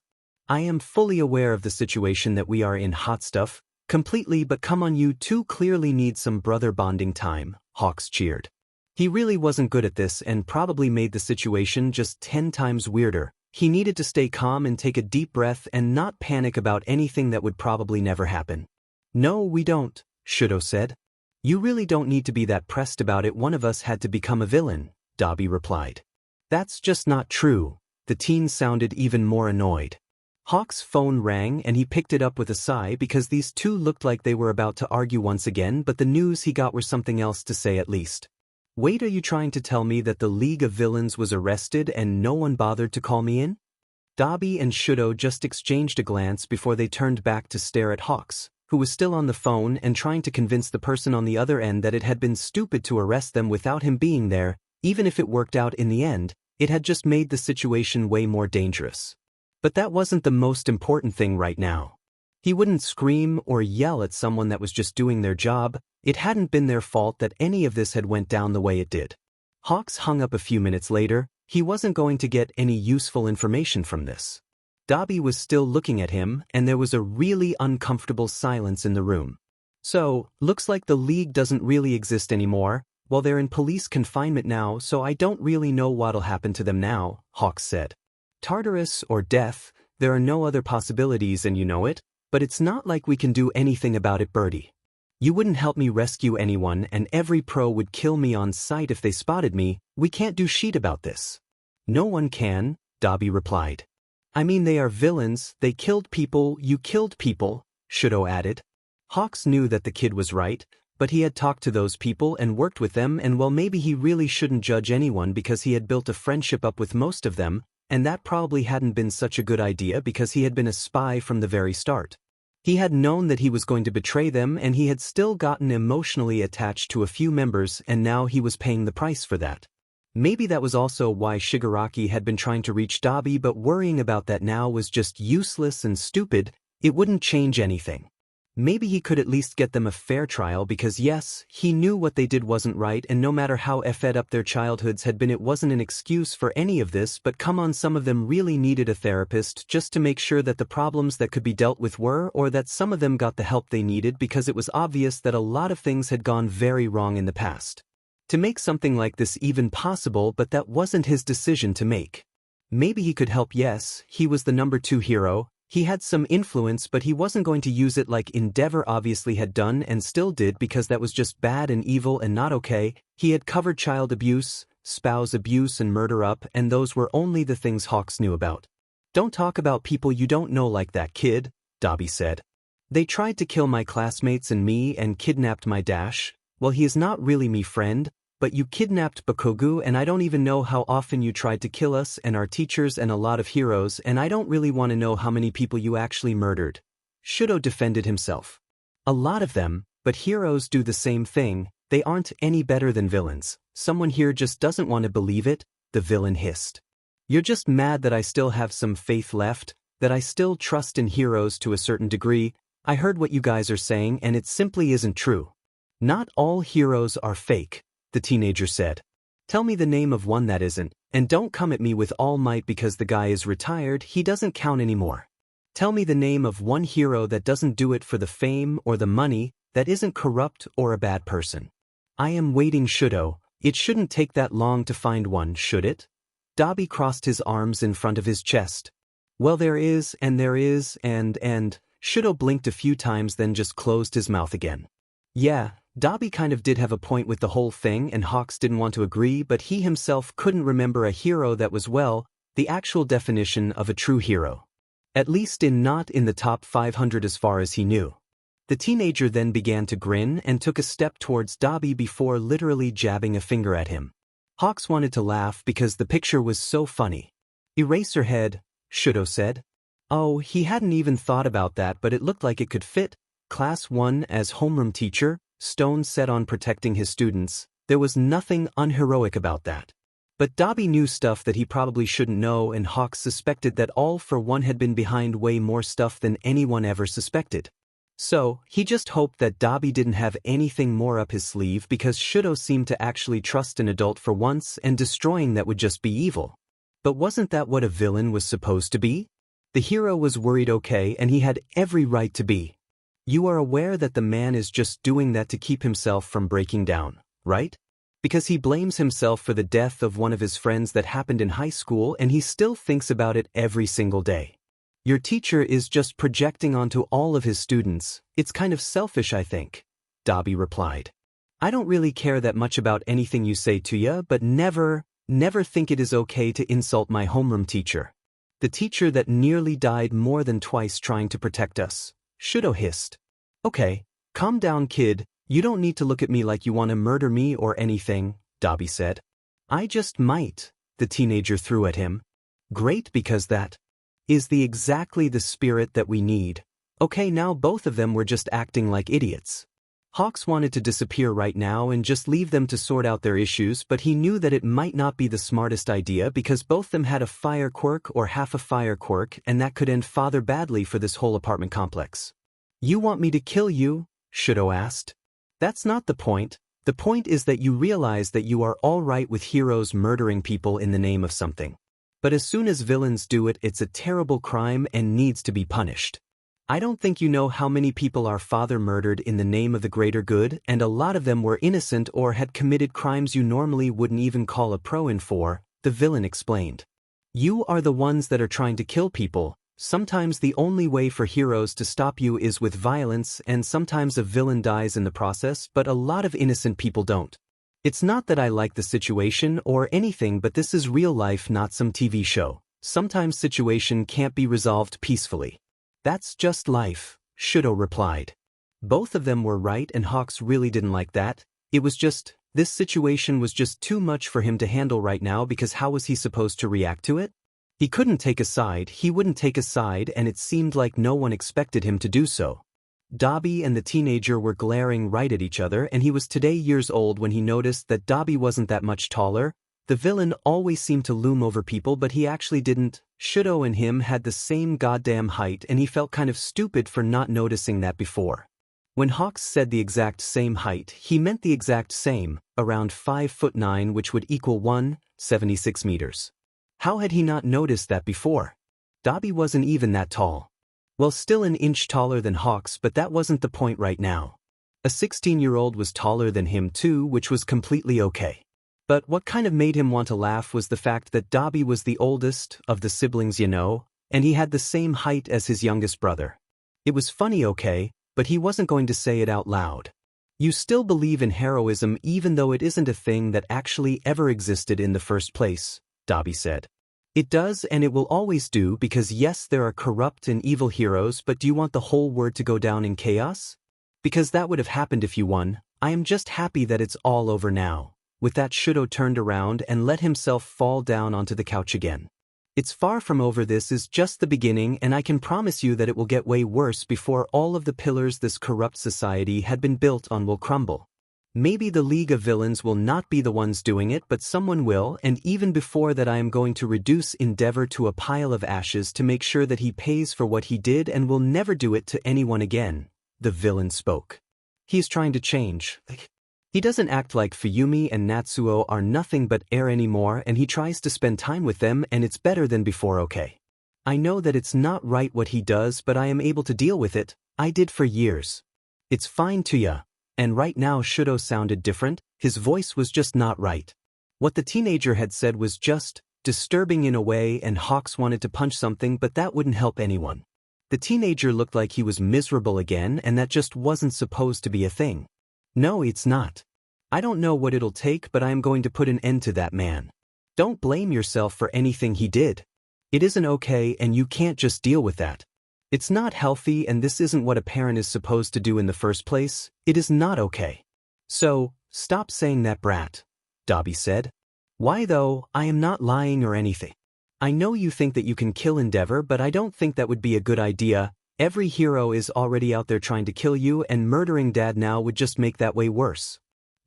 I am fully aware of the situation that we are in, hot stuff, completely, but come on, you two clearly need some brother bonding time, Hawks cheered. He really wasn't good at this and probably made the situation just 10 times weirder. He needed to stay calm and take a deep breath and not panic about anything that would probably never happen. No, we don't, Shouto said. You really don't need to be that pressed about it. One of us had to become a villain, Dabi replied. That's just not true. The teen sounded even more annoyed. Hawk's phone rang and he picked it up with a sigh, because these two looked like they were about to argue once again, but the news he got was something else to say at least. Wait, are you trying to tell me that the League of Villains was arrested and no one bothered to call me in? Dabi and Shouto just exchanged a glance before they turned back to stare at Hawks, who was still on the phone and trying to convince the person on the other end that it had been stupid to arrest them without him being there. Even if it worked out in the end, it had just made the situation way more dangerous. But that wasn't the most important thing right now. He wouldn't scream or yell at someone that was just doing their job. It hadn't been their fault that any of this had went down the way it did. Hawks hung up a few minutes later. He wasn't going to get any useful information from this. Dabi was still looking at him, and there was a really uncomfortable silence in the room. So, looks like the league doesn't really exist anymore. Well, they're in police confinement now, so I don't really know what'll happen to them now, Hawks said. Tartarus or death, there are no other possibilities and you know it, but it's not like we can do anything about it, Birdie. You wouldn't help me rescue anyone and every pro would kill me on sight if they spotted me. We can't do shit about this. No one can, Dabi replied. I mean, they are villains, they killed people, you killed people, Shouto added. Hawks knew that the kid was right, but he had talked to those people and worked with them, and well, maybe he really shouldn't judge anyone because he had built a friendship up with most of them, and that probably hadn't been such a good idea because he had been a spy from the very start. He had known that he was going to betray them and he had still gotten emotionally attached to a few members and now he was paying the price for that. Maybe that was also why Shigaraki had been trying to reach Dabi, but worrying about that now was just useless and stupid. It wouldn't change anything. Maybe he could at least get them a fair trial because yes, he knew what they did wasn't right and no matter how effed up their childhoods had been it wasn't an excuse for any of this, but come on, some of them really needed a therapist just to make sure that the problems that could be dealt with were, or that some of them got the help they needed because it was obvious that a lot of things had gone very wrong in the past. To make something like this even possible, but that wasn't his decision to make. Maybe he could help, yes, he was the number 2 hero. He had some influence, but he wasn't going to use it like Endeavor obviously had done and still did because that was just bad and evil and not okay. He had covered child abuse, spouse abuse and murder up, and those were only the things Hawks knew about. Don't talk about people you don't know like that, kid, Dabi said. They tried to kill my classmates and me and kidnapped my dash. Well, he is not really me, friend, but you kidnapped Bakugo and I don't even know how often you tried to kill us and our teachers and a lot of heroes, and I don't really want to know how many people you actually murdered. Shouto defended himself. A lot of them, but heroes do the same thing, they aren't any better than villains. Someone here just doesn't want to believe it, the villain hissed. You're just mad that I still have some faith left, that I still trust in heroes to a certain degree. I heard what you guys are saying and it simply isn't true. Not all heroes are fake, the teenager said. Tell me the name of one that isn't, and don't come at me with all might because the guy is retired, he doesn't count anymore. Tell me the name of one hero that doesn't do it for the fame or the money, that isn't corrupt or a bad person. I am waiting, Shouto. It shouldn't take that long to find one, should it? Dabi crossed his arms in front of his chest. Well, there is, and Shouto blinked a few times then just closed his mouth again. Yeah, Dabi kind of did have a point with the whole thing and Hawks didn't want to agree, but he himself couldn't remember a hero that was, well, the actual definition of a true hero. At least not in the top 500 as far as he knew. The teenager then began to grin and took a step towards Dabi before literally jabbing a finger at him. Hawks wanted to laugh because the picture was so funny. Eraserhead, Shouto said. Oh, he hadn't even thought about that, but it looked like it could fit. Class 1 as homeroom teacher, stone set on protecting his students. There was nothing unheroic about that. But Dabi knew stuff that he probably shouldn't know, and Hawks suspected that All for One had been behind way more stuff than anyone ever suspected. So, he just hoped that Dabi didn't have anything more up his sleeve because Shouto seemed to actually trust an adult for once, and destroying that would just be evil. But wasn't that what a villain was supposed to be? The hero was worried, okay, and he had every right to be. You are aware that the man is just doing that to keep himself from breaking down, right? Because he blames himself for the death of one of his friends that happened in high school and he still thinks about it every single day. Your teacher is just projecting onto all of his students. It's kind of selfish, I think, Dabi replied. I don't really care that much about anything you say, Touya, but never think it is okay to insult my homeroom teacher. The teacher that nearly died more than twice trying to protect us. Shouto hissed. Okay, calm down, kid. You don't need to look at me like you want to murder me or anything, Dabi said. I just might, the teenager threw at him. Great, because that is exactly the spirit that we need. Okay, now both of them were just acting like idiots. Hawks wanted to disappear right now and just leave them to sort out their issues, but he knew that it might not be the smartest idea because both them had a fire quirk or half a fire quirk, and that could end father badly for this whole apartment complex. You want me to kill you? Shouto asked. That's not the point. The point is that you realize that you are all right with heroes murdering people in the name of something. But as soon as villains do it, it's a terrible crime and needs to be punished. I don't think you know how many people our father murdered in the name of the greater good, and a lot of them were innocent or had committed crimes you normally wouldn't even call a pro in for, the villain explained. You are the ones that are trying to kill people. Sometimes the only way for heroes to stop you is with violence, and sometimes a villain dies in the process, but a lot of innocent people don't. It's not that I like the situation or anything, but this is real life, not some TV show. Sometimes situation can't be resolved peacefully. That's just life, Shouto replied. Both of them were right, and Hawks really didn't like that. It was just, this situation was just too much for him to handle right now, because how was he supposed to react to it? He couldn't take a side, he wouldn't take a side, and it seemed like no one expected him to do so. Dabi and the teenager were glaring right at each other, and he was today years old when he noticed that Dabi wasn't that much taller. The villain always seemed to loom over people, but he actually didn't. Shouto and him had the same goddamn height, and he felt kind of stupid for not noticing that before. When Hawks said the exact same height, he meant the exact same, around 5'9", which would equal 176 meters. How had he not noticed that before? Dabi wasn't even that tall. Well, still an inch taller than Hawks, but that wasn't the point right now. A 16-year-old was taller than him too, which was completely okay. But what kind of made him want to laugh was the fact that Dabi was the oldest of the siblings, and he had the same height as his youngest brother. It was funny, okay, but he wasn't going to say it out loud. You still believe in heroism even though it isn't a thing that actually ever existed in the first place, Dabi said. It does, and it will always do, because yes, there are corrupt and evil heroes, but do you want the whole world to go down in chaos? Because that would have happened if you won. I am just happy that it's all over now. With that, Shouto turned around and let himself fall down onto the couch again. It's far from over. This is just the beginning, and I can promise you that it will get way worse before all of the pillars this corrupt society had been built on will crumble. Maybe the League of Villains will not be the ones doing it, but someone will, and even before that I am going to reduce Endeavor to a pile of ashes to make sure that he pays for what he did and will never do it to anyone again, the villain spoke. He's trying to change. He doesn't act like Fuyumi and Natsuo are nothing but air anymore, and he tries to spend time with them, and it's better than before, okay? I know that it's not right what he does, but I am able to deal with it. I did for years. It's fine, Touya. And right now Shouto sounded different, his voice was just not right. What the teenager had said was just disturbing in a way, and Hawks wanted to punch something, but that wouldn't help anyone. The teenager looked like he was miserable again, and that just wasn't supposed to be a thing. No, it's not. I don't know what it'll take, but I am going to put an end to that man. Don't blame yourself for anything he did. It isn't okay, and you can't just deal with that. It's not healthy, and this isn't what a parent is supposed to do in the first place. It is not okay. So, stop saying that, brat, Dabi said. Why though? I am not lying or anything. I know you think that you can kill Endeavor, but I don't think that would be a good idea. Every hero is already out there trying to kill you, and murdering Dad now would just make that way worse.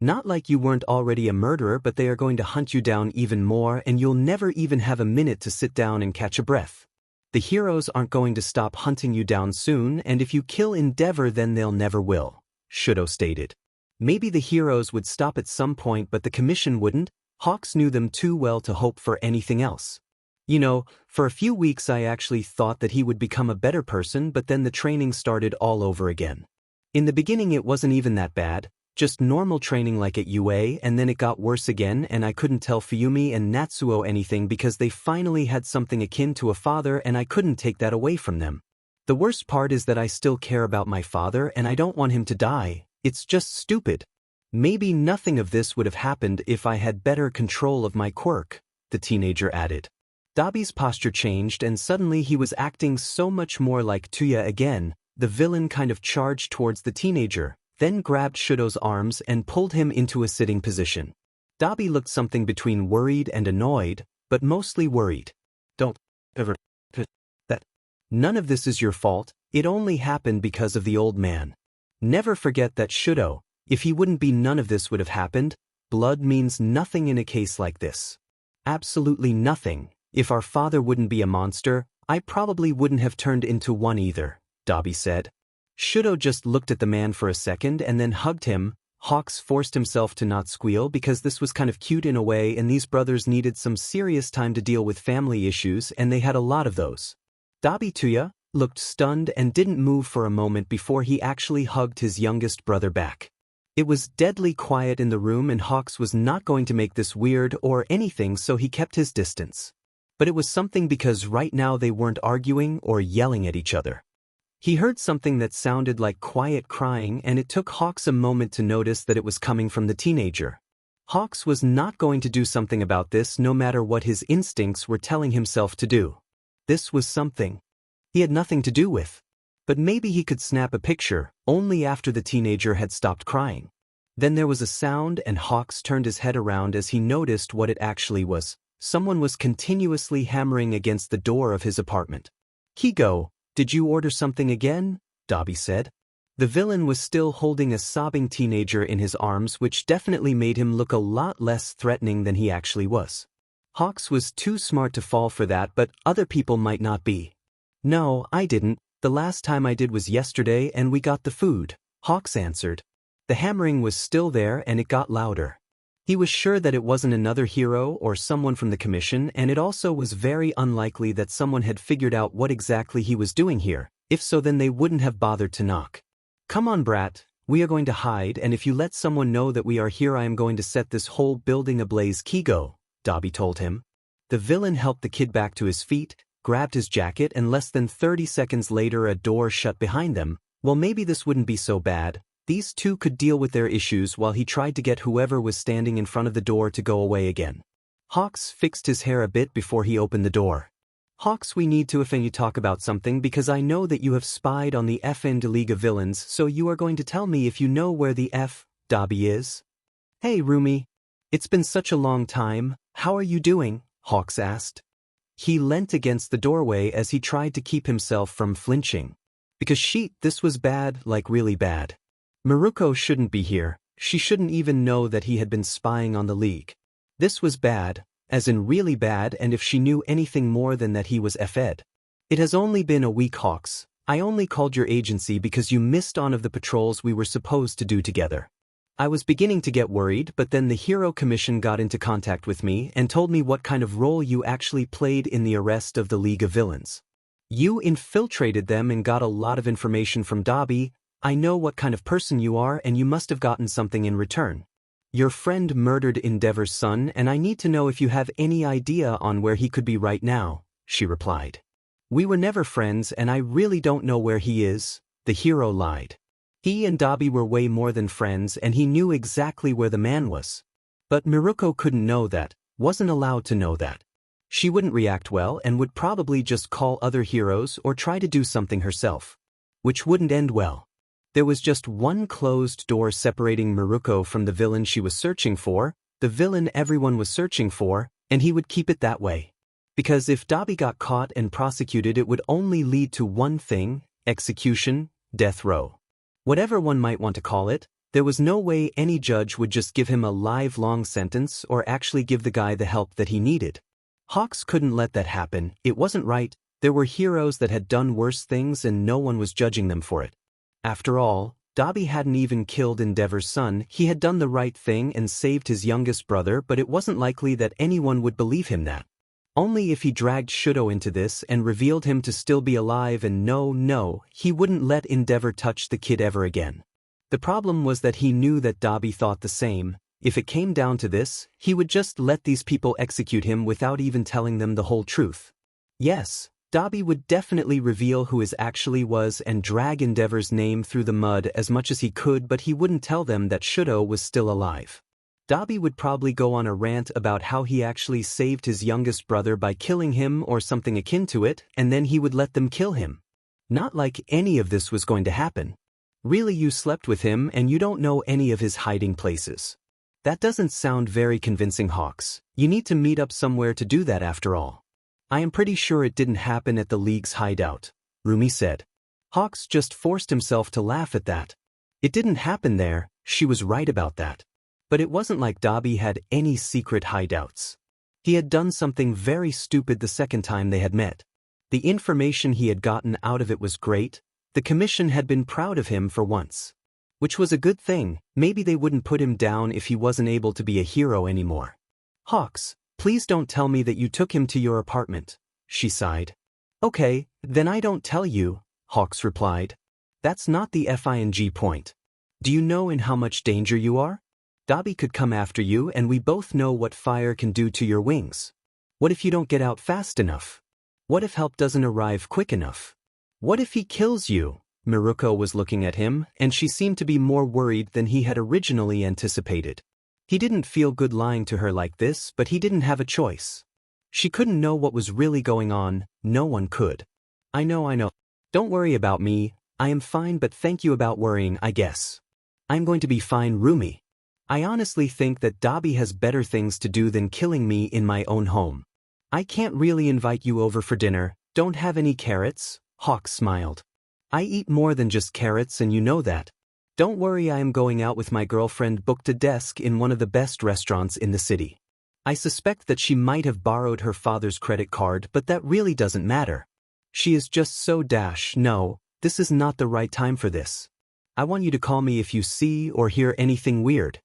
Not like you weren't already a murderer, but they are going to hunt you down even more, and you'll never even have a minute to sit down and catch a breath. The heroes aren't going to stop hunting you down soon, and if you kill Endeavor then they'll never will, Shouto stated. Maybe the heroes would stop at some point, but the commission wouldn't. Hawks knew them too well to hope for anything else. For a few weeks I actually thought that he would become a better person, but then the training started all over again. In the beginning it wasn't even that bad, just normal training like at UA, and then it got worse again, and I couldn't tell Fuyumi and Natsuo anything because they finally had something akin to a father, and I couldn't take that away from them. The worst part is that I still care about my father, and I don't want him to die. It's just stupid. Maybe nothing of this would have happened if I had better control of my quirk, the teenager added. Dabi's posture changed, and suddenly he was acting so much more like Touya again. The villain kind of charged towards the teenager, then grabbed Shouto's arms and pulled him into a sitting position. Dabi looked something between worried and annoyed, but mostly worried. Don't ever that. None of this is your fault, it only happened because of the old man. Never forget that Shouto. If he wouldn't be, none of this would have happened. Blood means nothing in a case like this. Absolutely nothing. If our father wouldn't be a monster, I probably wouldn't have turned into one either, Dabi said. Shouto just looked at the man for a second and then hugged him. Hawks forced himself to not squeal because this was kind of cute in a way, and these brothers needed some serious time to deal with family issues, and they had a lot of those. Dabi Touya looked stunned and didn't move for a moment before he actually hugged his youngest brother back. It was deadly quiet in the room, and Hawks was not going to make this weird or anything, so he kept his distance. But it was something, because right now they weren't arguing or yelling at each other. He heard something that sounded like quiet crying, and it took Hawks a moment to notice that it was coming from the teenager. Hawks was not going to do something about this, no matter what his instincts were telling himself to do. This was something he had nothing to do with. But maybe he could snap a picture, only after the teenager had stopped crying. Then there was a sound, and Hawks turned his head around as he noticed what it actually was. Someone was continuously hammering against the door of his apartment. "Higo, did you order something again?" Dabi said. The villain was still holding a sobbing teenager in his arms, which definitely made him look a lot less threatening than he actually was. Hawks was too smart to fall for that, but other people might not be. "No, I didn't. The last time I did was yesterday, and we got the food," Hawks answered. The hammering was still there, and it got louder. He was sure that it wasn't another hero or someone from the commission, and it also was very unlikely that someone had figured out what exactly he was doing here. If so, then they wouldn't have bothered to knock. "Come on, brat, we are going to hide, and if you let someone know that we are here, I am going to set this whole building ablaze." "Kigo," Dabi told him. The villain helped the kid back to his feet, grabbed his jacket, and less than 30 seconds later a door shut behind them. Well, maybe this wouldn't be so bad. These two could deal with their issues while he tried to get whoever was standing in front of the door to go away again. Hawks fixed his hair a bit before he opened the door. "Hawks, we need to you talk about something, because I know that you have spied on the FN League of Villains, so you are going to tell me if you know where the Dabi is?" "Hey, Rumi. It's been such a long time. How are you doing?" Hawks asked. He leant against the doorway as he tried to keep himself from flinching. Because this was bad, like really bad. Miruko shouldn't be here. She shouldn't even know that he had been spying on the League. This was bad, as in really bad, and if she knew anything more than that he was Fed. "It has only been a week, Hawks. I only called your agency because you missed on of the patrols we were supposed to do together. I was beginning to get worried, but then the Hero Commission got into contact with me and told me what kind of role you actually played in the arrest of the League of Villains. You infiltrated them and got a lot of information from Dabi. I know what kind of person you are, and you must have gotten something in return. Your friend murdered Endeavor's son, and I need to know if you have any idea on where he could be right now," she replied. "We were never friends, and I really don't know where he is," the hero lied. He and Dabi were way more than friends, and he knew exactly where the man was. But Miruko couldn't know that, wasn't allowed to know that. She wouldn't react well and would probably just call other heroes or try to do something herself. Which wouldn't end well. There was just one closed door separating Miruko from the villain she was searching for, the villain everyone was searching for, and he would keep it that way. Because if Dabi got caught and prosecuted, it would only lead to one thing: execution, death row. Whatever one might want to call it, there was no way any judge would just give him a lifelong sentence or actually give the guy the help that he needed. Hawks couldn't let that happen. It wasn't right. There were heroes that had done worse things and no one was judging them for it. After all, Dabi hadn't even killed Endeavor's son. He had done the right thing and saved his youngest brother, but it wasn't likely that anyone would believe him that. Only if he dragged Shouto into this and revealed him to still be alive, and no, he wouldn't let Endeavor touch the kid ever again. The problem was that he knew that Dabi thought the same. If it came down to this, he would just let these people execute him without even telling them the whole truth. Yes, Dabi would definitely reveal who he actually was and drag Endeavor's name through the mud as much as he could, but he wouldn't tell them that Shouto was still alive. Dabi would probably go on a rant about how he actually saved his youngest brother by killing him or something akin to it, and then he would let them kill him. Not like any of this was going to happen. Really, you slept with him and you don't know any of his hiding places. That doesn't sound very convincing, Hawks. You need to meet up somewhere to do that after all. I am pretty sure it didn't happen at the League's hideout, Rumi said. Hawks just forced himself to laugh at that. It didn't happen there, she was right about that. But it wasn't like Dabi had any secret hideouts. He had done something very stupid the second time they had met. The information he had gotten out of it was great. The commission had been proud of him for once. Which was a good thing. Maybe they wouldn't put him down if he wasn't able to be a hero anymore. Hawks, please don't tell me that you took him to your apartment, she sighed. Okay, then I don't tell you, Hawks replied. That's not the FING point. Do you know in how much danger you are? Dabi could come after you and we both know what fire can do to your wings. What if you don't get out fast enough? What if help doesn't arrive quick enough? What if he kills you? Miruko was looking at him, and she seemed to be more worried than he had originally anticipated. He didn't feel good lying to her like this, but he didn't have a choice. She couldn't know what was really going on, no one could. I know. Don't worry about me, I am fine, but thank you about worrying, I guess. I'm going to be fine, Rumi. I honestly think that Dabi has better things to do than killing me in my own home. I can't really invite you over for dinner. Don't have any carrots? Hawks smiled. I eat more than just carrots and you know that. Don't worry, I am going out with my girlfriend, booked a desk in one of the best restaurants in the city. I suspect that she might have borrowed her father's credit card, but that really doesn't matter. She is just so no, this is not the right time for this. I want you to call me if you see or hear anything weird.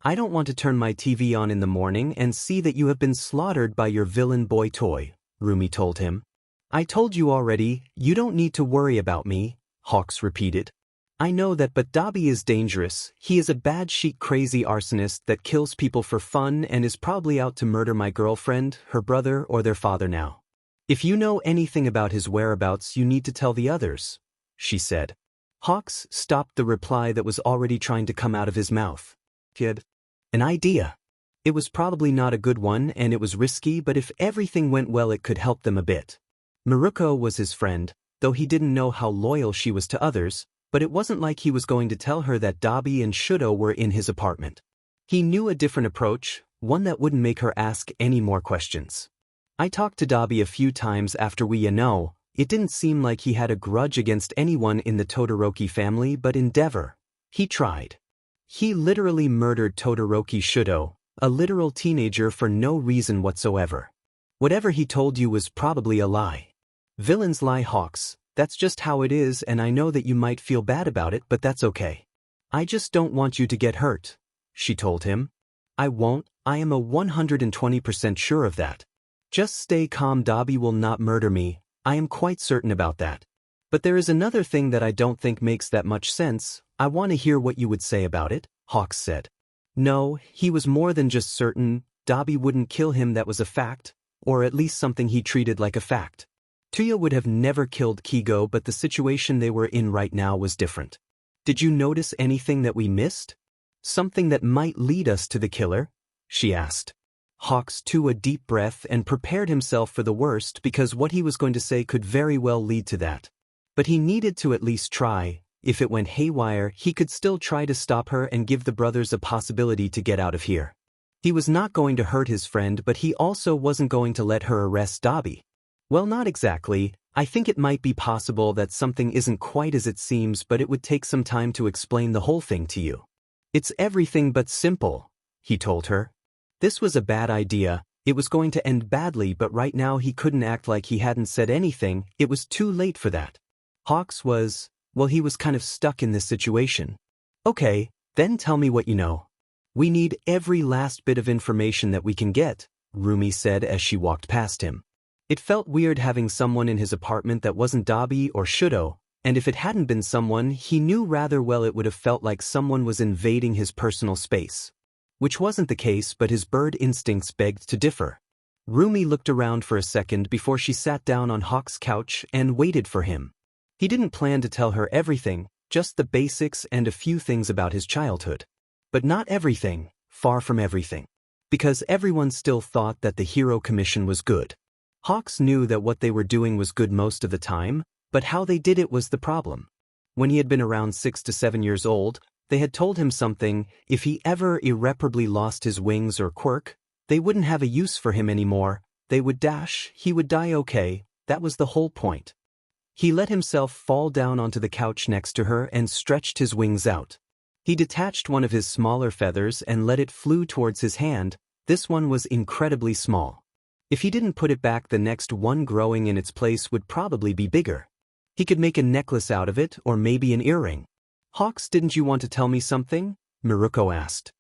I don't want to turn my TV on in the morning and see that you have been slaughtered by your villain boy toy, Rumi told him. I told you already, you don't need to worry about me, Hawks repeated. I know that, but Dabi is dangerous. He is a bad chic crazy arsonist that kills people for fun and is probably out to murder my girlfriend, her brother, or their father now. If you know anything about his whereabouts, you need to tell the others, she said. Hawks stopped the reply that was already trying to come out of his mouth. Kid. An idea. It was probably not a good one and it was risky, but if everything went well it could help them a bit. Miruko was his friend, though he didn't know how loyal she was to others, but it wasn't like he was going to tell her that Dabi and Shouto were in his apartment. He knew a different approach, one that wouldn't make her ask any more questions. I talked to Dabi a few times after it didn't seem like he had a grudge against anyone in the Todoroki family, but Endeavor. He tried. He literally murdered Todoroki Shouto, a literal teenager, for no reason whatsoever. Whatever he told you was probably a lie. Villains lie, Hawks, that's just how it is, and I know that you might feel bad about it, but that's okay. I just don't want you to get hurt, she told him. I won't, I am a 120% sure of that. Just stay calm, Dabi will not murder me, I am quite certain about that. But there is another thing that I don't think makes that much sense. I want to hear what you would say about it, Hawks said. No, he was more than just certain. Dabi wouldn't kill him, that was a fact, or at least something he treated like a fact. Touya would have never killed Kigo, but the situation they were in right now was different. Did you notice anything that we missed? Something that might lead us to the killer? She asked. Hawks took a deep breath and prepared himself for the worst, because what he was going to say could very well lead to that. But he needed to at least try. If it went haywire, he could still try to stop her and give the brothers a possibility to get out of here. He was not going to hurt his friend, but he also wasn't going to let her arrest Dabi. Well, not exactly. I think it might be possible that something isn't quite as it seems, but it would take some time to explain the whole thing to you. It's everything but simple, he told her. This was a bad idea. It was going to end badly, but right now he couldn't act like he hadn't said anything. It was too late for that. Hawks was, well, he was kind of stuck in this situation. Okay, then tell me what you know. We need every last bit of information that we can get, Rumi said as she walked past him. It felt weird having someone in his apartment that wasn't Dabi or Shouto, and if it hadn't been someone he knew rather well, it would have felt like someone was invading his personal space. Which wasn't the case, but his bird instincts begged to differ. Rumi looked around for a second before she sat down on Hawk's couch and waited for him. He didn't plan to tell her everything, just the basics and a few things about his childhood. But not everything, far from everything. Because everyone still thought that the Hero Commission was good. Hawks knew that what they were doing was good most of the time, but how they did it was the problem. When he had been around 6 to 7 years old, they had told him something: if he ever irreparably lost his wings or quirk, they wouldn't have a use for him anymore, they would dash, he would die. Okay, that was the whole point. He let himself fall down onto the couch next to her and stretched his wings out. He detached one of his smaller feathers and let it flew towards his hand. This one was incredibly small. If he didn't put it back, the next one growing in its place would probably be bigger. He could make a necklace out of it, or maybe an earring. "Hawks, didn't you want to tell me something?" Miruko asked.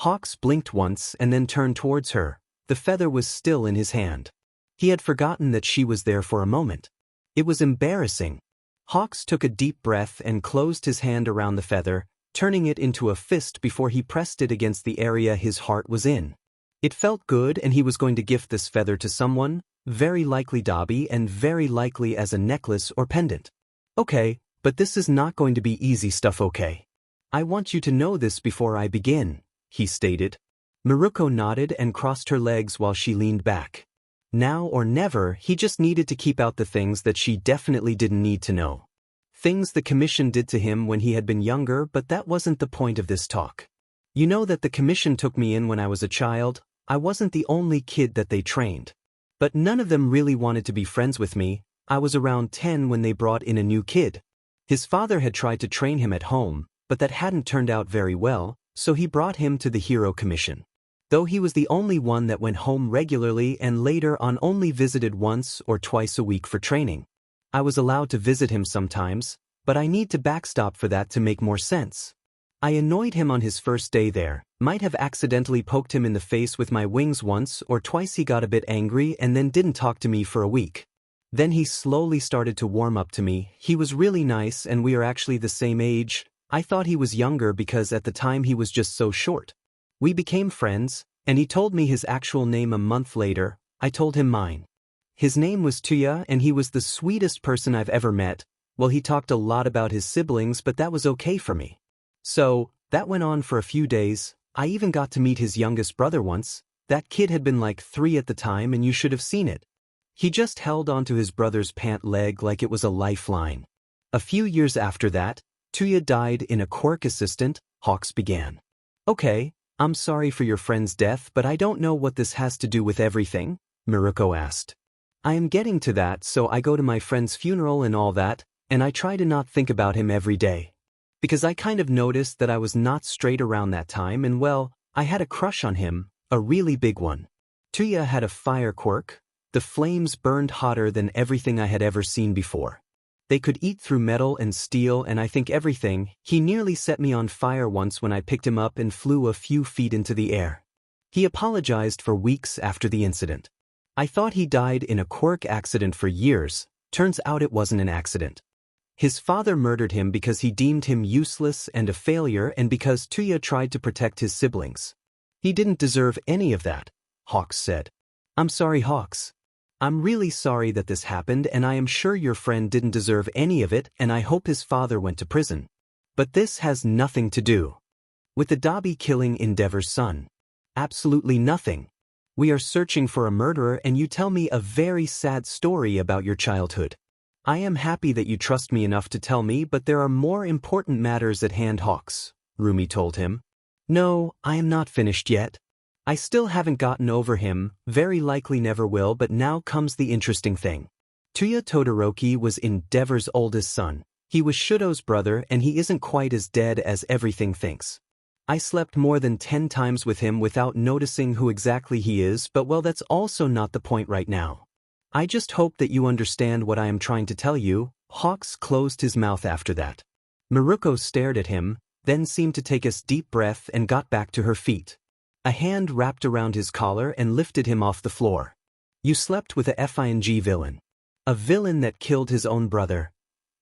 Hawks blinked once and then turned towards her. The feather was still in his hand. He had forgotten that she was there for a moment. It was embarrassing. Hawks took a deep breath and closed his hand around the feather, turning it into a fist before he pressed it against the area his heart was in. It felt good, and he was going to gift this feather to someone, very likely Dabi, and very likely as a necklace or pendant. "Okay, but this is not going to be easy stuff, okay? I want you to know this before I begin," he stated. Miruko nodded and crossed her legs while she leaned back. Now or never, he just needed to keep out the things that she definitely didn't need to know. Things the commission did to him when he had been younger, but that wasn't the point of this talk. "You know that the commission took me in when I was a child. I wasn't the only kid that they trained. But none of them really wanted to be friends with me. I was around 10 when they brought in a new kid. His father had tried to train him at home, but that hadn't turned out very well, so he brought him to the Hero Commission. Though he was the only one that went home regularly and later on only visited once or twice a week for training. I was allowed to visit him sometimes, but I need to backstop for that to make more sense. I annoyed him on his first day there, might have accidentally poked him in the face with my wings once or twice. He got a bit angry and then didn't talk to me for a week. Then he slowly started to warm up to me. He was really nice and we are actually the same age. I thought he was younger because at the time he was just so short. We became friends, and he told me his actual name a month later. I told him mine. His name was Touya and he was the sweetest person I've ever met. Well, he talked a lot about his siblings, but that was okay for me. So, that went on for a few days. I even got to meet his youngest brother once. That kid had been like 3 at the time and you should have seen it. He just held onto his brother's pant leg like it was a lifeline. A few years after that, Touya died in a quirk assistant. Hawks began. "Okay, I'm sorry for your friend's death, but I don't know what this has to do with everything," Miruko asked. "I am getting to that, so I go to my friend's funeral and all that, and I try to not think about him every day. Because I kind of noticed that I was not straight around that time and well, I had a crush on him, a really big one. Touya had a fire quirk. The flames burned hotter than everything I had ever seen before. They could eat through metal and steel and I think everything. He nearly set me on fire once when I picked him up and flew a few feet into the air. He apologized for weeks after the incident. I thought he died in a quirk accident for years. Turns out it wasn't an accident. His father murdered him because he deemed him useless and a failure and because Touya tried to protect his siblings. He didn't deserve any of that," Hawks said. "I'm sorry, Hawks. I'm really sorry that this happened and I am sure your friend didn't deserve any of it and I hope his father went to prison. But this has nothing to do with the Dabi killing Endeavor's son. Absolutely nothing. We are searching for a murderer and you tell me a very sad story about your childhood. I am happy that you trust me enough to tell me, but there are more important matters at hand, Hawks," Rumi told him. "No, I am not finished yet. I still haven't gotten over him, very likely never will, but now comes the interesting thing. Touya Todoroki was Endeavor's oldest son. He was Shuto's brother and he isn't quite as dead as everything thinks. I slept more than 10 times with him without noticing who exactly he is, but well, that's also not the point right now. I just hope that you understand what I am trying to tell you." Hawks closed his mouth after that. Miruko stared at him, then seemed to take a deep breath and got back to her feet. A hand wrapped around his collar and lifted him off the floor. "You slept with a FING villain. A villain that killed his own brother."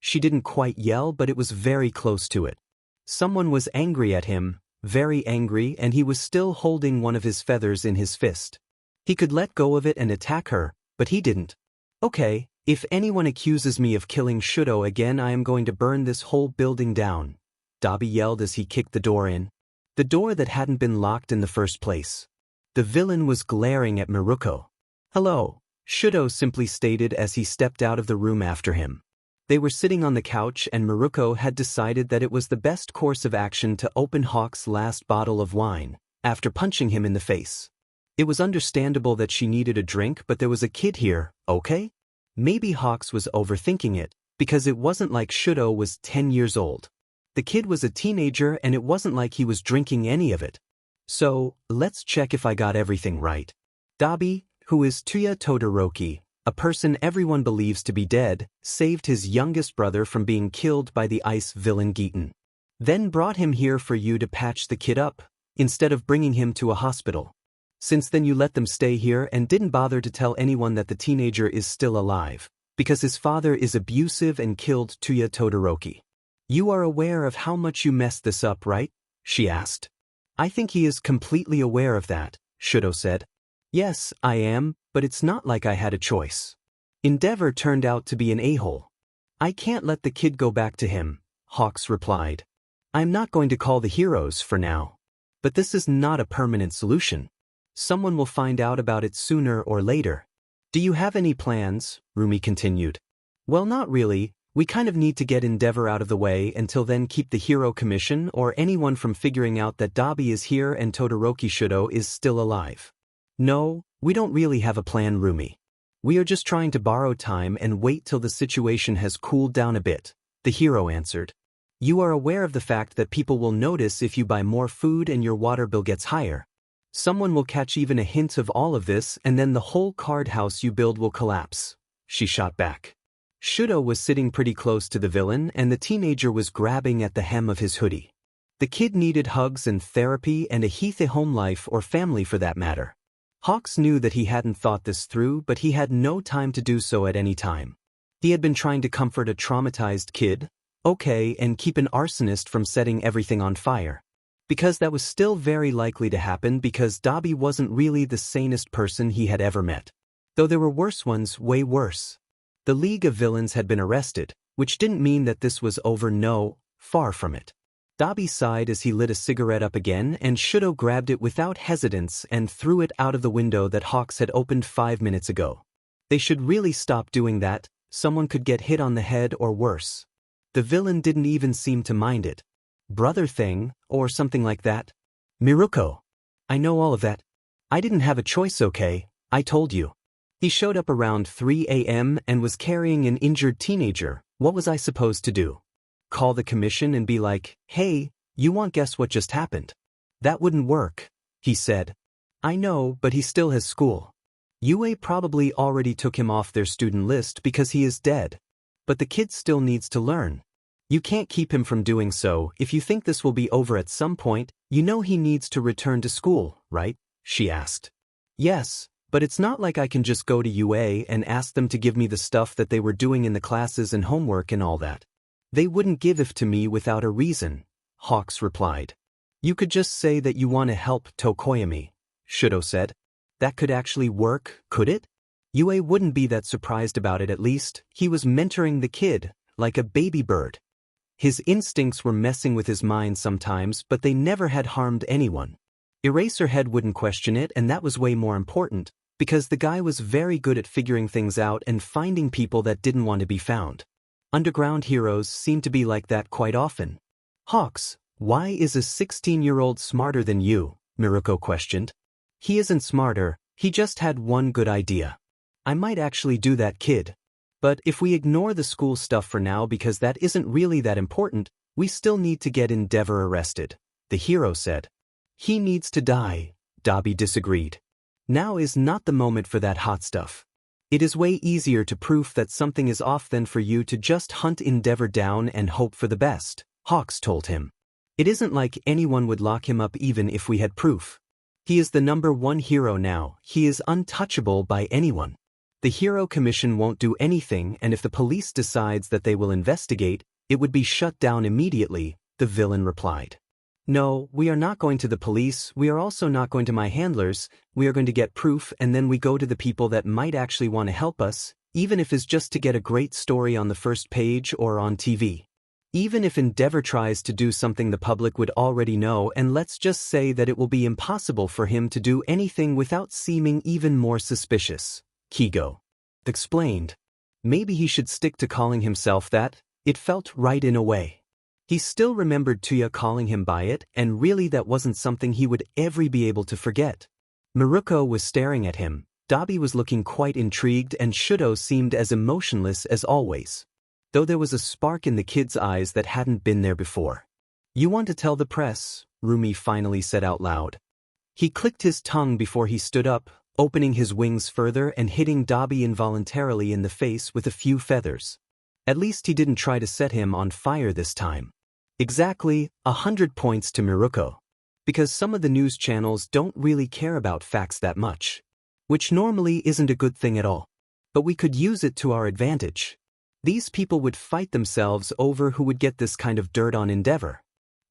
She didn't quite yell, but it was very close to it. Someone was angry at him, very angry, and he was still holding one of his feathers in his fist. He could let go of it and attack her, but he didn't. "Okay, if anyone accuses me of killing Shouto again, I am going to burn this whole building down," Dabi yelled as he kicked the door in. The door that hadn't been locked in the first place. The villain was glaring at Miruko. "Hello," Shouto simply stated as he stepped out of the room after him. They were sitting on the couch and Miruko had decided that it was the best course of action to open Hawk's last bottle of wine, after punching him in the face. It was understandable that she needed a drink, but there was a kid here, okay? Maybe Hawks was overthinking it, because it wasn't like Shouto was 10 years old. The kid was a teenager and it wasn't like he was drinking any of it. So, let's check if I got everything right. Dabi, who is Touya Todoroki, a person everyone believes to be dead, saved his youngest brother from being killed by the ice villain Giton. Then brought him here for you to patch the kid up, instead of bringing him to a hospital. Since then you let them stay here and didn't bother to tell anyone that the teenager is still alive, because his father is abusive and killed Touya Todoroki. You are aware of how much you messed this up, right? She asked. I think he is completely aware of that, Shouto said. Yes, I am, but it's not like I had a choice. Endeavor turned out to be an a-hole. I can't let the kid go back to him, Hawks replied. I'm not going to call the heroes for now. But this is not a permanent solution. Someone will find out about it sooner or later. Do you have any plans? Rumi continued. Well, not really. We kind of need to get Endeavor out of the way until then keep the Hero Commission or anyone from figuring out that Dabi is here and Todoroki Shouto is still alive. No, we don't really have a plan, Rumi. We are just trying to borrow time and wait till the situation has cooled down a bit, the hero answered. You are aware of the fact that people will notice if you buy more food and your water bill gets higher. Someone will catch even a hint of all of this and then the whole card house you build will collapse. She shot back. Shouto was sitting pretty close to the villain and the teenager was grabbing at the hem of his hoodie. The kid needed hugs and therapy and a healthy home life or family for that matter. Hawks knew that he hadn't thought this through, but he had no time to do so at any time. He had been trying to comfort a traumatized kid, okay, and keep an arsonist from setting everything on fire. Because that was still very likely to happen because Dabi wasn't really the sanest person he had ever met. Though there were worse ones, way worse. The League of Villains had been arrested, which didn't mean that this was over, no, far from it. Dabi sighed as he lit a cigarette up again and Shouto grabbed it without hesitance and threw it out of the window that Hawks had opened 5 minutes ago. They should really stop doing that, someone could get hit on the head or worse. The villain didn't even seem to mind it. Brother thing, or something like that? Miruko. I know all of that. I didn't have a choice, okay, I told you. He showed up around 3 a.m. and was carrying an injured teenager. What was I supposed to do? Call the commission and be like, hey, you want guess what just happened? That wouldn't work, he said. I know, but he still has school. UA probably already took him off their student list because he is dead. But the kid still needs to learn. You can't keep him from doing so. If you think this will be over at some point, you know he needs to return to school, right? She asked. Yes, but it's not like I can just go to UA and ask them to give me the stuff that they were doing in the classes and homework and all that. They wouldn't give it to me without a reason, Hawks replied. You could just say that you want to help Tokoyami, Shouto said. That could actually work, could it? UA wouldn't be that surprised about it, at least. He was mentoring the kid, like a baby bird. His instincts were messing with his mind sometimes, but they never had harmed anyone. Eraserhead wouldn't question it, and that was way more important, because the guy was very good at figuring things out and finding people that didn't want to be found. Underground heroes seem to be like that quite often. Hawks, why is a 16-year-old smarter than you? Miruko questioned. He isn't smarter, he just had one good idea. I might actually do that, kid. But if we ignore the school stuff for now because that isn't really that important, we still need to get Endeavor arrested, the hero said. He needs to die, Dabi disagreed. Now is not the moment for that hot stuff. It is way easier to prove that something is off than for you to just hunt Endeavor down and hope for the best, Hawks told him. It isn't like anyone would lock him up even if we had proof. He is the #1 hero now, he is untouchable by anyone. The Hero Commission won't do anything, and if the police decides that they will investigate, it would be shut down immediately, the villain replied. No, we are not going to the police, we are also not going to my handlers, we are going to get proof and then we go to the people that might actually want to help us, even if it's just to get a great story on the first page or on TV. Even if Endeavor tries to do something the public would already know, and let's just say that it will be impossible for him to do anything without seeming even more suspicious, Kigo explained. Maybe he should stick to calling himself that, it felt right in a way. He still remembered Touya calling him by it, and really that wasn't something he would ever be able to forget. Miruko was staring at him, Dabi was looking quite intrigued and Shouto seemed as emotionless as always. though there was a spark in the kid's eyes that hadn't been there before. "You want to tell the press?" Rumi finally said out loud. He clicked his tongue before he stood up, opening his wings further and hitting Dabi involuntarily in the face with a few feathers. At least he didn't try to set him on fire this time. Exactly 100 points to Miruko. Because some of the news channels don't really care about facts that much. Which normally isn't a good thing at all. But we could use it to our advantage. These people would fight themselves over who would get this kind of dirt on Endeavor.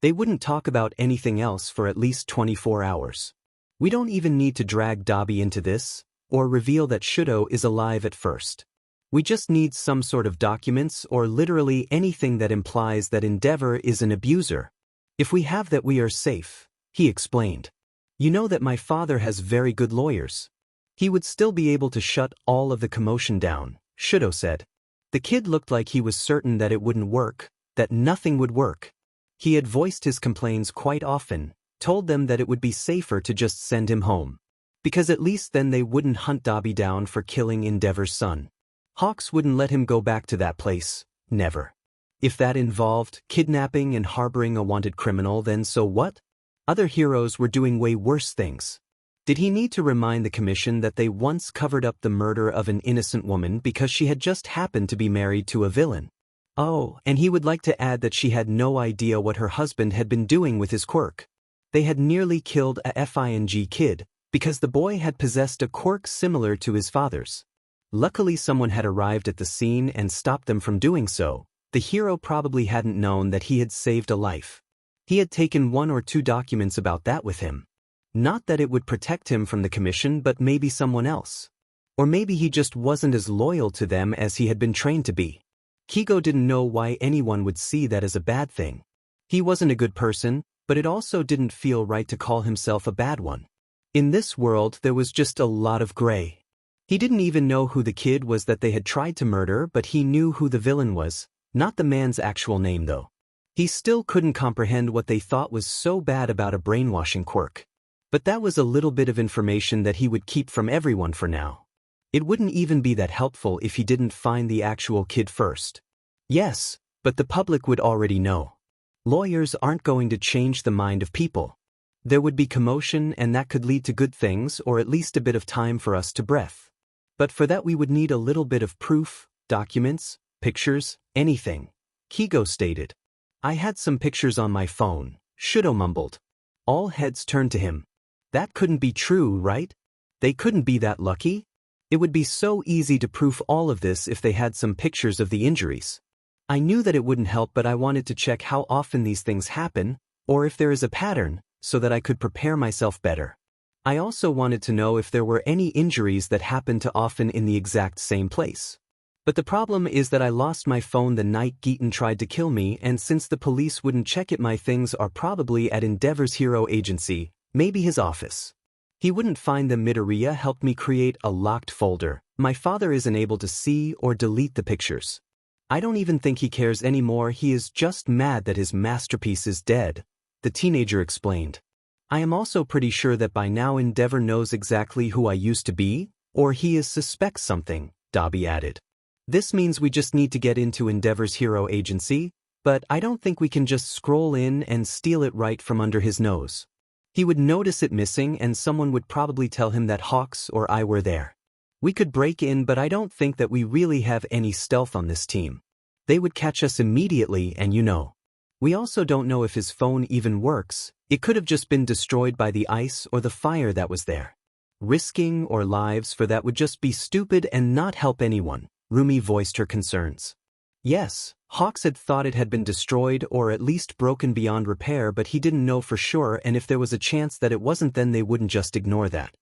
They wouldn't talk about anything else for at least 24 hours. We don't even need to drag Dabi into this, or reveal that Shouto is alive at first. We just need some sort of documents or literally anything that implies that Endeavor is an abuser. If we have that, we are safe, he explained. You know that my father has very good lawyers. He would still be able to shut all of the commotion down, Shouto said. The kid looked like he was certain that it wouldn't work, that nothing would work. He had voiced his complaints quite often, told them that it would be safer to just send him home. Because at least then they wouldn't hunt Dabi down for killing Endeavor's son. Hawks wouldn't let him go back to that place, never. If that involved kidnapping and harboring a wanted criminal, then so what? Other heroes were doing way worse things. Did he need to remind the commission that they once covered up the murder of an innocent woman because she had just happened to be married to a villain? Oh, and he would like to add that she had no idea what her husband had been doing with his quirk. They had nearly killed a FING kid, because the boy had possessed a quirk similar to his father's. Luckily someone had arrived at the scene and stopped them from doing so. The hero probably hadn't known that he had saved a life. He had taken 1 or 2 documents about that with him. Not that it would protect him from the commission, but maybe someone else. Or maybe he just wasn't as loyal to them as he had been trained to be. Kigo didn't know why anyone would see that as a bad thing. He wasn't a good person, but it also didn't feel right to call himself a bad one. In this world there was just a lot of gray. He didn't even know who the kid was that they had tried to murder, but he knew who the villain was, not the man's actual name though. He still couldn't comprehend what they thought was so bad about a brainwashing quirk. But that was a little bit of information that he would keep from everyone for now. It wouldn't even be that helpful if he didn't find the actual kid first. Yes, but the public would already know. Lawyers aren't going to change the mind of people. There would be commotion and that could lead to good things or at least a bit of time for us to breathe. But for that we would need a little bit of proof, documents, pictures, anything, Kigo stated. I had some pictures on my phone, Shouto mumbled. All heads turned to him. That couldn't be true, right? They couldn't be that lucky? It would be so easy to prove all of this if they had some pictures of the injuries. I knew that it wouldn't help, but I wanted to check how often these things happen, or if there is a pattern, so that I could prepare myself better. I also wanted to know if there were any injuries that happened to often in the exact same place. But the problem is that I lost my phone the night Geeton tried to kill me, and since the police wouldn't check it, my things are probably at Endeavor's hero agency, maybe his office. He wouldn't find them. Midoriya helped me create a locked folder. My father isn't able to see or delete the pictures. I don't even think he cares anymore. He is just mad that his masterpiece is dead, the teenager explained. I am also pretty sure that by now Endeavor knows exactly who I used to be, or he suspects something, Dabi added. This means we just need to get into Endeavor's hero agency, but I don't think we can just scroll in and steal it right from under his nose. He would notice it missing and someone would probably tell him that Hawks or I were there. We could break in, but I don't think that we really have any stealth on this team. They would catch us immediately, and you know. We also don't know if his phone even works. It could have just been destroyed by the ice or the fire that was there. Risking our lives for that would just be stupid and not help anyone, Rumi voiced her concerns. Yes, Hawks had thought it had been destroyed or at least broken beyond repair, but he didn't know for sure, and if there was a chance that it wasn't, then they wouldn't just ignore that.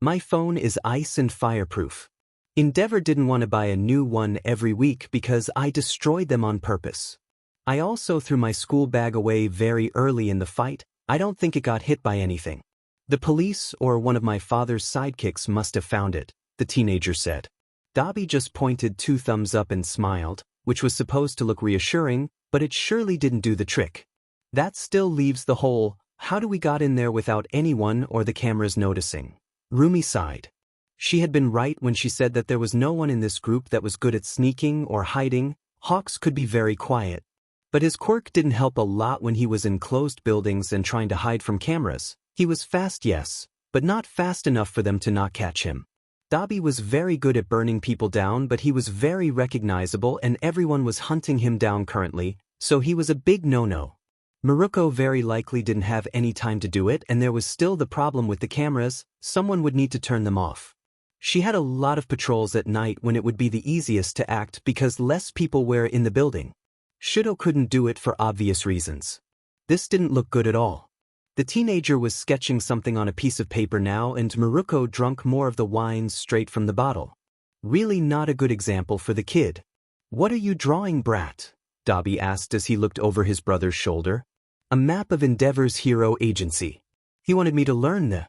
My phone is ice and fireproof. Endeavor didn't want to buy a new one every week because I destroyed them on purpose. I also threw my school bag away very early in the fight. I don't think it got hit by anything. The police or one of my father's sidekicks must have found it, the teenager said. Dabi just pointed 2 thumbs up and smiled, which was supposed to look reassuring, but it surely didn't do the trick. That still leaves the whole, how do we got in there without anyone or the cameras noticing? Rumi sighed. She had been right when she said that there was no one in this group that was good at sneaking or hiding. Hawks could be very quiet. But his quirk didn't help a lot when he was in closed buildings and trying to hide from cameras. He was fast, yes, but not fast enough for them to not catch him. Dabi was very good at burning people down, but he was very recognizable and everyone was hunting him down currently, so he was a big no-no. Maruko very likely didn't have any time to do it, and there was still the problem with the cameras. Someone would need to turn them off. She had a lot of patrols at night when it would be the easiest to act because less people were in the building. Shouto couldn't do it for obvious reasons. This didn't look good at all. The teenager was sketching something on a piece of paper now, and Maruko drank more of the wine straight from the bottle. Really not a good example for the kid. "What are you drawing, brat?" Dabi asked as he looked over his brother's shoulder. "A map of Endeavor's hero agency. He wanted me to learn the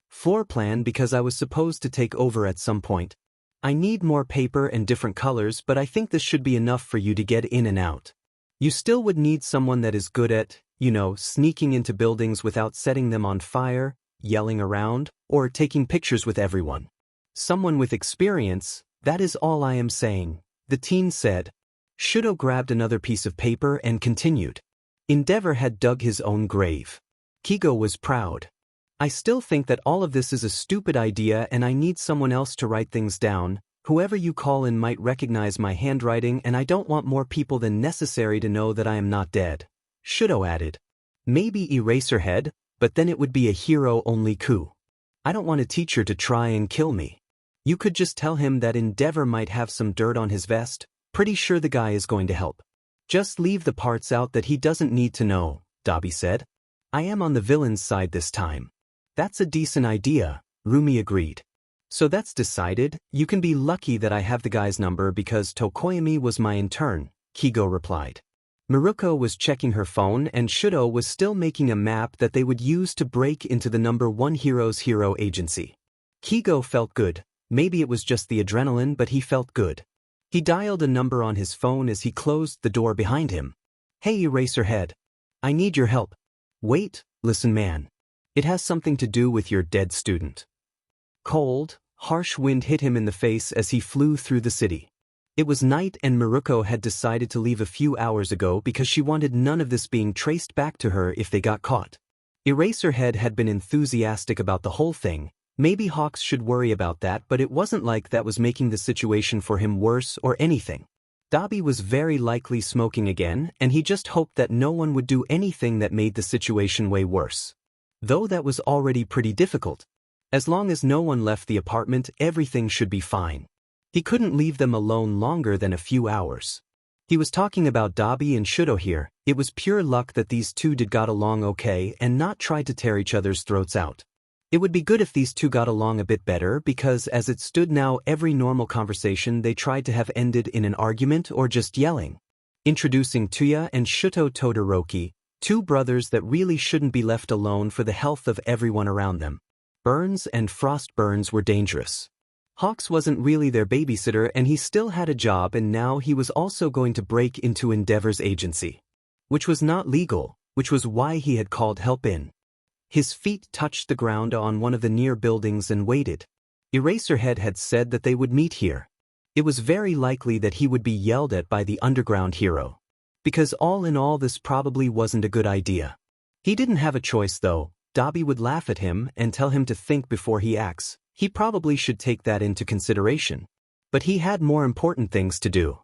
floor plan because I was supposed to take over at some point. I need more paper and different colors, but I think this should be enough for you to get in and out. You still would need someone that is good at, sneaking into buildings without setting them on fire, yelling around, or taking pictures with everyone. Someone with experience, that is all I am saying," the teen said. Shouto grabbed another piece of paper and continued. Endeavor had dug his own grave. Kigo was proud. "I still think that all of this is a stupid idea and I need someone else to write things down. Whoever you call in might recognize my handwriting and I don't want more people than necessary to know that I am not dead," Shouto added. "Maybe Eraserhead, but then it would be a hero-only coup. I don't want a teacher to try and kill me. You could just tell him that Endeavor might have some dirt on his vest. Pretty sure the guy is going to help. Just leave the parts out that he doesn't need to know," Dabi said. "I am on the villain's side this time." "That's a decent idea," Rumi agreed. "So that's decided. You can be lucky that I have the guy's number because Tokoyami was my intern," Kigo replied. Maruko was checking her phone and Shouto was still making a map that they would use to break into the number 1 hero's hero agency. Kigo felt good. Maybe it was just the adrenaline, but he felt good. He dialed a number on his phone as he closed the door behind him. "Hey Eraserhead. I need your help." "Wait, listen man. It has something to do with your dead student." Cold, harsh wind hit him in the face as he flew through the city. It was night and Maruko had decided to leave a few hours ago because she wanted none of this being traced back to her if they got caught. Eraserhead had been enthusiastic about the whole thing. Maybe Hawks should worry about that, but it wasn't like that was making the situation for him worse or anything. Dabi was very likely smoking again, and he just hoped that no one would do anything that made the situation way worse. Though that was already pretty difficult. As long as no one left the apartment, everything should be fine. He couldn't leave them alone longer than a few hours. He was talking about Dabi and Shouto here. It was pure luck that these two did got along okay and not tried to tear each other's throats out. It would be good if these two got along a bit better because as it stood now, every normal conversation they tried to have ended in an argument or just yelling. Introducing Touya and Shouto Todoroki, two brothers that really shouldn't be left alone for the health of everyone around them. Burns and frost burns were dangerous. Hawks wasn't really their babysitter and he still had a job, and now he was also going to break into Endeavor's agency. Which was not legal, which was why he had called help in. His feet touched the ground on one of the near buildings and waited. Eraserhead had said that they would meet here. It was very likely that he would be yelled at by the underground hero. Because all in all this probably wasn't a good idea. He didn't have a choice though. Dabi would laugh at him and tell him to think before he acts. He probably should take that into consideration. But he had more important things to do.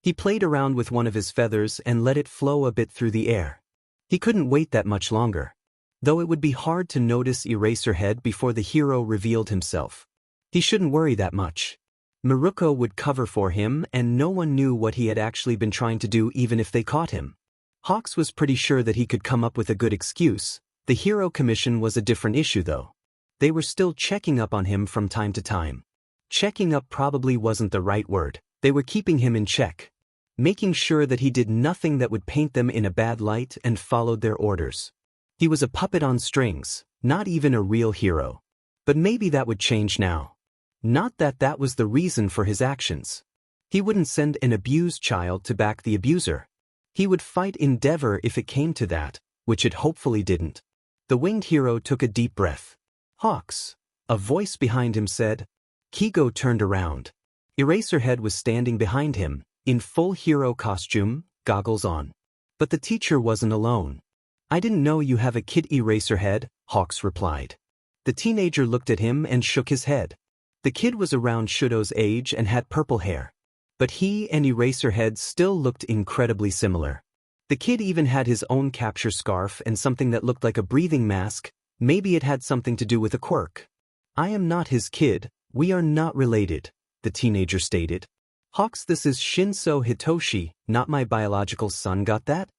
He played around with one of his feathers and let it flow a bit through the air. He couldn't wait that much longer. Though it would be hard to notice Eraserhead before the hero revealed himself. He shouldn't worry that much. Maruko would cover for him and no one knew what he had actually been trying to do even if they caught him. Hawks was pretty sure that he could come up with a good excuse. The hero commission was a different issue though. They were still checking up on him from time to time. Checking up probably wasn't the right word. They were keeping him in check. Making sure that he did nothing that would paint them in a bad light and followed their orders. He was a puppet on strings, not even a real hero. But maybe that would change now. Not that that was the reason for his actions. He wouldn't send an abused child to back the abuser. He would fight Endeavor if it came to that, which it hopefully didn't. The winged hero took a deep breath. "Hawks," a voice behind him said. Kigo turned around. Eraserhead was standing behind him. in full hero costume, goggles on. But the teacher wasn't alone. "I didn't know you have a kid Eraserhead," Hawks replied. The teenager looked at him and shook his head. The kid was around Shouto's age and had purple hair. But he and Eraserhead still looked incredibly similar. The kid even had his own capture scarf and something that looked like a breathing mask. Maybe it had something to do with a quirk. "I am not his kid, we are not related," the teenager stated. "Hawks, this is Shinso Hitoshi, not my biological son, got that?"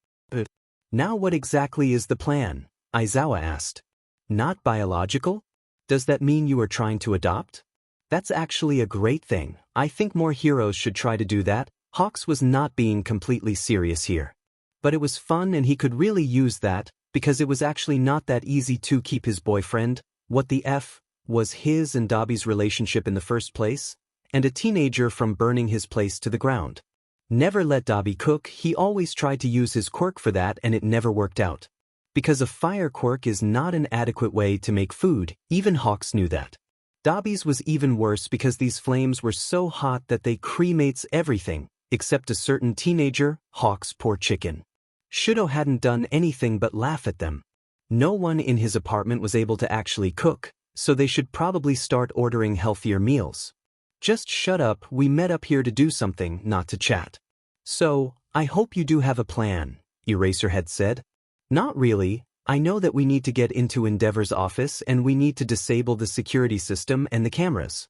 "Now what exactly is the plan?" Aizawa asked. "Not biological? Does that mean you are trying to adopt?" "That's actually a great thing. I think more heroes should try to do that." Hawks was not being completely serious here. But it was fun and he could really use that, because it was actually not that easy to keep his boyfriend. What the F was his and Dabi's relationship in the first place? And a teenager from burning his place to the ground. Never let Dabi cook, he always tried to use his quirk for that and it never worked out. Because a fire quirk is not an adequate way to make food, even Hawks knew that. Dabi's was even worse because these flames were so hot that they cremates everything, except a certain teenager, Hawks' poor chicken. Shouto hadn't done anything but laugh at them. No one in his apartment was able to actually cook, so they should probably start ordering healthier meals. "Just shut up, we met up here to do something, not to chat." "So, I hope you do have a plan," Eraserhead said. "Not really. I know that we need to get into Endeavor's office and we need to disable the security system and the cameras."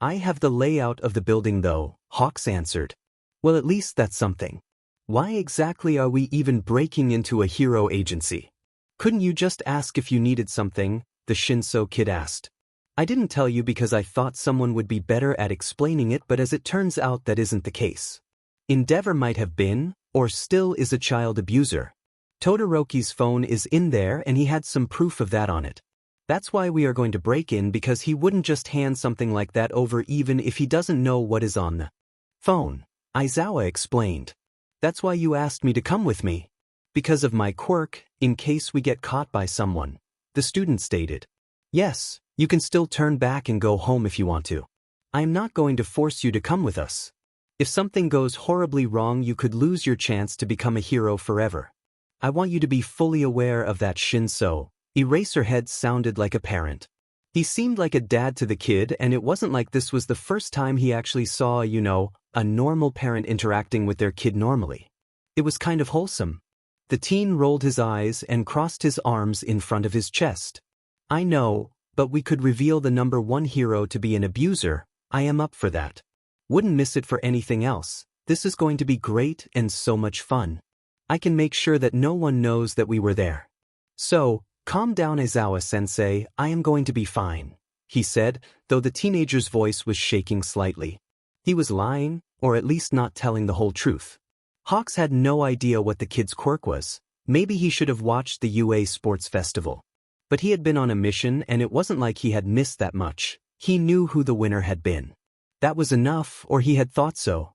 "I have the layout of the building though," Hawks answered. "Well, at least that's something. Why exactly are we even breaking into a hero agency?" "Couldn't you just ask if you needed something?" the Shinso kid asked. "I didn't tell you because I thought someone would be better at explaining it, but as it turns out that isn't the case. Endeavor might have been, or still is, a child abuser. Todoroki's phone is in there and he had some proof of that on it. That's why we are going to break in, because he wouldn't just hand something like that over even if he doesn't know what is on the phone," Aizawa explained. "That's why you asked me to come with me." "Because of my quirk, in case we get caught by someone," the student stated. "Yes. You can still turn back and go home if you want to. I am not going to force you to come with us. If something goes horribly wrong, you could lose your chance to become a hero forever. I want you to be fully aware of that." Shinso, Eraserhead, sounded like a parent. He seemed like a dad to the kid, and it wasn't like this was the first time he actually saw, a normal parent interacting with their kid normally. It was kind of wholesome. The teen rolled his eyes and crossed his arms in front of his chest. "I know, but we could reveal the number one hero to be an abuser. I am up for that. Wouldn't miss it for anything else. This is going to be great and so much fun. I can make sure that no one knows that we were there." "So, calm down, Aizawa-sensei, I am going to be fine," he said, though the teenager's voice was shaking slightly. He was lying, or at least not telling the whole truth. Hawks had no idea what the kid's quirk was. Maybe he should have watched the UA Sports Festival. But he had been on a mission and it wasn't like he had missed that much. He knew who the winner had been. That was enough, or he had thought so.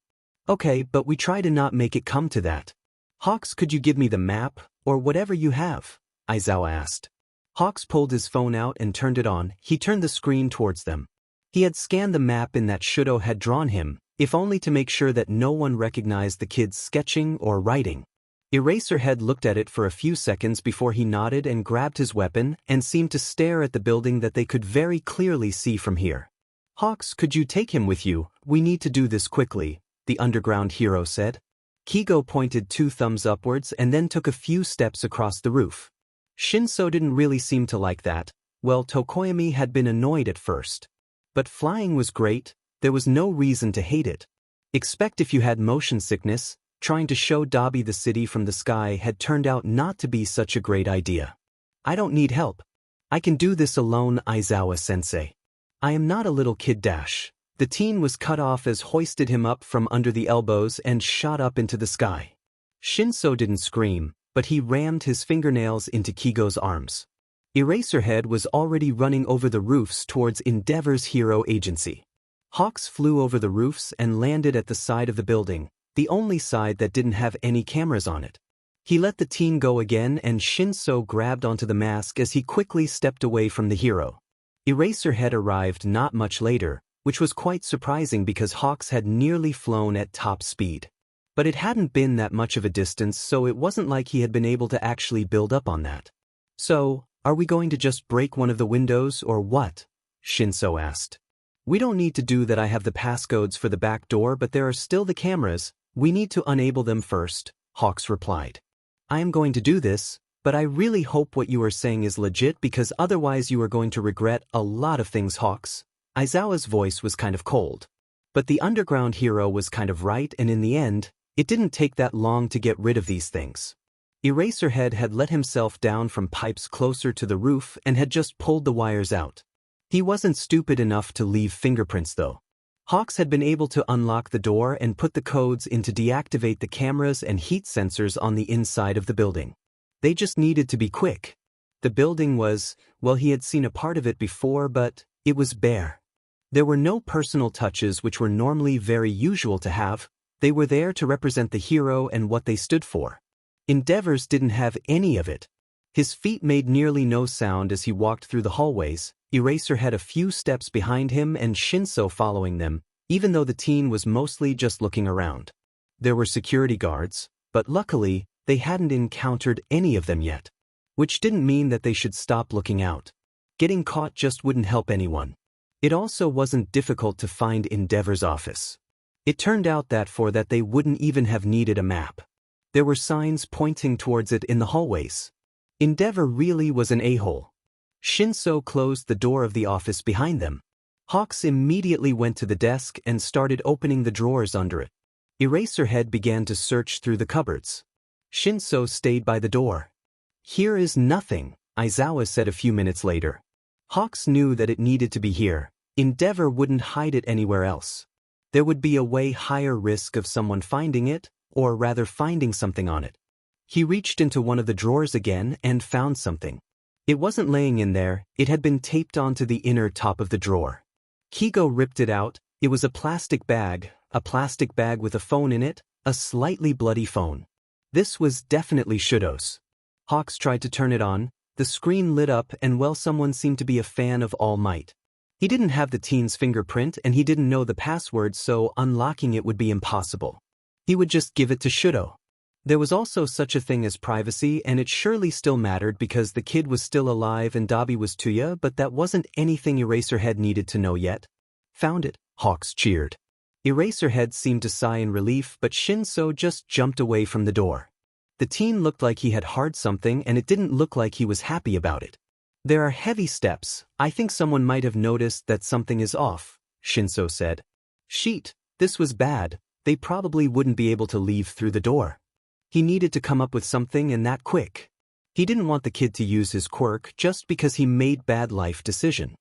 "Okay, but we try to not make it come to that." "Hawks, could you give me the map, or whatever you have?" Aizawa asked. Hawks pulled his phone out and turned it on. He turned the screen towards them. He had scanned the map in that Shouto had drawn him, if only to make sure that no one recognized the kid's sketching or writing. Eraserhead looked at it for a few seconds before he nodded and grabbed his weapon and seemed to stare at the building that they could very clearly see from here. "Hawks, could you take him with you? We need to do this quickly," the underground hero said. Kigo pointed 2 thumbs upwards and then took a few steps across the roof. Shinso didn't really seem to like that. Well, Tokoyami had been annoyed at first. But flying was great, there was no reason to hate it. Except if you had motion sickness, trying to show Dabi the city from the sky had turned out not to be such a great idea. "I don't need help. I can do this alone, Aizawa-sensei. I am not a little kid." The teen was cut off as hoisted him up from under the elbows and shot up into the sky. Shinso didn't scream, but he rammed his fingernails into Kigo's arms. Eraserhead was already running over the roofs towards Endeavor's hero agency. Hawks flew over the roofs and landed at the side of the building, the only side that didn't have any cameras on it. He let the teen go again and Shinso grabbed onto the mask as he quickly stepped away from the hero. Eraserhead arrived not much later, which was quite surprising because Hawks had nearly flown at top speed. But it hadn't been that much of a distance, so it wasn't like he had been able to actually build up on that. So, are we going to just break one of the windows or what? Shinso asked. We don't need to do that. I have the passcodes for the back door, but there are still the cameras. We need to enable them first, Hawks replied. I am going to do this, but I really hope what you are saying is legit because otherwise you are going to regret a lot of things, Hawks. Aizawa's voice was kind of cold. But the underground hero was kind of right, and in the end, it didn't take that long to get rid of these things. Eraserhead had let himself down from pipes closer to the roof and had just pulled the wires out. He wasn't stupid enough to leave fingerprints though. Hawks had been able to unlock the door and put the codes in to deactivate the cameras and heat sensors on the inside of the building. They just needed to be quick. The building was, well, he had seen a part of it before, but it was bare. There were no personal touches which were normally very usual to have. They were there to represent the hero and what they stood for. Endeavors didn't have any of it. His feet made nearly no sound as he walked through the hallways. Eraserhead a few steps behind him and Shinso following them, even though the teen was mostly just looking around. There were security guards, but luckily, they hadn't encountered any of them yet. Which didn't mean that they should stop looking out. Getting caught just wouldn't help anyone. It also wasn't difficult to find Endeavor's office. It turned out that for that they wouldn't even have needed a map. There were signs pointing towards it in the hallways. Endeavor really was an a-hole. Shinso closed the door of the office behind them. Hawks immediately went to the desk and started opening the drawers under it. Eraserhead began to search through the cupboards. Shinso stayed by the door. Here is nothing, Aizawa said a few minutes later. Hawks knew that it needed to be here. Endeavor wouldn't hide it anywhere else. There would be a way higher risk of someone finding it, or rather finding something on it. He reached into one of the drawers again and found something. It wasn't laying in there, it had been taped onto the inner top of the drawer. Kigo ripped it out. It was a plastic bag with a phone in it, a slightly bloody phone. This was definitely Shouto's. Hawks tried to turn it on, the screen lit up and well, someone seemed to be a fan of All Might. He didn't have the teen's fingerprint and he didn't know the password, so unlocking it would be impossible. He would just give it to Shouto. There was also such a thing as privacy, and it surely still mattered because the kid was still alive and Dabi was Touya, but that wasn't anything Eraserhead needed to know yet. Found it, Hawks cheered. Eraserhead seemed to sigh in relief, but Shinso just jumped away from the door. The teen looked like he had hard something and it didn't look like he was happy about it. There are heavy steps. I think someone might have noticed that something is off, Shinso said. Sheet, this was bad. They probably wouldn't be able to leave through the door. He needed to come up with something and that quick. He didn't want the kid to use his quirk just because he made bad life decision.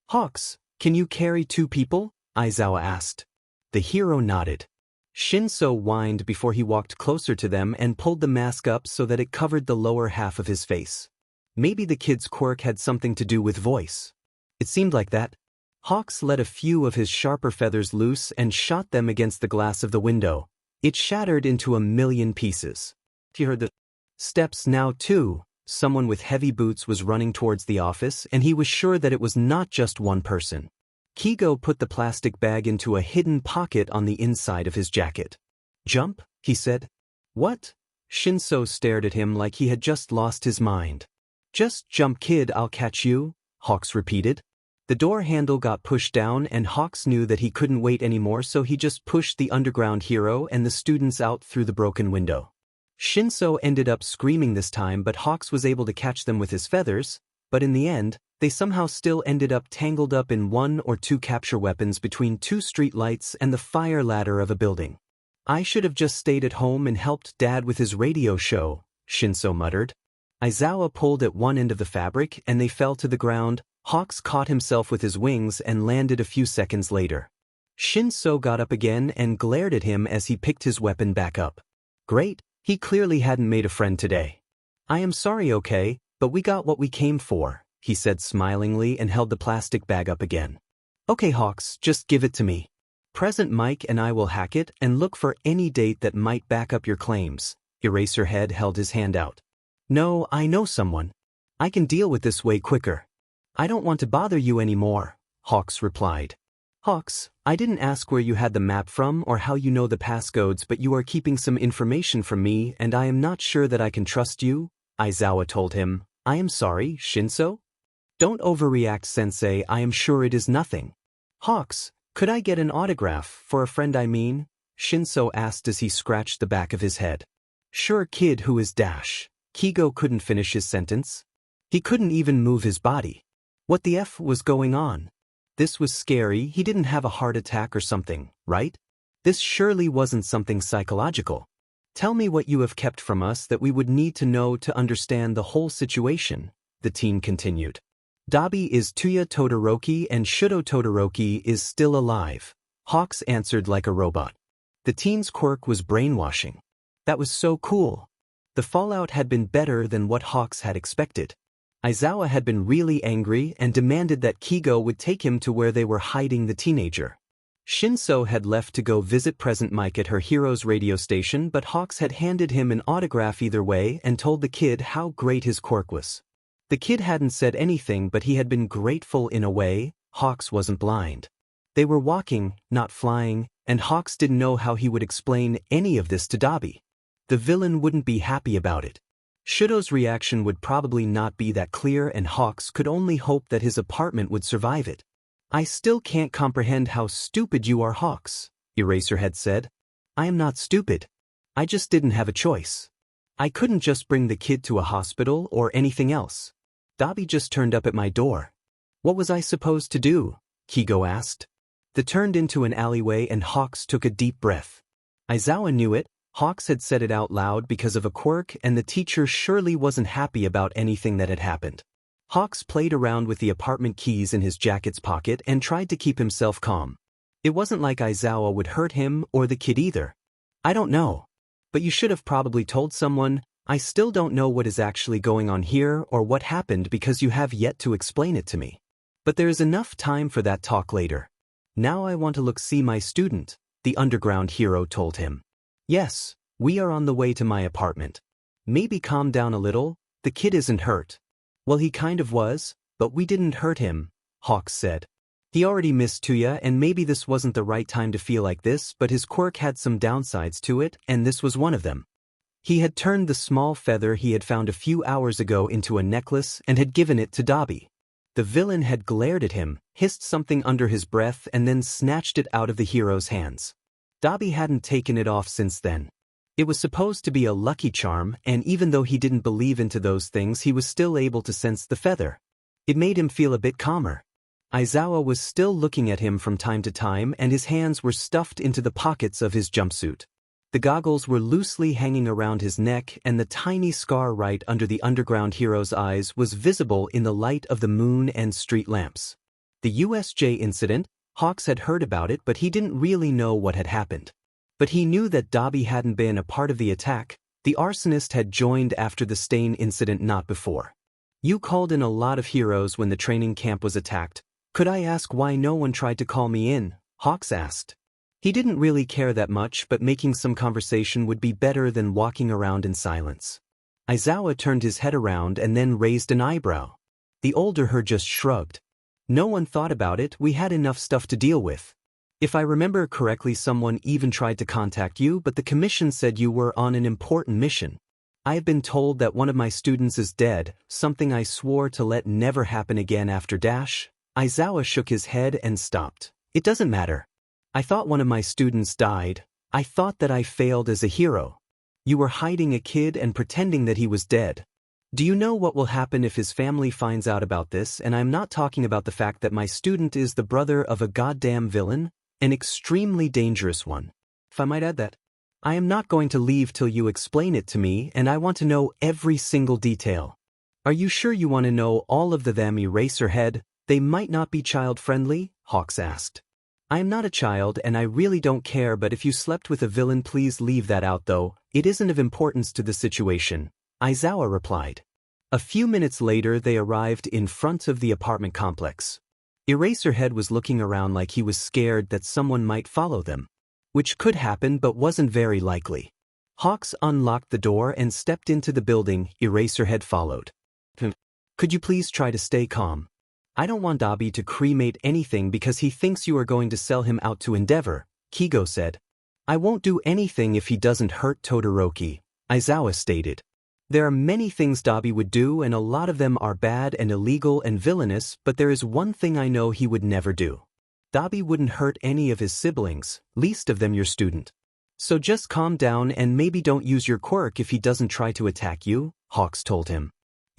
Hawks, can you carry 2 people? Aizawa asked. The hero nodded. Shinso whined before he walked closer to them and pulled the mask up so that it covered the lower half of his face. Maybe the kid's quirk had something to do with voice. It seemed like that. Hawks let a few of his sharper feathers loose and shot them against the glass of the window. It shattered into a million pieces. He heard the steps now too. Someone with heavy boots was running towards the office and he was sure that it was not just one person. Kigo put the plastic bag into a hidden pocket on the inside of his jacket. Jump, he said. What? Shinso stared at him like he had just lost his mind. Just jump, kid, I'll catch you, Hawks repeated. The door handle got pushed down and Hawks knew that he couldn't wait anymore, so he just pushed the underground hero and the students out through the broken window. Shinso ended up screaming this time, but Hawks was able to catch them with his feathers, but in the end, they somehow still ended up tangled up in 1 or 2 capture weapons between 2 street lights and the fire ladder of a building. I should have just stayed at home and helped Dad with his radio show, Shinso muttered. Aizawa pulled at one end of the fabric and they fell to the ground. Hawks caught himself with his wings and landed a few seconds later. Shinso got up again and glared at him as he picked his weapon back up. Great, he clearly hadn't made a friend today. I am sorry, okay, but we got what we came for, he said smilingly and held the plastic bag up again. Okay, Hawks, just give it to me. Present Mike and I will hack it and look for any date that might back up your claims. Eraserhead held his hand out. No, I know someone. I can deal with this way quicker. I don't want to bother you anymore, Hawks replied. Hawks, I didn't ask where you had the map from or how you know the passcodes, but you are keeping some information from me and I am not sure that I can trust you, Aizawa told him. I am sorry, Shinso? Don't overreact, Sensei, I am sure it is nothing. Hawks, could I get an autograph for a friend I mean? Shinso asked as he scratched the back of his head. Sure, kid, who is Dash? Kigo couldn't finish his sentence. He couldn't even move his body. What the F was going on? This was scary. He didn't have a heart attack or something, right? This surely wasn't something psychological. Tell me what you have kept from us that we would need to know to understand the whole situation, the teen continued. Dabi is Touya Todoroki and Shouto Todoroki is still alive. Hawks answered like a robot. The teen's quirk was brainwashing. That was so cool. The fallout had been better than what Hawks had expected. Aizawa had been really angry and demanded that Kigo would take him to where they were hiding the teenager. Shinso had left to go visit Present Mike at her hero's radio station, but Hawks had handed him an autograph either way and told the kid how great his quirk was. The kid hadn't said anything, but he had been grateful in a way. Hawks wasn't blind. They were walking, not flying, and Hawks didn't know how he would explain any of this to Dabi. The villain wouldn't be happy about it. Shuto's reaction would probably not be that clear, and Hawks could only hope that his apartment would survive it. I still can't comprehend how stupid you are, Hawks, Eraserhead said. I am not stupid. I just didn't have a choice. I couldn't just bring the kid to a hospital or anything else. Dabi just turned up at my door. What was I supposed to do? Kigo asked. They turned into an alleyway and Hawks took a deep breath. Aizawa knew it. Hawks had said it out loud because of a quirk, and the teacher surely wasn't happy about anything that had happened. Hawks played around with the apartment keys in his jacket's pocket and tried to keep himself calm. It wasn't like Aizawa would hurt him or the kid either. I don't know. But you should have probably told someone. I still don't know what is actually going on here or what happened because you have yet to explain it to me. But there is enough time for that talk later. Now I want to see my student, the underground hero told him. Yes, we are on the way to my apartment. Maybe calm down a little, the kid isn't hurt. Well, he kind of was, but we didn't hurt him, Hawks said. He already missed Touya, and maybe this wasn't the right time to feel like this, but his quirk had some downsides to it, and this was one of them. He had turned the small feather he had found a few hours ago into a necklace and had given it to Dabi. The villain had glared at him, hissed something under his breath, and then snatched it out of the hero's hands. Dabi hadn't taken it off since then. It was supposed to be a lucky charm, and even though he didn't believe into those things, he was still able to sense the feather. It made him feel a bit calmer. Aizawa was still looking at him from time to time, and his hands were stuffed into the pockets of his jumpsuit. The goggles were loosely hanging around his neck, and the tiny scar right under the underground hero's eyes was visible in the light of the moon and street lamps. The USJ incident, Hawks had heard about it, but he didn't really know what had happened. But he knew that Dabi hadn't been a part of the attack. The arsonist had joined after the stain incident, not before. You called in a lot of heroes when the training camp was attacked. Could I ask why no one tried to call me in? Hawks asked. He didn't really care that much, but making some conversation would be better than walking around in silence. Aizawa turned his head around and then raised an eyebrow. The older her just shrugged. No one thought about it, we had enough stuff to deal with. If I remember correctly, someone even tried to contact you, but the commission said you were on an important mission. I have been told that one of my students is dead, something I swore to let never happen again after Dash. Aizawa shook his head and stopped. It doesn't matter. I thought one of my students died. I thought that I failed as a hero. You were hiding a kid and pretending that he was dead. Do you know what will happen if his family finds out about this? And I'm not talking about the fact that my student is the brother of a goddamn villain, an extremely dangerous one. If I might add that. I am not going to leave till you explain it to me, and I want to know every single detail. Are you sure you want to know all of them, Eraserhead? They might not be child-friendly, Hawks asked. I am not a child and I really don't care, but if you slept with a villain, please leave that out though. It isn't of importance to the situation, Aizawa replied. A few minutes later they arrived in front of the apartment complex. Eraserhead was looking around like he was scared that someone might follow them. Which could happen but wasn't very likely. Hawks unlocked the door and stepped into the building. Eraserhead followed. Could you please try to stay calm? I don't want Dabi to cremate anything because he thinks you are going to sell him out to Endeavor, Kigo said. I won't do anything if he doesn't hurt Todoroki, Aizawa stated. There are many things Dabi would do and a lot of them are bad and illegal and villainous, but there is one thing I know he would never do. Dabi wouldn't hurt any of his siblings, least of them your student. So just calm down and maybe don't use your quirk if he doesn't try to attack you, Hawks told him.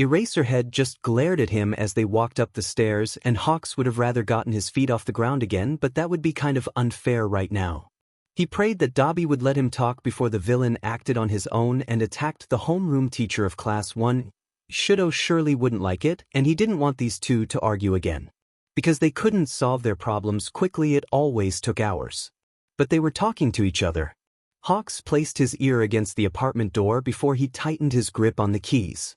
Eraserhead just glared at him as they walked up the stairs, and Hawks would have rather gotten his feet off the ground again, but that would be kind of unfair right now. He prayed that Dabi would let him talk before the villain acted on his own and attacked the homeroom teacher of Class 1. Shouto surely wouldn't like it, and he didn't want these two to argue again. Because they couldn't solve their problems quickly, it always took hours. But they were talking to each other. Hawks placed his ear against the apartment door before he tightened his grip on the keys.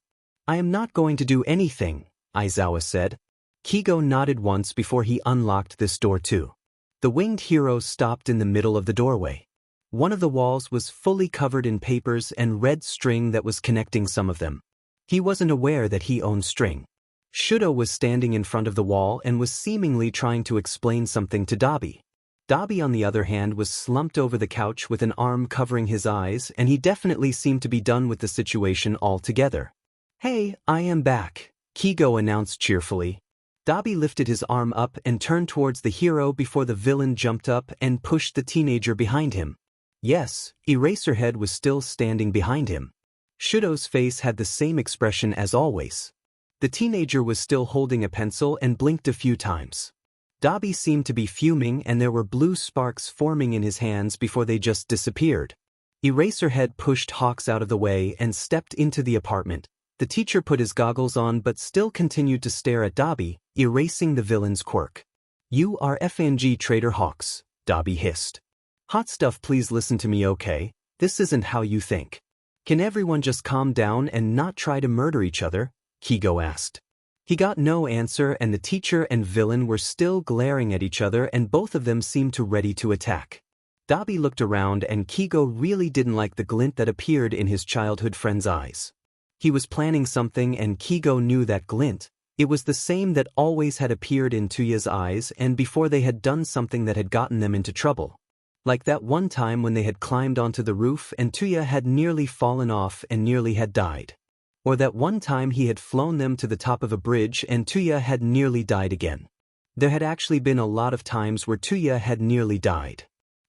I am not going to do anything, Aizawa said. Kigo nodded once before he unlocked this door too. The winged hero stopped in the middle of the doorway. One of the walls was fully covered in papers and red string that was connecting some of them. He wasn't aware that he owned string. Shouto was standing in front of the wall and was seemingly trying to explain something to Dabi. Dabi, on the other hand, was slumped over the couch with an arm covering his eyes, and he definitely seemed to be done with the situation altogether. Hey, I am back, Kigo announced cheerfully. Dabi lifted his arm up and turned towards the hero before the villain jumped up and pushed the teenager behind him. Yes, Eraserhead was still standing behind him. Shouto's face had the same expression as always. The teenager was still holding a pencil and blinked a few times. Dabi seemed to be fuming and there were blue sparks forming in his hands before they just disappeared. Eraserhead pushed Hawks out of the way and stepped into the apartment. The teacher put his goggles on but still continued to stare at Dabi, erasing the villain's quirk. You are FNG traitor Hawks, Dabi hissed. Hot stuff, please listen to me, okay? This isn't how you think. Can everyone just calm down and not try to murder each other? Kigo asked. He got no answer and the teacher and villain were still glaring at each other and both of them seemed to ready to attack. Dabi looked around and Kigo really didn't like the glint that appeared in his childhood friend's eyes. He was planning something and Kigo knew that glint. It was the same that always had appeared in Touya's eyes and before they had done something that had gotten them into trouble. Like that one time when they had climbed onto the roof and Touya had nearly fallen off and nearly had died. Or that one time he had flown them to the top of a bridge and Touya had nearly died again. There had actually been a lot of times where Touya had nearly died.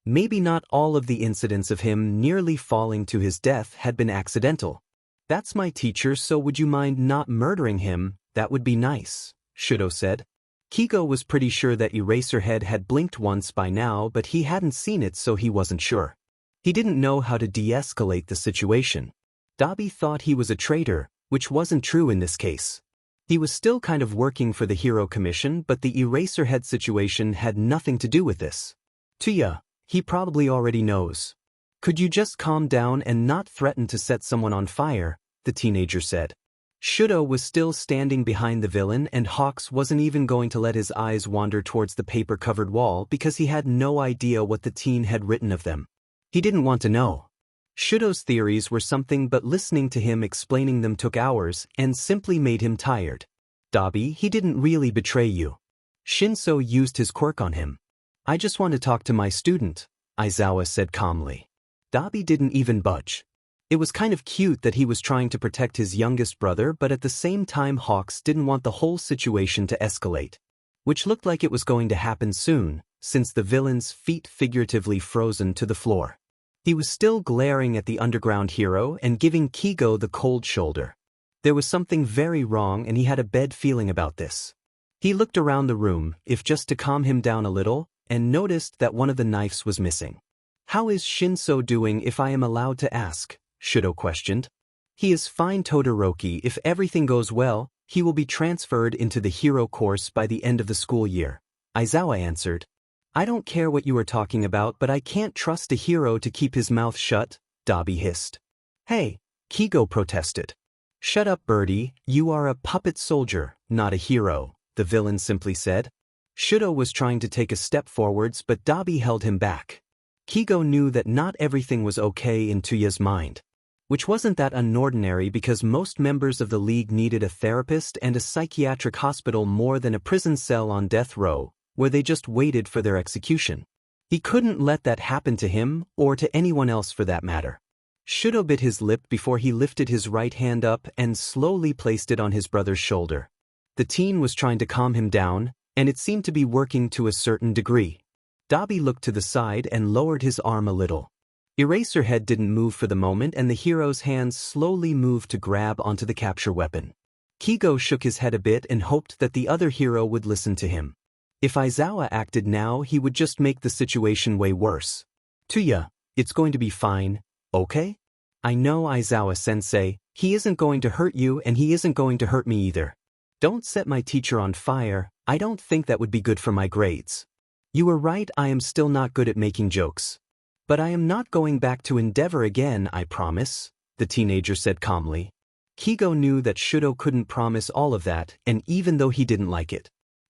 Maybe not all of the incidents of him nearly falling to his death had been accidental. That's my teacher, so would you mind not murdering him? That would be nice, Shouto said. Kigo was pretty sure that Eraserhead had blinked once by now, but he hadn't seen it, so he wasn't sure. He didn't know how to de-escalate the situation. Dabi thought he was a traitor, which wasn't true in this case. He was still kind of working for the Hero Commission, but the Eraserhead situation had nothing to do with this. Touya, he probably already knows. Could you just calm down and not threaten to set someone on fire? The teenager said. Shouto was still standing behind the villain and Hawks wasn't even going to let his eyes wander towards the paper-covered wall because he had no idea what the teen had written of them. He didn't want to know. Shouto's theories were something, but listening to him explaining them took hours and simply made him tired. Dabi, he didn't really betray you. Shinso used his quirk on him. I just want to talk to my student, Aizawa said calmly. Dabi didn't even budge. It was kind of cute that he was trying to protect his youngest brother, but at the same time Hawks didn't want the whole situation to escalate. Which looked like it was going to happen soon, since the villain's feet figuratively frozen to the floor. He was still glaring at the underground hero and giving Kigo the cold shoulder. There was something very wrong and he had a bad feeling about this. He looked around the room, if just to calm him down a little, and noticed that one of the knives was missing. How is Shinso doing, if I am allowed to ask? Shouto questioned. He is fine, Todoroki. If everything goes well, he will be transferred into the hero course by the end of the school year, Aizawa answered. I don't care what you are talking about, but I can't trust a hero to keep his mouth shut, Dabi hissed. Hey, Kigo protested. Shut up, Birdie, you are a puppet soldier, not a hero, the villain simply said. Shouto was trying to take a step forwards, but Dabi held him back. Kigo knew that not everything was okay in Touya's mind. which wasn't that unordinary because most members of the League needed a therapist and a psychiatric hospital more than a prison cell on death row, where they just waited for their execution. He couldn't let that happen to him, or to anyone else for that matter. Shouto bit his lip before he lifted his right hand up and slowly placed it on his brother's shoulder. The teen was trying to calm him down, and it seemed to be working to a certain degree. Dabi looked to the side and lowered his arm a little. Eraserhead didn't move for the moment, and the hero's hands slowly moved to grab onto the capture weapon. Kigo shook his head a bit and hoped that the other hero would listen to him. If Aizawa acted now, he would just make the situation way worse. Touya, it's going to be fine, okay? I know Aizawa-sensei, he isn't going to hurt you and he isn't going to hurt me either. Don't set my teacher on fire, I don't think that would be good for my grades. You were right, I am still not good at making jokes. But I am not going back to Endeavor again, I promise, the teenager said calmly. Kigo knew that Shouto couldn't promise all of that, and even though he didn't like it.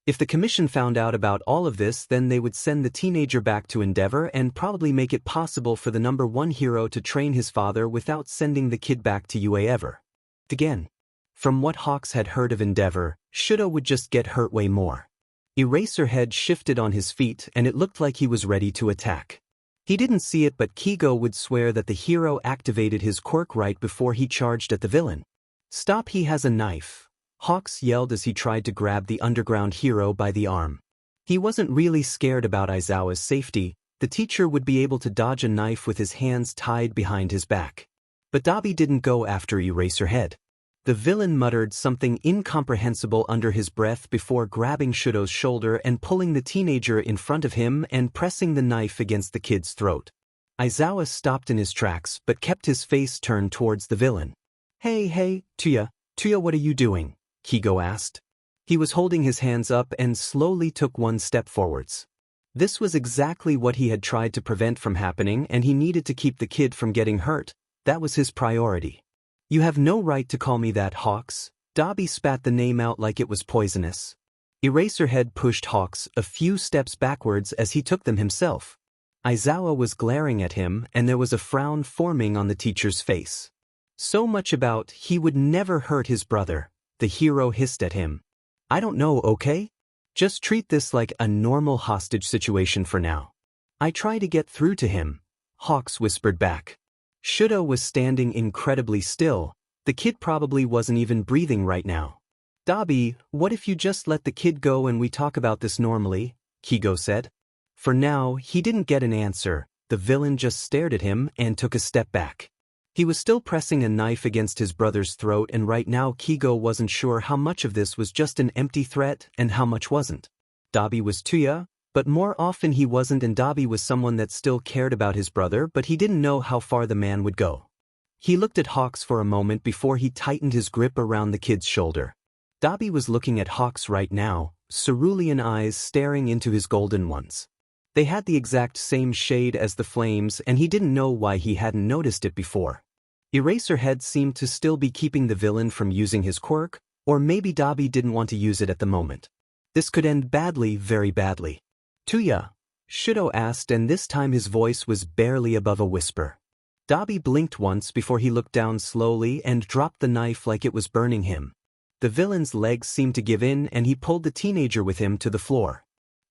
If the commission found out about all of this, then they would send the teenager back to Endeavor and probably make it possible for the #1 hero to train his father without sending the kid back to UA ever again. From what Hawks had heard of Endeavor, Shouto would just get hurt way more. Eraserhead shifted on his feet and it looked like he was ready to attack. He didn't see it, but Kigo would swear that the hero activated his quirk right before he charged at the villain. Stop, he has a knife, Hawks yelled as he tried to grab the underground hero by the arm. He wasn't really scared about Aizawa's safety, the teacher would be able to dodge a knife with his hands tied behind his back. But Dabi didn't go after Eraserhead. The villain muttered something incomprehensible under his breath before grabbing Shouto's shoulder and pulling the teenager in front of him and pressing the knife against the kid's throat. Aizawa stopped in his tracks but kept his face turned towards the villain. Hey, Touya, what are you doing? Kigo asked. He was holding his hands up and slowly took one step forwards. This was exactly what he had tried to prevent from happening, and he needed to keep the kid from getting hurt. That was his priority. You have no right to call me that, Hawks. Dabi spat the name out like it was poisonous. Eraserhead pushed Hawks a few steps backwards as he took them himself. Aizawa was glaring at him and there was a frown forming on the teacher's face. So much about he would never hurt his brother, the hero hissed at him. I don't know, okay? Just treat this like a normal hostage situation for now. I try to get through to him, Hawks whispered back. Shouto was standing incredibly still. The kid probably wasn't even breathing right now. Dabi, what if you just let the kid go and we talk about this normally? Kigo said. For now, he didn't get an answer. The villain just stared at him and took a step back. He was still pressing a knife against his brother's throat, and right now Kigo wasn't sure how much of this was just an empty threat and how much wasn't. Dabi was Touya, but more often he wasn't, and Dabi was someone that still cared about his brother, but he didn't know how far the man would go. He looked at Hawks for a moment before he tightened his grip around the kid's shoulder. Dabi was looking at Hawks right now, cerulean eyes staring into his golden ones. They had the exact same shade as the flames, and he didn't know why he hadn't noticed it before. Eraserhead seemed to still be keeping the villain from using his quirk, or maybe Dabi didn't want to use it at the moment. This could end badly, very badly. Touya? Shouto asked, and this time his voice was barely above a whisper. Dabi blinked once before he looked down slowly and dropped the knife like it was burning him. The villain's legs seemed to give in and he pulled the teenager with him to the floor.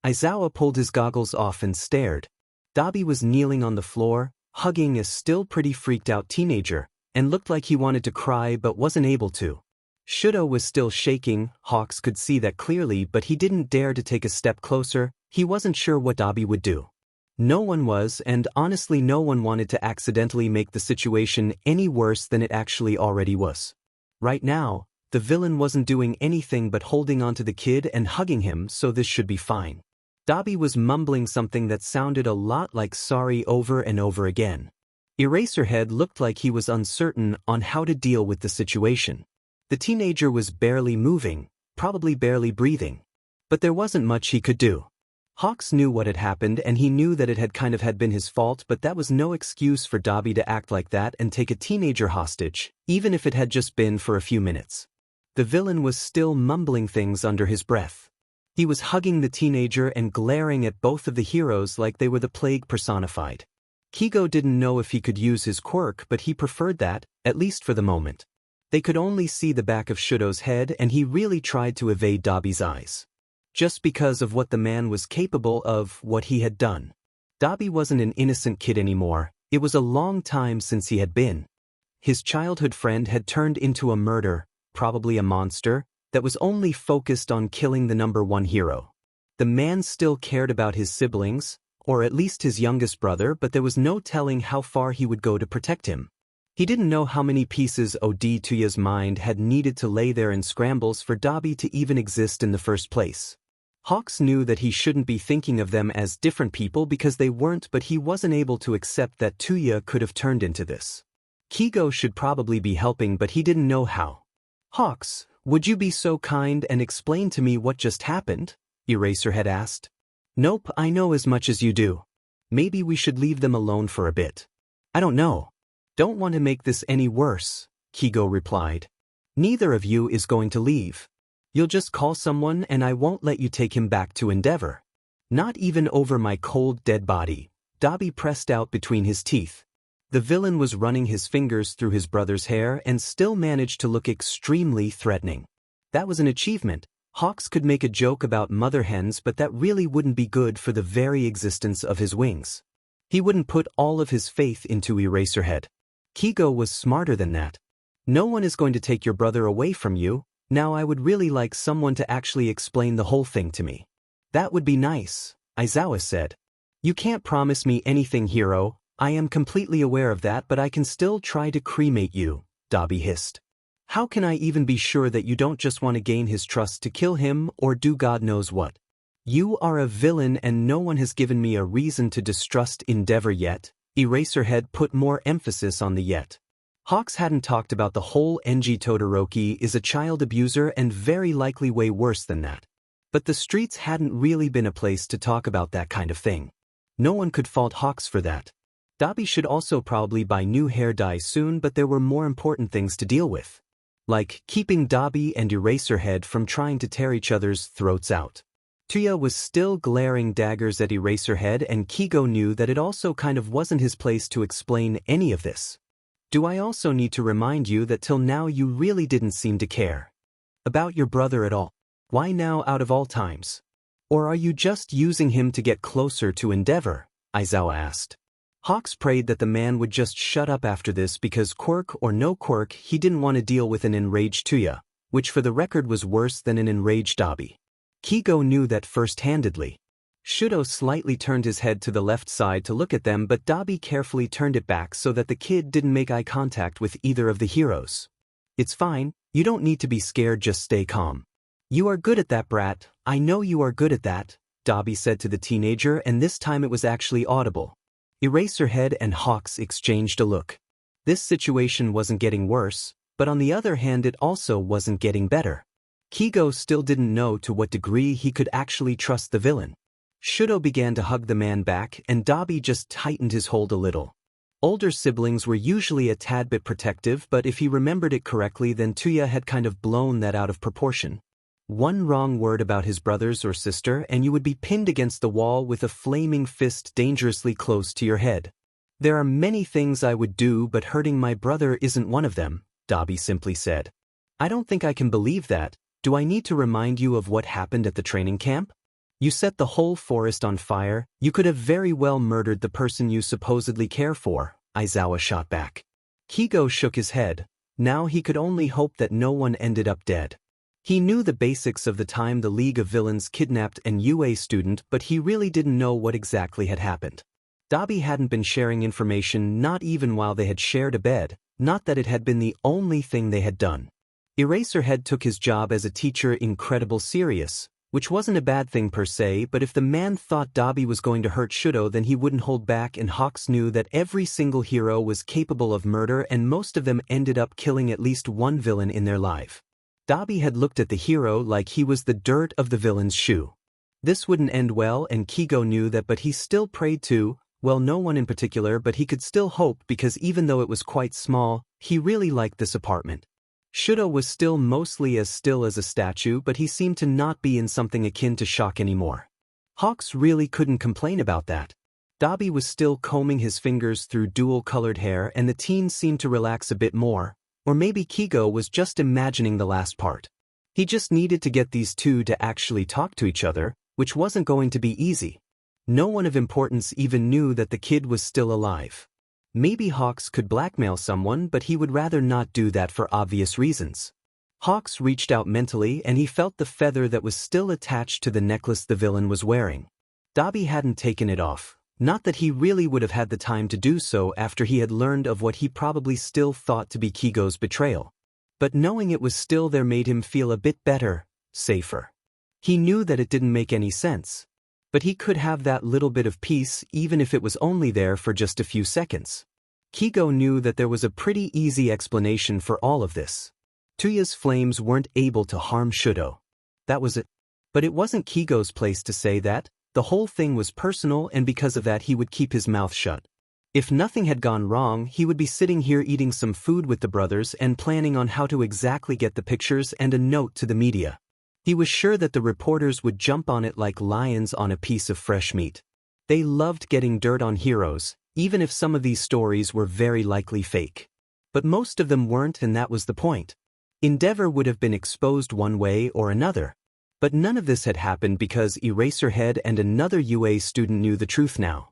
Aizawa pulled his goggles off and stared. Dabi was kneeling on the floor, hugging a still pretty freaked out teenager, and looked like he wanted to cry but wasn't able to. Shouto was still shaking, Hawks could see that clearly, but he didn't dare to take a step closer. He wasn't sure what Dabi would do. No one was, and honestly no one wanted to accidentally make the situation any worse than it actually already was. Right now, the villain wasn't doing anything but holding onto the kid and hugging him, so this should be fine. Dabi was mumbling something that sounded a lot like sorry over and over again. Eraserhead looked like he was uncertain on how to deal with the situation. The teenager was barely moving, probably barely breathing. But there wasn't much he could do. Hawks knew what had happened and he knew that it had been his fault, but that was no excuse for Dabi to act like that and take a teenager hostage, even if it had just been for a few minutes. The villain was still mumbling things under his breath. He was hugging the teenager and glaring at both of the heroes like they were the plague personified. Kigo didn't know if he could use his quirk, but he preferred that, at least for the moment. They could only see the back of Shuto's head, and he really tried to evade Dabi's eyes. Just because of what the man was capable of, what he had done. Dabi wasn't an innocent kid anymore. It was a long time since he had been. His childhood friend had turned into a murderer, probably a monster, that was only focused on killing the #1 hero. The man still cared about his siblings, or at least his youngest brother, but there was no telling how far he would go to protect him. He didn't know how many pieces Touya's mind had needed to lay there in scrambles for Dabi to even exist in the first place. Hawks knew that he shouldn't be thinking of them as different people because they weren't, but he wasn't able to accept that Touya could have turned into this. Kigo should probably be helping, but he didn't know how. "Hawks, would you be so kind and explain to me what just happened?" Eraserhead asked. "Nope, I know as much as you do. Maybe we should leave them alone for a bit." "I don't know. Don't want to make this any worse," Kigo replied. "Neither of you is going to leave. You'll just call someone and I won't let you take him back to Endeavor. Not even over my cold dead body." Dabi pressed out between his teeth. The villain was running his fingers through his brother's hair and still managed to look extremely threatening. That was an achievement. Hawks could make a joke about mother hens, but that really wouldn't be good for the very existence of his wings. He wouldn't put all of his faith into Eraserhead. Kigo was smarter than that. "No one is going to take your brother away from you. Now I would really like someone to actually explain the whole thing to me." "That would be nice," Aizawa said. "You can't promise me anything, hero. I am completely aware of that, but I can still try to cremate you," Dabi hissed. "How can I even be sure that you don't just want to gain his trust to kill him or do God knows what? You are a villain and no one has given me a reason to distrust Endeavor yet." Eraserhead put more emphasis on the yet. Hawks hadn't talked about the whole Enji Todoroki is a child abuser and very likely way worse than that. But the streets hadn't really been a place to talk about that kind of thing. No one could fault Hawks for that. Dabi should also probably buy new hair dye soon, but there were more important things to deal with. Like keeping Dabi and Eraserhead from trying to tear each other's throats out. Touya was still glaring daggers at Eraserhead, and Kigo knew that it also kind of wasn't his place to explain any of this. "Do I also need to remind you that till now you really didn't seem to care about your brother at all? Why now out of all times? Or are you just using him to get closer to Endeavor?" Aizawa asked. Hawks prayed that the man would just shut up after this because quirk or no quirk, he didn't want to deal with an enraged Touya, which for the record was worse than an enraged Dabi. Kigo knew that first-handedly. Shuto slightly turned his head to the left side to look at them, but Dabi carefully turned it back so that the kid didn't make eye contact with either of the heroes. "It's fine, you don't need to be scared, just stay calm. You are good at that, brat, I know you are good at that," Dabi said to the teenager, and this time it was actually audible. Eraserhead and Hawks exchanged a look. This situation wasn't getting worse, but on the other hand it also wasn't getting better. Kigo still didn't know to what degree he could actually trust the villain. Shuto began to hug the man back, and Dabi just tightened his hold a little. Older siblings were usually a tad bit protective, but if he remembered it correctly, then Touya had kind of blown that out of proportion. One wrong word about his brothers or sister and you would be pinned against the wall with a flaming fist dangerously close to your head. "There are many things I would do, but hurting my brother isn't one of them," Dabi simply said. "I don't think I can believe that. Do I need to remind you of what happened at the training camp? You set the whole forest on fire. You could have very well murdered the person you supposedly care for," Aizawa shot back. Kigo shook his head. Now he could only hope that no one ended up dead. He knew the basics of the time the League of Villains kidnapped an UA student, but he really didn't know what exactly had happened. Dabi hadn't been sharing information, not even while they had shared a bed, not that it had been the only thing they had done. Eraserhead took his job as a teacher incredible serious, which wasn't a bad thing per se, but if the man thought Dabi was going to hurt Shuto, then he wouldn't hold back, and Hawks knew that every single hero was capable of murder and most of them ended up killing at least one villain in their life. Dabi had looked at the hero like he was the dirt of the villain's shoe. This wouldn't end well, and Kigo knew that, but he still prayed to, well, no one in particular, but he could still hope because even though it was quite small, he really liked this apartment. Shuto was still mostly as still as a statue, but he seemed to not be in something akin to shock anymore. Hawks really couldn't complain about that. Dabi was still combing his fingers through dual-colored hair and the teen seemed to relax a bit more, or maybe Kigo was just imagining the last part. He just needed to get these two to actually talk to each other, which wasn't going to be easy. No one of importance even knew that the kid was still alive. Maybe Hawks could blackmail someone, but he would rather not do that for obvious reasons. Hawks reached out mentally and he felt the feather that was still attached to the necklace the villain was wearing. Dabi hadn't taken it off, not that he really would have had the time to do so after he had learned of what he probably still thought to be Kigo's betrayal. But knowing it was still there made him feel a bit better, safer. He knew that it didn't make any sense. But he could have that little bit of peace even if it was only there for just a few seconds. Kigo knew that there was a pretty easy explanation for all of this. Touya's flames weren't able to harm Shouto. That was it. But it wasn't Kigo's place to say that. The whole thing was personal and because of that he would keep his mouth shut. If nothing had gone wrong, he would be sitting here eating some food with the brothers and planning on how to exactly get the pictures and a note to the media. He was sure that the reporters would jump on it like lions on a piece of fresh meat. They loved getting dirt on heroes, even if some of these stories were very likely fake. But most of them weren't, and that was the point. Endeavor would have been exposed one way or another. But none of this had happened because Eraserhead and another UA student knew the truth now.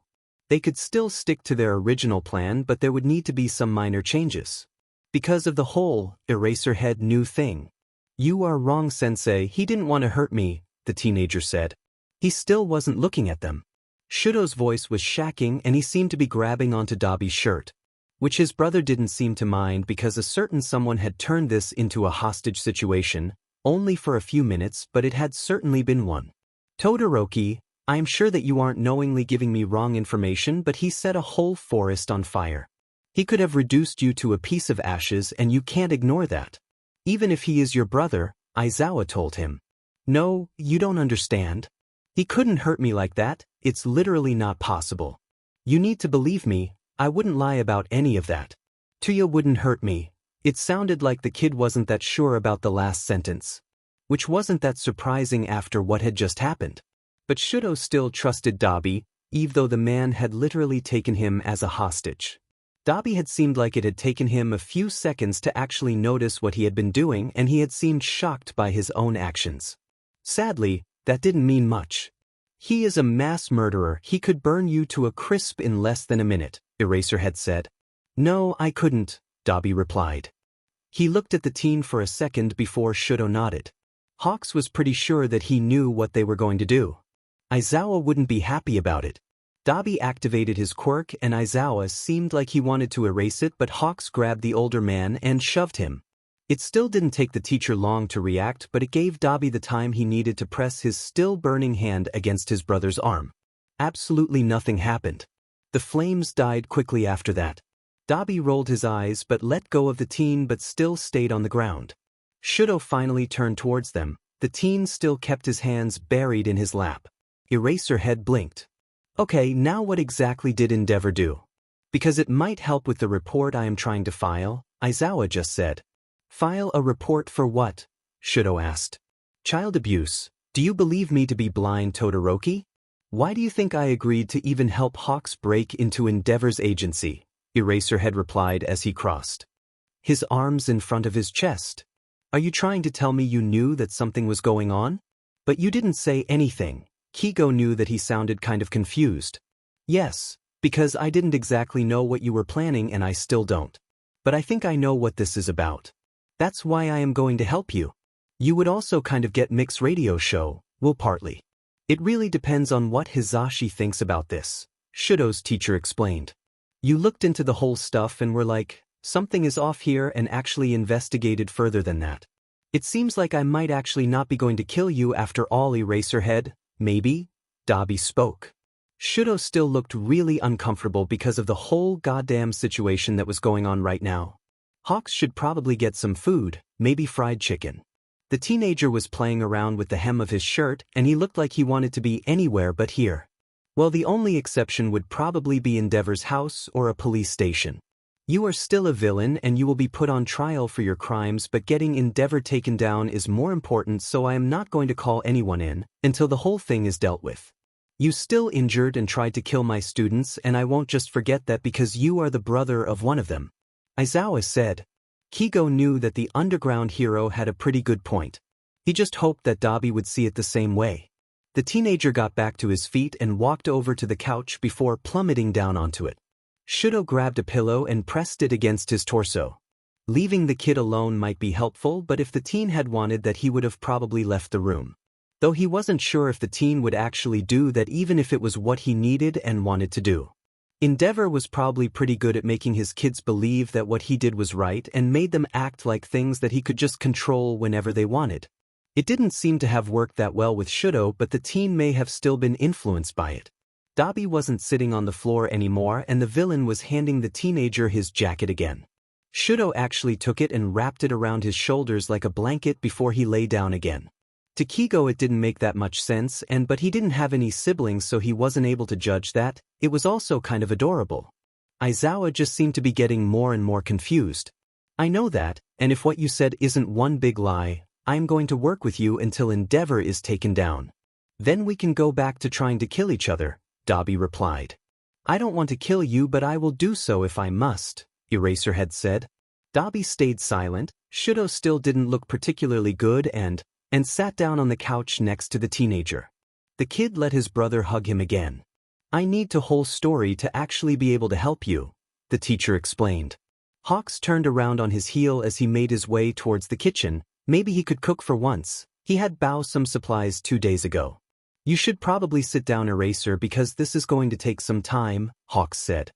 They could still stick to their original plan, but there would need to be some minor changes. Because of the whole Eraserhead new thing. "You are wrong, Sensei, he didn't want to hurt me," the teenager said. He still wasn't looking at them. Shuto's voice was shacking and he seemed to be grabbing onto Dabi's shirt, which his brother didn't seem to mind because a certain someone had turned this into a hostage situation, only for a few minutes, but it had certainly been one. "Todoroki, I'm sure that you aren't knowingly giving me wrong information, but he set a whole forest on fire. He could have reduced you to a piece of ashes and you can't ignore that. Even if he is your brother," Aizawa told him. "No, you don't understand. He couldn't hurt me like that, it's literally not possible. You need to believe me, I wouldn't lie about any of that. Touya wouldn't hurt me." It sounded like the kid wasn't that sure about the last sentence. Which wasn't that surprising after what had just happened. But Shouto still trusted Dabi, even though the man had literally taken him as a hostage. Dabi had seemed like it had taken him a few seconds to actually notice what he had been doing, and he had seemed shocked by his own actions. Sadly, that didn't mean much. "He is a mass murderer, he could burn you to a crisp in less than a minute," Eraserhead said. "No, I couldn't," Dabi replied. He looked at the teen for a second before Shouto nodded. Hawks was pretty sure that he knew what they were going to do. Aizawa wouldn't be happy about it. Dabi activated his quirk and Aizawa seemed like he wanted to erase it, but Hawks grabbed the older man and shoved him. It still didn't take the teacher long to react, but it gave Dabi the time he needed to press his still burning hand against his brother's arm. Absolutely nothing happened. The flames died quickly after that. Dabi rolled his eyes but let go of the teen but still stayed on the ground. Shouto finally turned towards them. The teen still kept his hands buried in his lap. Eraserhead blinked. "Okay, now what exactly did Endeavor do? Because it might help with the report I am trying to file," Aizawa just said. "File a report for what?" Shouto asked. "Child abuse. Do you believe me to be blind, Todoroki? Why do you think I agreed to even help Hawks break into Endeavor's agency?" Eraserhead replied as he crossed his arms in front of his chest. "Are you trying to tell me you knew that something was going on? But you didn't say anything." Kigo knew that he sounded kind of confused. "Yes, because I didn't exactly know what you were planning and I still don't. But I think I know what this is about. That's why I am going to help you. You would also kind of get Mix Radio Show, well partly. It really depends on what Hizashi thinks about this," Shuto's teacher explained. "You looked into the whole stuff and were like, something is off here and actually investigated further than that. It seems like I might actually not be going to kill you after all, Eraserhead. Maybe?" Dabi spoke. Shouto still looked really uncomfortable because of the whole goddamn situation that was going on right now. Hawks should probably get some food, maybe fried chicken. The teenager was playing around with the hem of his shirt and he looked like he wanted to be anywhere but here. Well, the only exception would probably be Endeavor's house or a police station. "You are still a villain and you will be put on trial for your crimes, but getting Endeavor taken down is more important, so I am not going to call anyone in until the whole thing is dealt with." You still injured and tried to kill my students, and I won't just forget that because you are the brother of one of them, Aizawa said. Kigo knew that the underground hero had a pretty good point. He just hoped that Dabi would see it the same way. The teenager got back to his feet and walked over to the couch before plummeting down onto it. Shouto grabbed a pillow and pressed it against his torso. Leaving the kid alone might be helpful, but if the teen had wanted that, he would have probably left the room. Though he wasn't sure if the teen would actually do that, even if it was what he needed and wanted to do. Endeavor was probably pretty good at making his kids believe that what he did was right and made them act like things that he could just control whenever they wanted. It didn't seem to have worked that well with Shouto, but the teen may have still been influenced by it. Dabi wasn't sitting on the floor anymore, and the villain was handing the teenager his jacket again. Shouto actually took it and wrapped it around his shoulders like a blanket before he lay down again. To Kigo it didn't make that much sense, but he didn't have any siblings, so he wasn't able to judge that. It was also kind of adorable. Aizawa just seemed to be getting more and more confused. I know that, and if what you said isn't one big lie, I'm going to work with you until Endeavor is taken down. Then we can go back to trying to kill each other, Dabi replied. I don't want to kill you, but I will do so if I must, Eraserhead said. Dabi stayed silent. Shouto still didn't look particularly good and sat down on the couch next to the teenager. The kid let his brother hug him again. I need the whole story to actually be able to help you, the teacher explained. Hawks turned around on his heel as he made his way towards the kitchen. Maybe he could cook for once. He had bought some supplies 2 days ago. You should probably sit down, Eraser, because this is going to take some time, Hawks said.